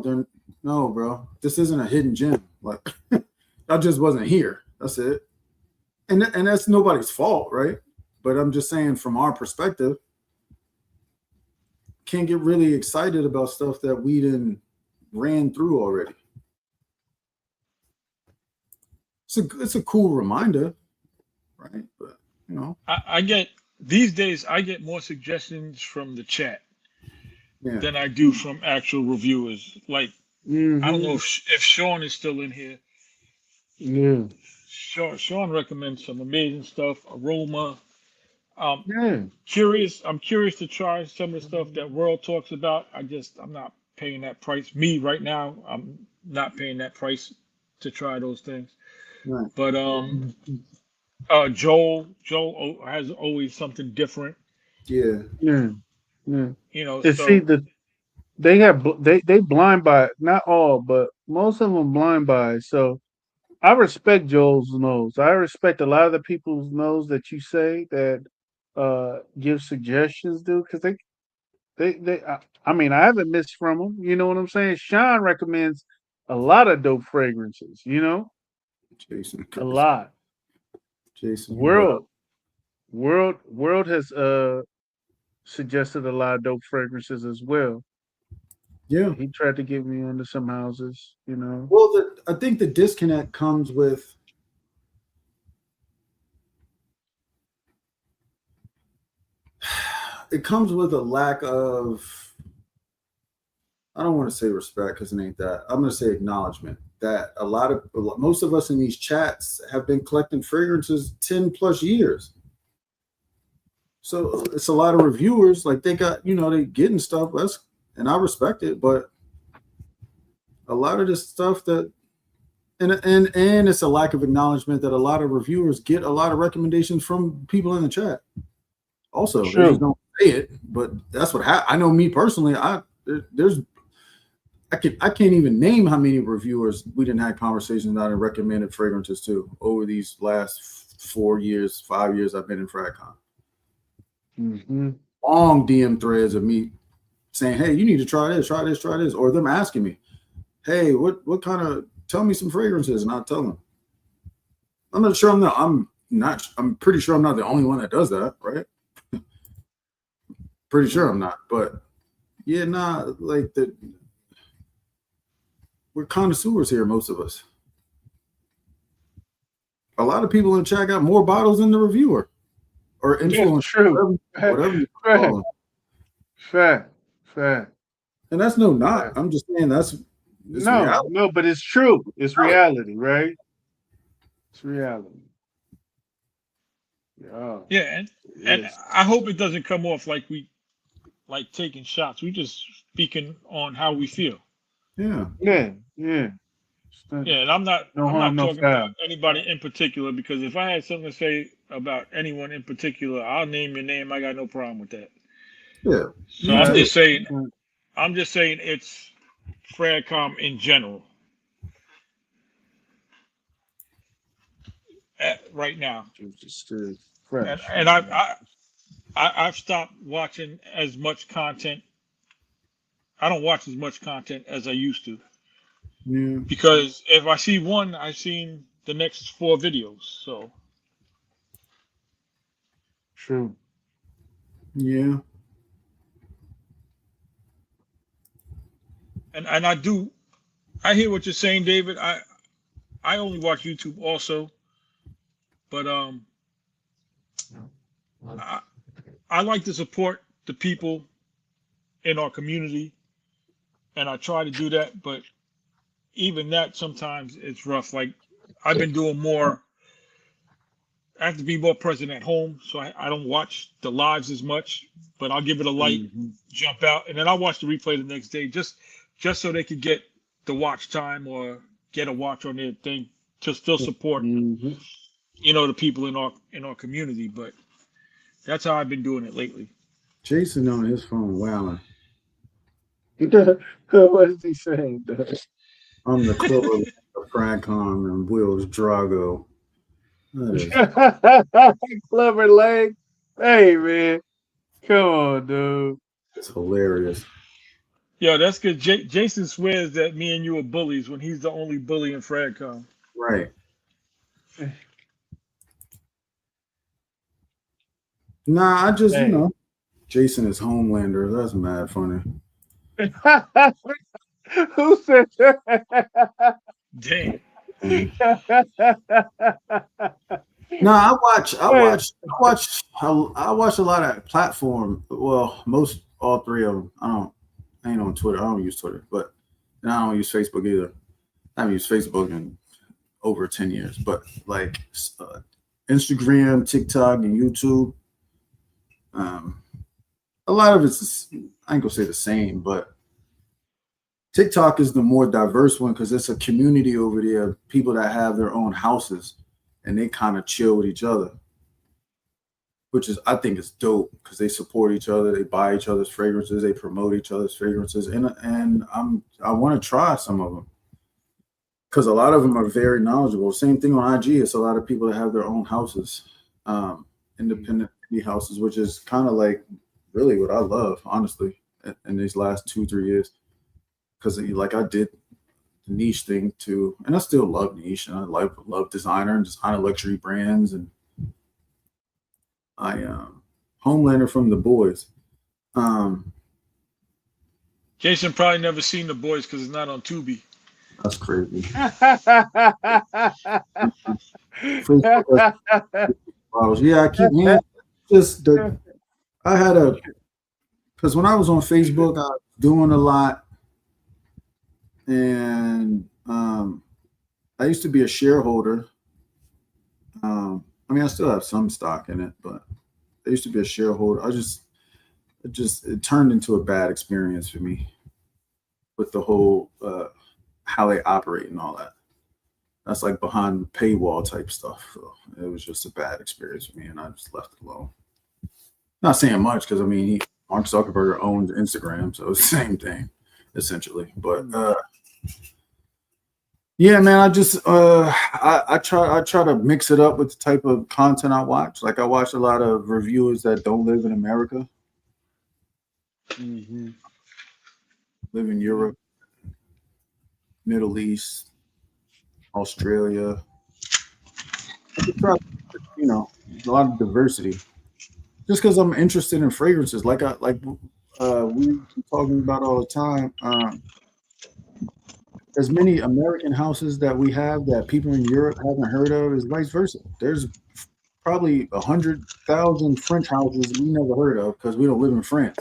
bro. This isn't a hidden gem. Like that just wasn't here. That's it. And that's nobody's fault, right? But I'm just saying from our perspective, can't get really excited about stuff that we didn't ran through already. It's a cool reminder, right? But you know, I get these days I get more suggestions from the chat than I do from actual reviewers. Like I don't know if Sean is still in here. Yeah. Sean recommends some amazing stuff. Aroma. I'm curious to try some of the stuff that World talks about. I'm not paying that price. Me right now, I'm not paying that price to try those things. Right. But Joel has always something different. Yeah. You know, To see they blind buy, not all, but most of them blind buy. So I respect Joel's nose. I respect a lot of the people's nose that you say that give suggestions, dude, because I mean, I haven't missed from them. You know what I'm saying? Sean recommends a lot of dope fragrances. You know, Jason. a lot. Jason. World has suggested a lot of dope fragrances as well. Yeah. He tried to get me into some houses. You know. Well, I think the disconnect comes with a lack of, I don't want to say respect because it ain't that. I'm going to say acknowledgement that most of us in these chats have been collecting fragrances 10 plus years. So it's a lot of reviewers, like they got, they getting stuff. And I respect it, but a lot of this stuff that, and it's a lack of acknowledgement that a lot of reviewers get a lot of recommendations from people in the chat. Also, they just don't say it, but that's what I know. Me personally, I can't even name how many reviewers we didn't have conversations about and recommended fragrances to over these last 5 years I've been in FragCon. Long DM threads of me saying, "Hey, you need to try this, or them asking me, "Hey, what kind of? Tell me some fragrances," and I tell them. I'm pretty sure I'm not the only one that does that, right? Pretty sure I'm not, but yeah, we're connoisseurs here, most of us. a lot of people in chat got more bottles than the reviewer or That's influencer, true. whatever you Fact. call them. Fact. And that's no knock. I'm just saying that's reality. No, but it's true. It's reality, right? It's reality. Yeah. Yeah, and Yes. I hope it doesn't come off like we like taking shots. We just speaking on how we feel. Yeah. Yeah. Yeah, and I'm not No I'm harm, not no talking foul. about anybody in particular, because if I had something to say about anyone in particular, I'll name your name. I got no problem with that. Yeah. So Me I'm too. just saying it's Fradcom in general. Right now. Just fresh. And I've stopped watching as much content. I don't watch as much content as I used to, Yeah. because if I see one, I've seen the next 4 videos. So True. Yeah. and I hear what you're saying, David. I only watch YouTube also, but I like to support the people in our community, and I try to do that. But even that, sometimes it's rough. Like, I've been doing more. I have to be more present at home, so I don't watch the lives as much. But I'll give it a like, jump out, and then I'll watch the replay the next day, just so they could get the watch time or get a watch on their thing to still support, the people in our community. But that's how I've been doing it lately. Jason on his phone wowing. What is he saying, Doug? I'm the clover of Fradcom and Will's Drago. Clever leg. Hey, man. Come on, dude. It's hilarious. Yo, that's good. Jason swears that me and you are bullies when he's the only bully in Fradcom. Right. Nah, I just, Jason is Homelander. That's mad funny. Who said that? Damn. No, I watch a lot of platform. Well, all 3 of them. I ain't on Twitter. I don't use Twitter, but and I don't use Facebook either. I haven't used Facebook in over 10 years, but like Instagram, TikTok, and YouTube. A lot of it's, I ain't gonna say the same, but TikTok is the more diverse one because it's a community over there of people that have their own houses and they kind of chill with each other, which is, I think, is dope because they support each other, they buy each other's fragrances, they promote each other's fragrances, and I want to try some of them because a lot of them are very knowledgeable. Same thing on IG. It's a lot of people that have their own houses, independent houses, which is kind of like really what I love, honestly, in these last 2-3 years. Because like I did the niche thing too, and I still love niche, and I love designer and designer luxury brands, and I Homelander from The Boys. Jason probably never seen The Boys because it's not on Tubi. That's crazy. Yeah, I keep hearing because when I was on Facebook, I was doing a lot. And I used to be a shareholder. I mean, I still have some stock in it, but I used to be a shareholder. It turned into a bad experience for me with the whole how they operate and all that. That's like behind the paywall type stuff. So it was just a bad experience for me, and I just left it alone. Not saying much because I mean, Mark Zuckerberg owned Instagram, so it's the same thing essentially. But yeah, man, I just I try to mix it up with the type of content I watch. Like I watch a lot of reviewers that don't live in America, live in Europe, Middle East, Australia. I try, a lot of diversity. Just because I'm interested in fragrances, like we talking about all the time. as many American houses that we have that people in Europe haven't heard of as vice versa. There's probably 100,000 French houses we never heard of because we don't live in France.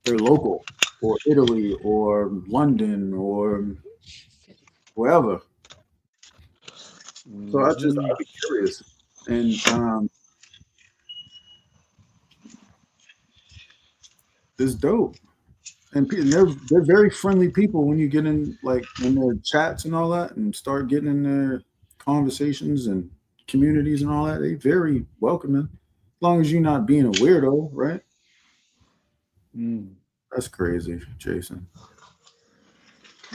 They're local, or Italy, or London, or wherever. So I'd be curious, and it's dope. And they're very friendly people when you get in like in their chats and all that, and start getting in their conversations and communities and all that. They very welcoming, as long as you're not being a weirdo, right? That's crazy, Jason.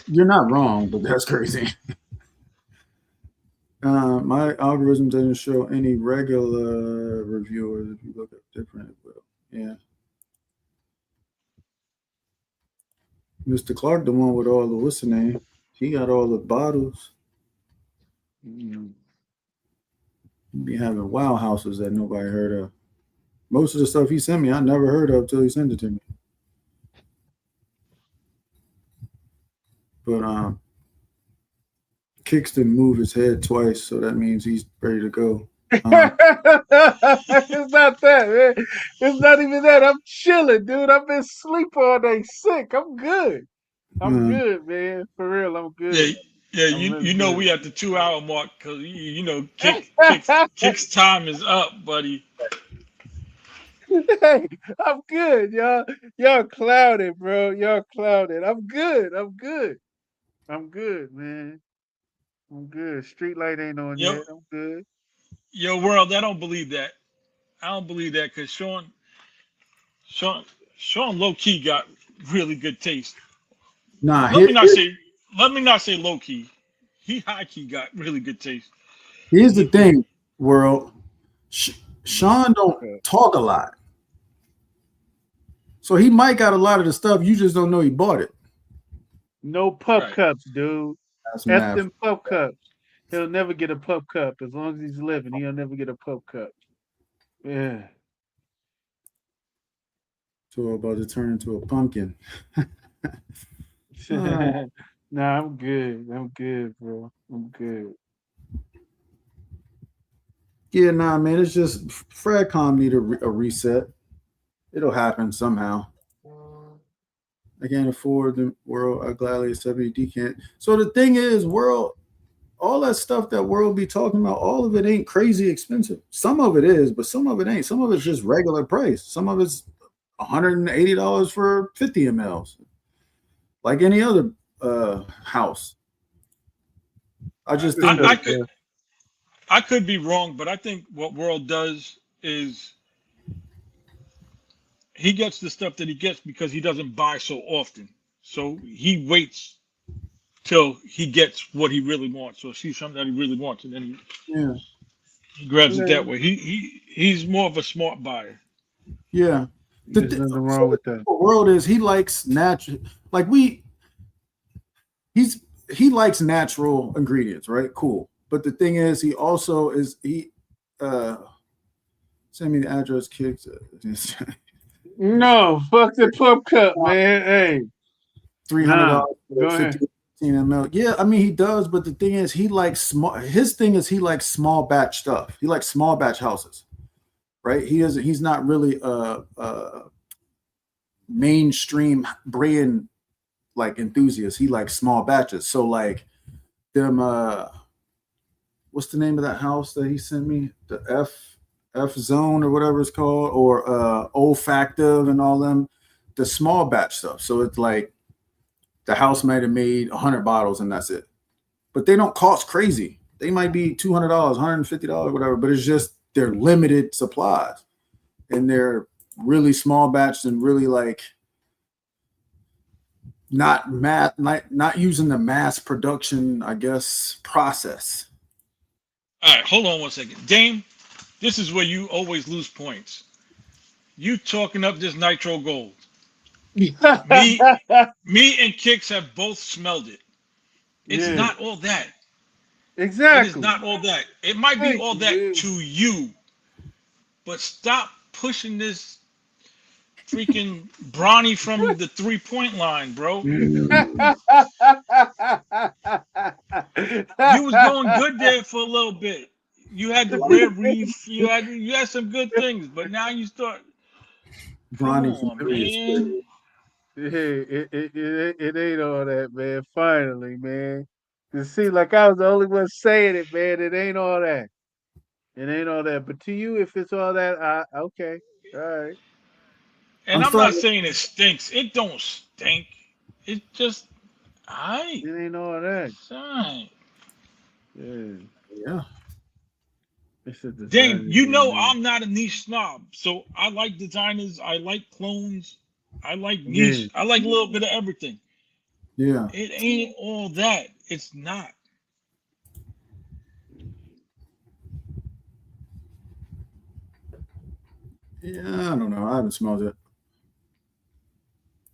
You're not wrong, but that's crazy. My algorithm doesn't show any regular reviewers if you look at different. But yeah. Mr. Clark, the one with all the what's the name? He got all the bottles. He be having wow houses that nobody heard of. Most of the stuff he sent me, I never heard of till he sent it to me. But Kingston moved his head twice, so that means he's ready to go. It's not that, man. It's not even that. I'm chilling, dude. I've been asleep all day, sick. I'm good. I'm good, man. For real, I'm good. Yeah. You know we at the 2-hour mark because you know Kick's time is up, buddy. Hey, I'm good, y'all. Y'all clouded, bro. Y'all clouded. I'm good. I'm good, man. I'm good. Street light ain't on yet. I'm good. Yo, world, I don't believe that. I don't believe that because Sean low key got really good taste. Nah, let me not say low key. He high key got really good taste. Here's the thing, world. Sean don't talk a lot, so he might got a lot of the stuff. You just don't know he bought it. No pup cups, dude. F them pup cups. He'll never get a pup cup as long as he's living. He'll never get a pup cup. Yeah. So about to turn into a pumpkin. Nah, I'm good. I'm good, bro. I'm good. Yeah, nah, man. It's just Fradcom need a reset. It'll happen somehow. I can't afford the world. I gladly accept it. Decant. So the thing is, world, all that stuff that world be talking about, all of it ain't crazy expensive. Some of it is, but some of it ain't. Some of it's just regular price. Some of it's $180 for 50 mLs, like any other house. I could be wrong, but I think what World does is he gets the stuff that he gets because he doesn't buy so often. So he waits till he gets what he really wants, or sees something that he really wants, and then he grabs it that way. He's more of a smart buyer. Yeah. There's nothing wrong with that. The world is he likes natural, like he likes natural ingredients, right? Cool. But the thing is, he also is send me the address, Kicks. No, fuck the pup cup, man. Hey, $300, 15 ml. Yeah, I mean he does, but the thing is, he likes small. His thing is he likes small batch stuff. He likes small batch houses, right? He's not really a mainstream brand like enthusiast. He likes small batches. So like them. What's the name of that house that he sent me? The F Zone or whatever it's called, or Olfactive and all them, the small batch stuff. So it's like the house might have made 100 bottles and that's it. But they don't cost crazy. They might be $200, $150, whatever, but it's just they're limited supplies. And they're really small batch and really like not using the mass production, I guess, process. All right, hold on one second. Dame, this is where you always lose points. You talking up this Nitro Gold. me and Kicks have both smelled it. It's not all that. Exactly. It is not all that. It might be all that to you, but stop pushing this freaking Bronny from the 3-point line, bro. You was going good there for a little bit. You had the red reef. You had some good things, but now you start. Come Bronny from on, Philly is man. crazy. It ain't all that, man. Finally, man. It seems like I was the only one saying it, man. It ain't all that. It ain't all that. But to you, if it's all that, okay, all right. And I'm I'm not starting. saying it stinks. It don't stink. It just, I, It ain't all that. son. Yeah, Yeah. it's a Dang, designer you doing know that. I'm not a niche snob, so I like designers. I like clones. I like Yeah, niche. I like a little bit of everything. Yeah. It ain't all that. It's not. Yeah. I don't know. I haven't smelled it.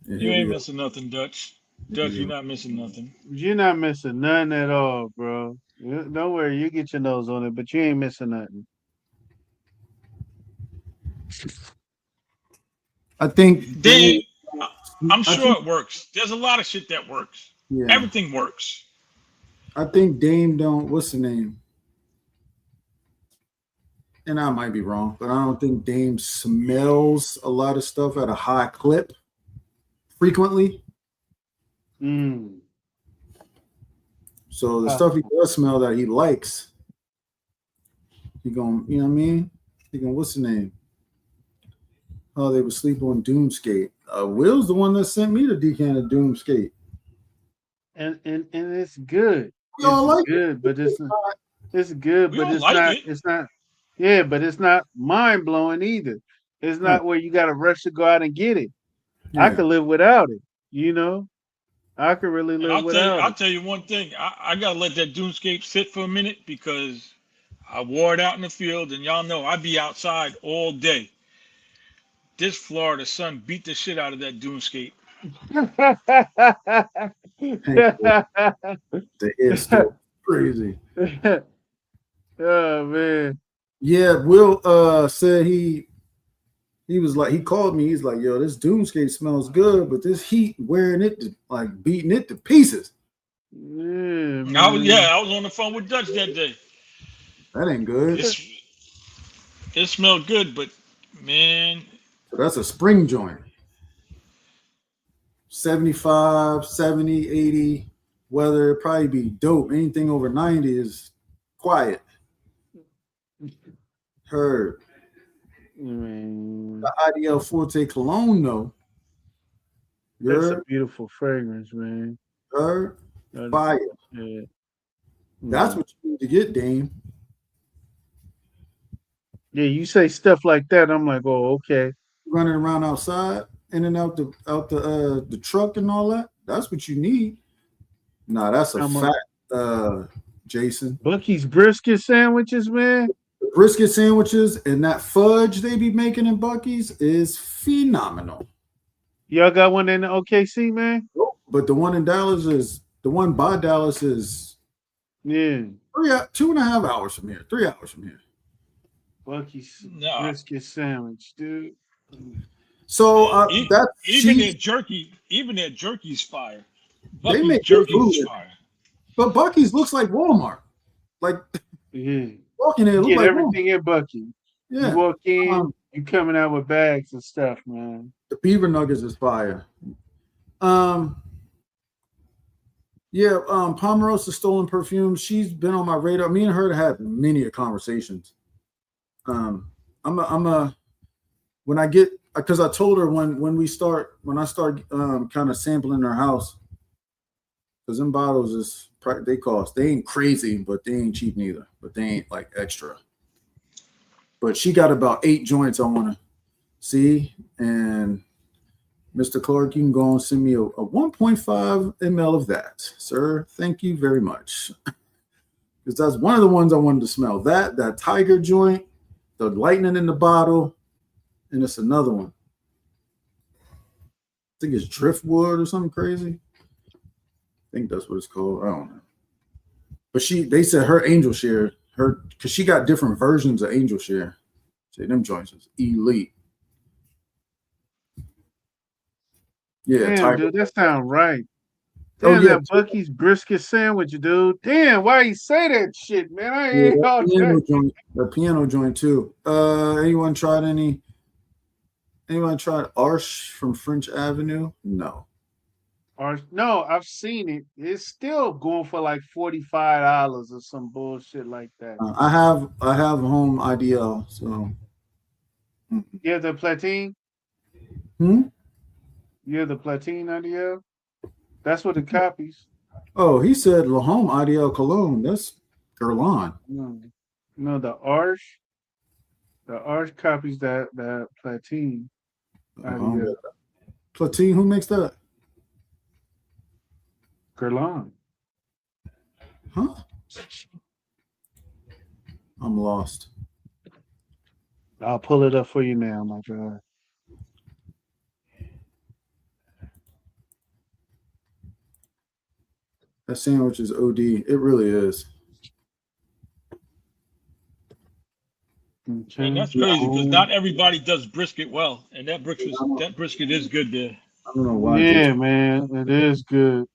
Yeah, You here we ain't go. missing nothing, Dutch. Here Dutch, we you're go. not missing nothing. you're not missing nothing at all, bro. Don't worry, you get your nose on it, but you ain't missing nothing. I think They, I'm I sure think it works. There's a lot of shit that works. yeah. Everything works. I think Dame don't. What's the name? And I might be wrong, but I don't think Dame smells a lot of stuff at a high clip frequently. Mm. So the Uh, stuff he does smell that he likes, he going, you know what I mean? He going, what's the name? Oh, they were sleeping on Doomskate. Will's the one that sent me the decanted Doomskate. and it's good. We all It's like it. good, but it's good, We but don't like it. it's not yeah, but it's not mind blowing either. It's Right. not where you gotta rush to go out and get it. I Yeah. could live without it, you know? I could really And live without I'll it. tell you one thing. I gotta let that Dunescape sit for a minute because I wore it out in the field, and y'all know I be outside all day. This Florida sun beat the shit out of that Dunescape. Hey, the air still crazy. Oh man. Yeah, Will said he was like he called me. He's like, yo, this Doomscape smells good, but this heat wearing it to, like beating it to pieces. Yeah, man. I was on the phone with Dutch that day. That ain't good. It's it smelled good, but man, So that's a spring joint. 75, 70, 80 weather, it'd probably be dope. Anything over 90 is quiet. Heard. Man. The IDL Forte cologne, though. You That's a heard? beautiful fragrance, man. Heard? That is- Fire. Yeah. That's what you need to get, Dame. Yeah, you say stuff like that, I'm like, oh, okay. Running around outside, in and out the truck and all that. That's what you need. Nah, that's a How much? fact, Jason. Bucky's brisket sandwiches, man. The brisket sandwiches and that fudge they be making in Bucky's is phenomenal. Y'all got one in the OKC, man? But the one in Dallas is the one by Dallas is Yeah. 2.5 hours from here, 3 hours from here. Bucky's no. brisket sandwich, dude. So that's Even cheap, their jerky's fire. They Bucky's make good jerky's food. fire. but Bucky's looks like Walmart. Like Yeah. walking in, it You look get like everything in Bucky. Walmart. You walk in, Um, you coming out with bags and stuff, man. The beaver nuggets is fire. Pomerosa Stolen Perfume. She's been on my radar. Me and her have many conversations. When I get because I told her when I start kind of sampling her house, because them bottles they ain't crazy, but they ain't cheap neither. But they ain't like extra. But she got about 8 joints I want to see, and Mr. Clark, you can go and send me a 1.5 ml of that, sir. Thank you very much. Because that's one of the ones I wanted to smell. That tiger joint, the lightning in the bottle, and it's another one. I think it's driftwood or something crazy. I think that's what it's called. I don't know. But they said her Angel Share, because she got different versions of Angel Share. Say them joints is elite. Yeah, Damn, Tiger. dude, that sound right. Oh Damn, yeah, that Bucky's brisket sandwich, dude. Damn, why you say that shit, man? I yeah, ain't all that. the piano joint too. Anyone tried Arsh from French Avenue? No. Or no, I've seen it. It's still going for like $45 or some bullshit like that. I have home IDL, so You have the Platine? hmm? You have the Platine idea? That's what it copies. Oh, he said La Home IDL Cologne. That's Guerlain. No, no, the Arch copies that Platine idea. Platine, who makes that? Guerlain. Huh? I'm lost. I'll pull it up for you now, my God. That sandwich is OD. It really is. Okay. And that's crazy because not everybody does brisket well, and that brisket is good there. I don't know why Yeah, Jason. man, it is good.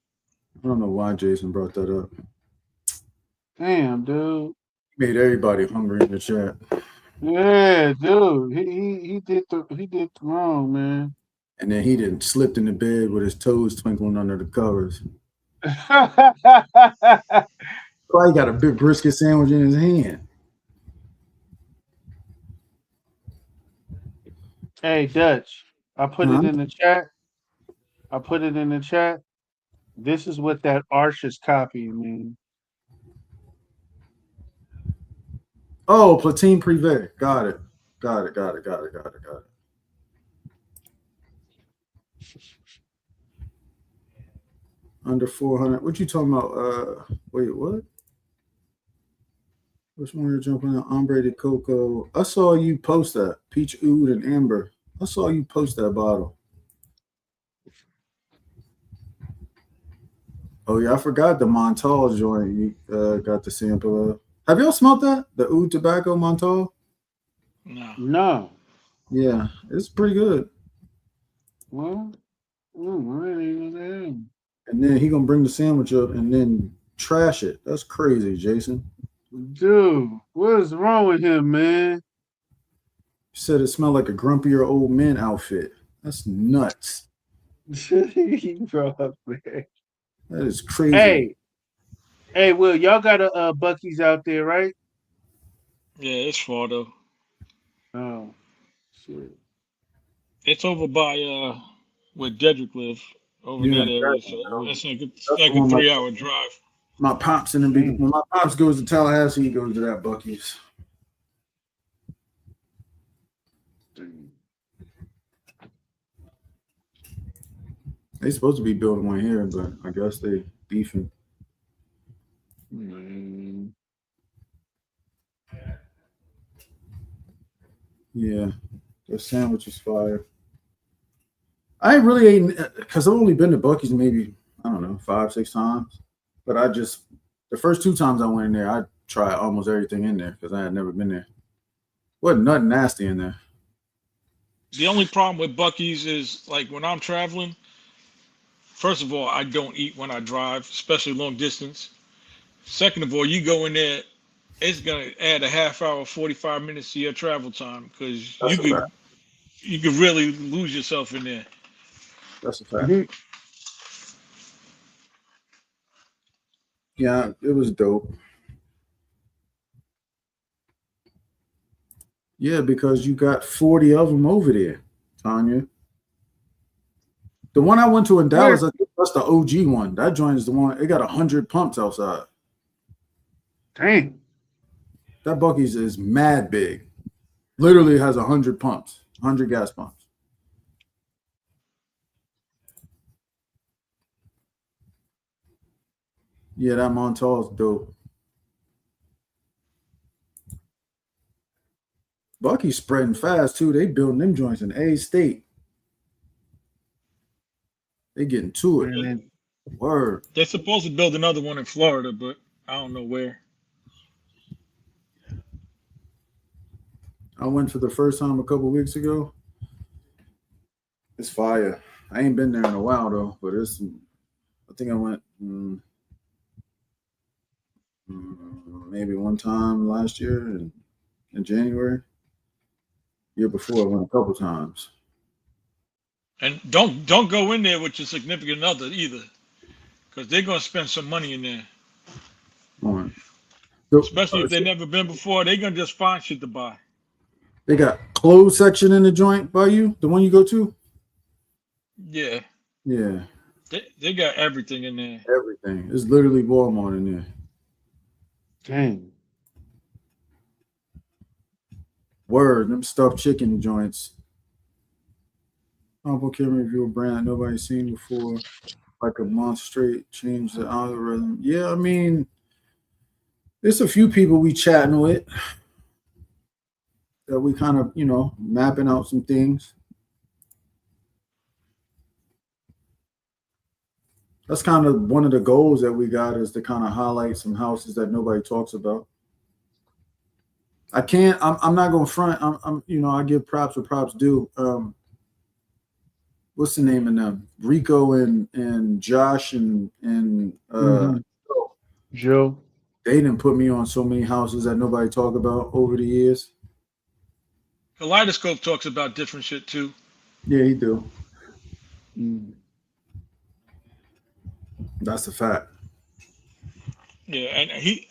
I don't know why Jason brought that up. Damn, dude. Made everybody hungry in the chat. Yeah, dude. He did the wrong, man. And then he didn't slipped in the bed with his toes twinkling under the covers. Probably got a big brisket sandwich in his hand. Hey, Dutch. I put Huh? it in the chat. I put it in the chat. This is what that Arch is copying, man. Oh, Platine Privé. Got it. Got it. Under 400. What you talking about? Wait, what? Which one you're jumping on? Ombre de Coco. I saw you post that. Peach Oud and Amber. I saw you post that bottle. Oh, yeah. I forgot the Montal joint you got the sample of. Have y'all smelled that? The Oud Tobacco Montal? No. No. Yeah. It's pretty good. Well, really. And then he going to bring the sandwich up and then trash it. That's crazy, Jason. Dude, what is wrong with him, man? He said it smelled like a grumpier old man outfit. That's nuts. Bro, man. That is crazy. Hey, Will, y'all got a Bucky's out there, right? Yeah, it's far though. Oh, shit. It's over by where Dedrick live, over in Yeah, that area. So that's like that's the a one 3-hour drive. my pops in the big. When my pops goes to Tallahassee, he goes to that Bucky's. They supposed to be building one here, but I guess they beefing. Man. Yeah, the sandwich is fire. I really ain't because I've only been to Bucky's maybe I don't know 5-6 times, but the first 2 times I went in there, I tried almost everything in there because I had never been there. Wasn't nothing nasty in there. The only problem with Bucky's is like when I'm traveling. First of all, I don't eat when I drive, especially long distance. Second of all, you go in there, it's gonna add a half hour, 45 minutes to your travel time because That's a fact. you could really lose yourself in there. That's a fact. Yeah, it was dope. Yeah, because you got 40 of them over there, Tanya. The one I went to in Dallas, I think that's the OG one. That joint is the one. It got 100 pumps outside. Dang. That Bucky's is mad big. Literally has 100 pumps, 100 gas pumps. Yeah, that Montal's dope. Bucky's spreading fast too. They building them joints in A State. They getting to it. Man. Word. They're supposed to build another one in Florida, but I don't know where. I went for the first time a couple weeks ago. It's fire. I ain't been there in a while though, but I think I went maybe one time last year in January. Year before, I went a couple times. And don't go in there with your significant other either, because they're gonna spend some money in there. All right. So, Especially if they've never been before, they're gonna just find shit to buy. they got clothes section in the joint by you, the one you go to? Yeah, Yeah, they got everything in there. everything. It's literally Walmart in there. Dang. Word, them stuffed chicken joints. Humble can review a brand nobody's seen before, like a month straight, change the algorithm. Yeah, I mean, there's a few people we chatting with that we kind of, mapping out some things. That's kind of one of the goals that we got is to kind of highlight some houses that nobody talks about. I'm not going to front. I give props where props due. What's the name of them? Rico and Josh and Joe. They didn't put me on so many houses that nobody talk about over the years. Kaleidoscope talks about different shit too. Yeah, he do. Mm. That's a fact. Yeah,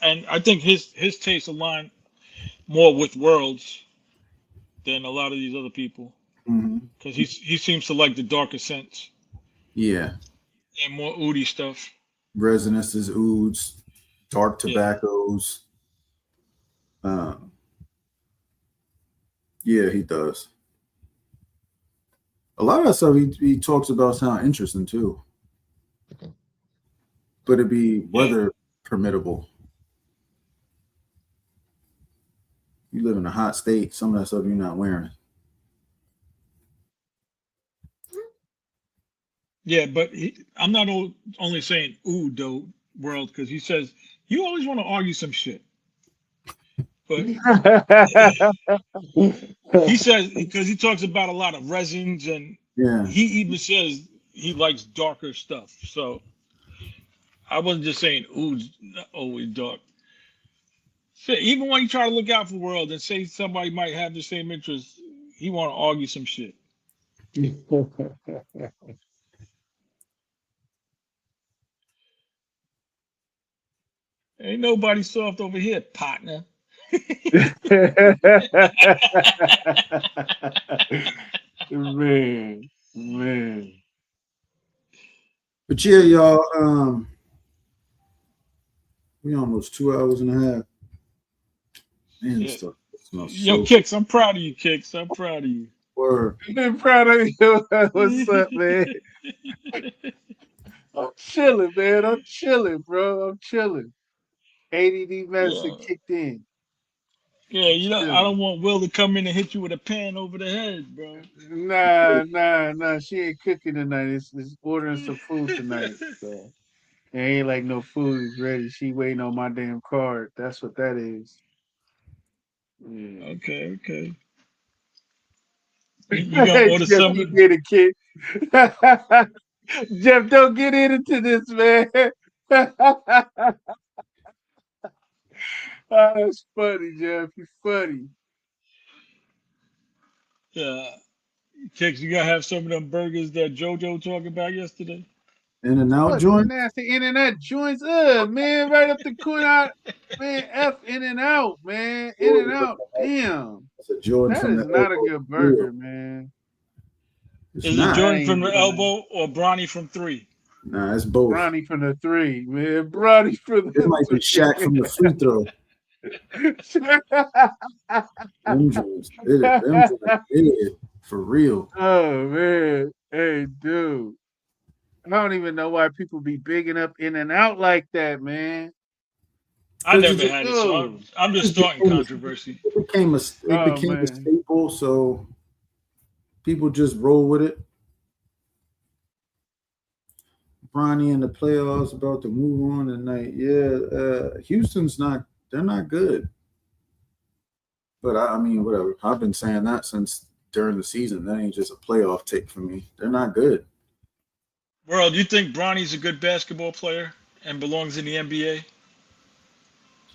and I think his tastes align more with Worlds than a lot of these other people, because he seems to like the darker scents. Yeah, and more oody stuff. Residences, ouds, dark tobaccos. Yeah, he does. A lot of that stuff he talks about sound interesting too, but it be weather permittable. You live in a hot state, some of that stuff you're not wearing. Yeah, but I'm not only saying ooh though World, because he says you always want to argue some shit. But he says, because he talks about a lot of resins, and he even says he likes darker stuff. So I wasn't just saying ooh, always dark. Shit, even when you try to look out for World and say somebody might have the same interest, he want to argue some shit. Ain't nobody soft over here, partner. man. But yeah, y'all, we almost 2 hours and a half. Man, this stuff smells Yo, Kicks, I'm proud of you, Kicks. I'm proud of you. Word. I'm proud of you. What's up, man? I'm chilling, man. I'm chilling, bro. I'm chilling. ADD medicine kicked in. Yeah, I don't want Will to come in and hit you with a pan over the head, bro. Nah. She ain't cooking tonight. It's ordering some food tonight. So it ain't like no food is ready. She waiting on my damn card. That's what that is. Yeah. Okay. You gonna order Jeff, something? you get it, kid. Jeff, don't get into this, man. Oh, that's funny, Jeff. You funny. Yeah. Kicks, you gotta have some of them burgers that JoJo talked about yesterday. In-N-Out joint. Nasty In-N-Out joints, man, right up the corner. Man, F In-N-Out, man. In-N-Out, damn. That's a Jordan That is not a good burger, man. It's Is not. it Jordan from the elbow or Bronny from 3? Nah, it's both. Bronny from the 3, man. Bronny from the It might be Shaq from the free throw. Them joints, it, for real. Oh, man. Hey, dude. I don't even know why people be bigging up In-N-Out like that, man. I never had it, so I'm just starting controversy. It became a staple, so people just roll with it. Bronny in the playoffs about to move on tonight. Yeah, Houston's they're not good. But I mean, whatever. I've been saying that since during the season. That ain't just a playoff take for me. They're not good. World, you think Bronny's a good basketball player and belongs in the NBA?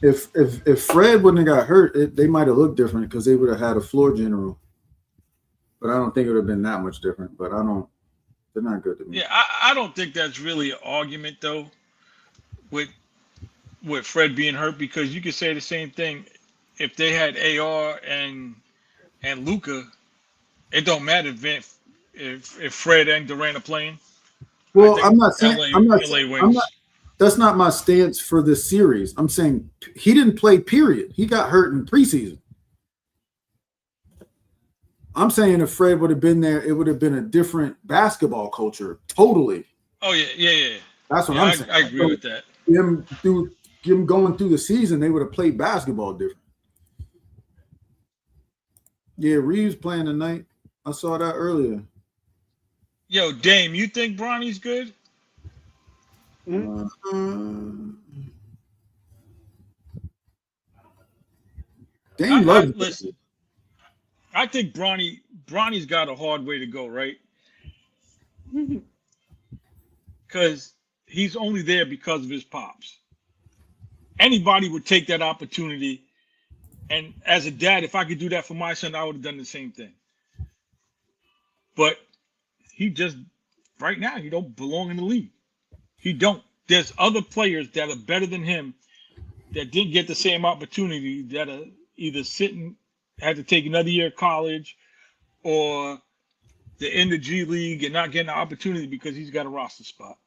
If Fred wouldn't have got hurt, they might have looked different because they would have had a floor general. But I don't think it would have been that much different. But I don't. They're not good to me. Yeah, I don't think that's really an argument though with Fred being hurt because you could say the same thing if they had AR and Luca. It don't matter if Fred and Durant are playing. Well, I'm not saying LA wins. That's not my stance for this series. I'm saying he didn't play, period. He got hurt in preseason. I'm saying if Fred would have been there, it would have been a different basketball culture. Totally. Oh, yeah. That's what I'm saying. I agree with that. Him going through the season, they would have played basketball different. Yeah, Reeves playing tonight. I saw that earlier. Yo, Dame, you think Bronny's good? Dame loves listen. I think Bronny's got a hard way to go, right? Because he's only there because of his pops. Anybody would take that opportunity. And as a dad, if I could do that for my son, I would have done the same thing. But he just, right now, he don't belong in the league. He don't. There's other players that are better than him that didn't get the same opportunity that are either had to take another year of college or they're in the G League and not getting an opportunity because he's got a roster spot.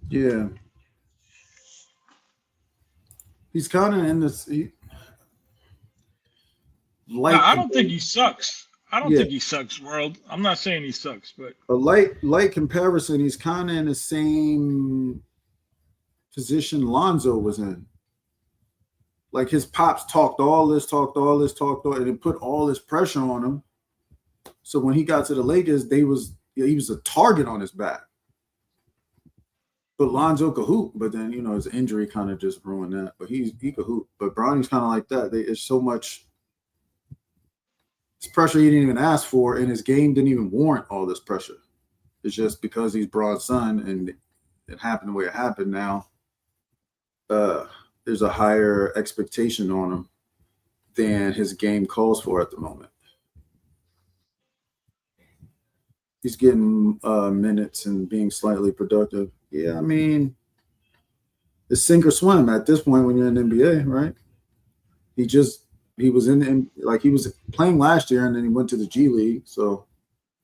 Yeah. He's kind of in this. I don't think he sucks. I don't think he sucks, World. I'm not saying he sucks, but a light comparison, he's kind of in the same position Lonzo was in. Like his pops talked all this, and it put all this pressure on him. So when he got to the Lakers, he was a target on his back. But Lonzo could hoop, but then his injury kind of just ruined that. But he could hoop. But Bronny's kind of like that. It's so much. It's pressure he didn't even ask for, and his game didn't even warrant all this pressure. It's just because he's Bron's son, and it happened the way it happened. Now, there's a higher expectation on him than his game calls for at the moment. He's getting minutes and being slightly productive. Yeah, I mean, it's sink or swim at this point when you're in the NBA, right? He was he was playing last year, and then he went to the G League, so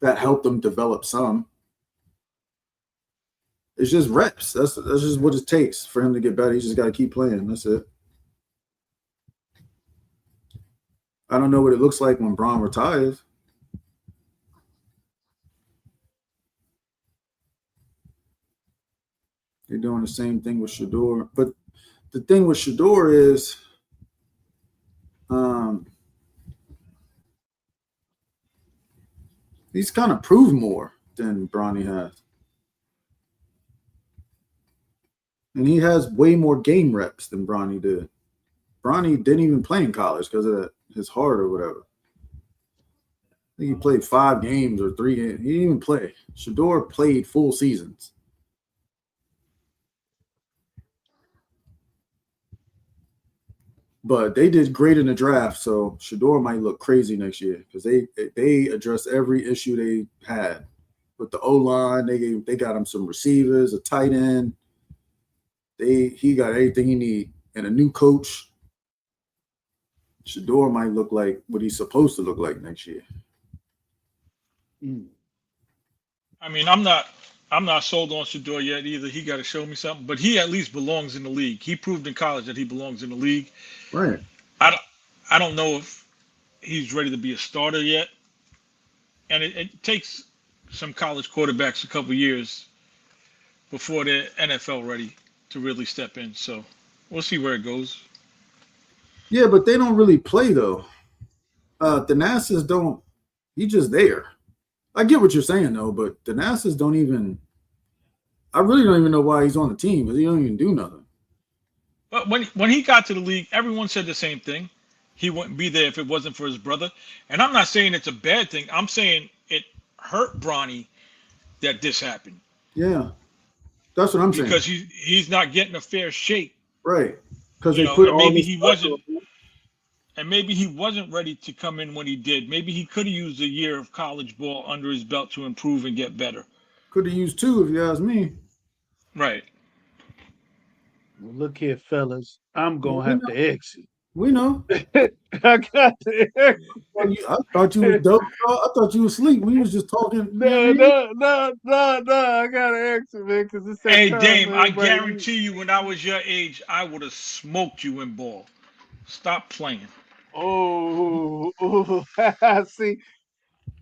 that helped him develop some. It's just reps. That's just what it takes for him to get better. He just got to keep playing. That's it. I don't know what it looks like when Bron retires. They're doing the same thing with Shedeur. But the thing with Shedeur is he's kind of proved more than Bronny has. And he has way more game reps than Bronny did. Bronny didn't even play in college because of his heart or whatever. I think he played 5 games or 3 games. He didn't even play. Shedeur played full seasons. But they did great in the draft, so Shedeur might look crazy next year because they addressed every issue they had with the O-line. They got him some receivers, a tight end. He got everything he need, and a new coach. Shedeur might look like what he's supposed to look like next year. I mean, I'm not sold on Shedeur yet either. He got to show me something, but he at least belongs in the league. He proved in college that he belongs in the league. Right. I don't know if he's ready to be a starter yet, and it takes some college quarterbacks a couple years before they're NFL ready to really step in. So we'll see where it goes. Yeah, but they don't really play though. Thanasis don't. He's just there. I get what you're saying though, but Thanasis don't even. I really don't even know why he's on the team because he don't even do nothing. But when he got to the league, everyone said the same thing. He wouldn't be there if it wasn't for his brother. And I'm not saying it's a bad thing. I'm saying it hurt Bronny that this happened. Yeah. That's what I'm saying. because he's not getting a fair shake. Right. Because You they know, put and all maybe this he pressure wasn't, and maybe he wasn't ready to come in when he did. Maybe he could have used a year of college ball under his belt to improve and get better. Could have used 2 if you ask me. Right. Well, look here, fellas. I'm Well, gonna have to exit. We know. I got to exit. Well, I thought you was dope. I thought you was asleep. We was just talking. No, I gotta exit, man, because it's that Hey, time Dame, for I everybody to leave. guarantee you, when I was your age, I would have smoked you in ball. Stop playing. Oh, see,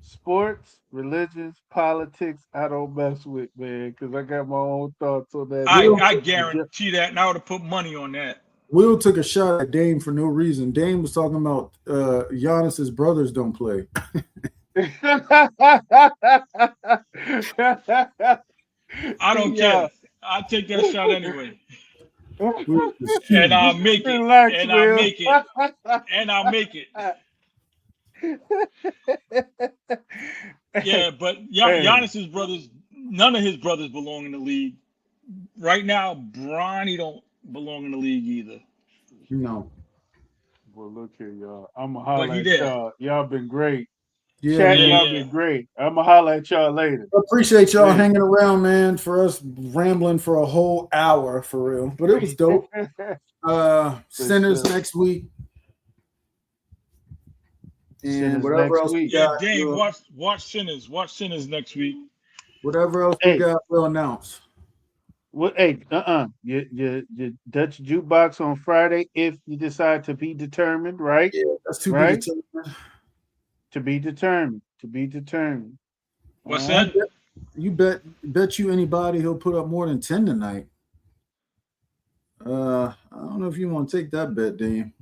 sports, religions, politics, I don't mess with, man, because I got my own thoughts on that. I guarantee that, and I would have put money on that. Will took a shot at Dame for no reason. Dame was talking about Giannis's brothers don't play. I don't care. I'll take that shot anyway. And I'll make it. Relax, And I'll Will. make it. And I'll make it. Yeah, but Giannis's brothers, none of his brothers belong in the league. Right now, Bronny don't belong in the league either. No. Well, look here, y'all. I'm gonna holler he at did. y'all. Y'all been great. Yeah, Chat, man. y'all been great. I'm gonna holler at y'all later. I appreciate y'all Man. hanging around, man, for us rambling for a whole hour for real. But it was dope. Sinners sure. next week. And Sinners whatever next else we week. Yeah, got. Dave, we'll- watch Sinners. Watch Sinners next week. Whatever else Hey. we got, we'll announce. What? Hey, your Dutch jukebox on Friday. If you decide to be determined, right? Yeah, that's too Right? big to take. To be determined. To be determined. What's All right? that? You bet you anybody he'll put up more than 10 tonight. I don't know if you want to take that bet, Dame.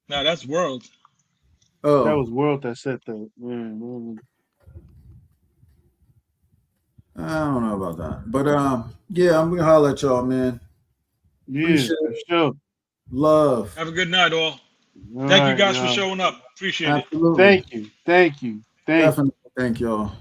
No, that's World. Oh, That was World that said that. Man. I don't know about that. But yeah, I'm gonna holler at y'all, man. Yeah, Appreciate for sure. Love. Have a good night, all. All Thank you right, guys y'all. for showing up. Appreciate it. Absolutely. Thank you. Definitely thank y'all.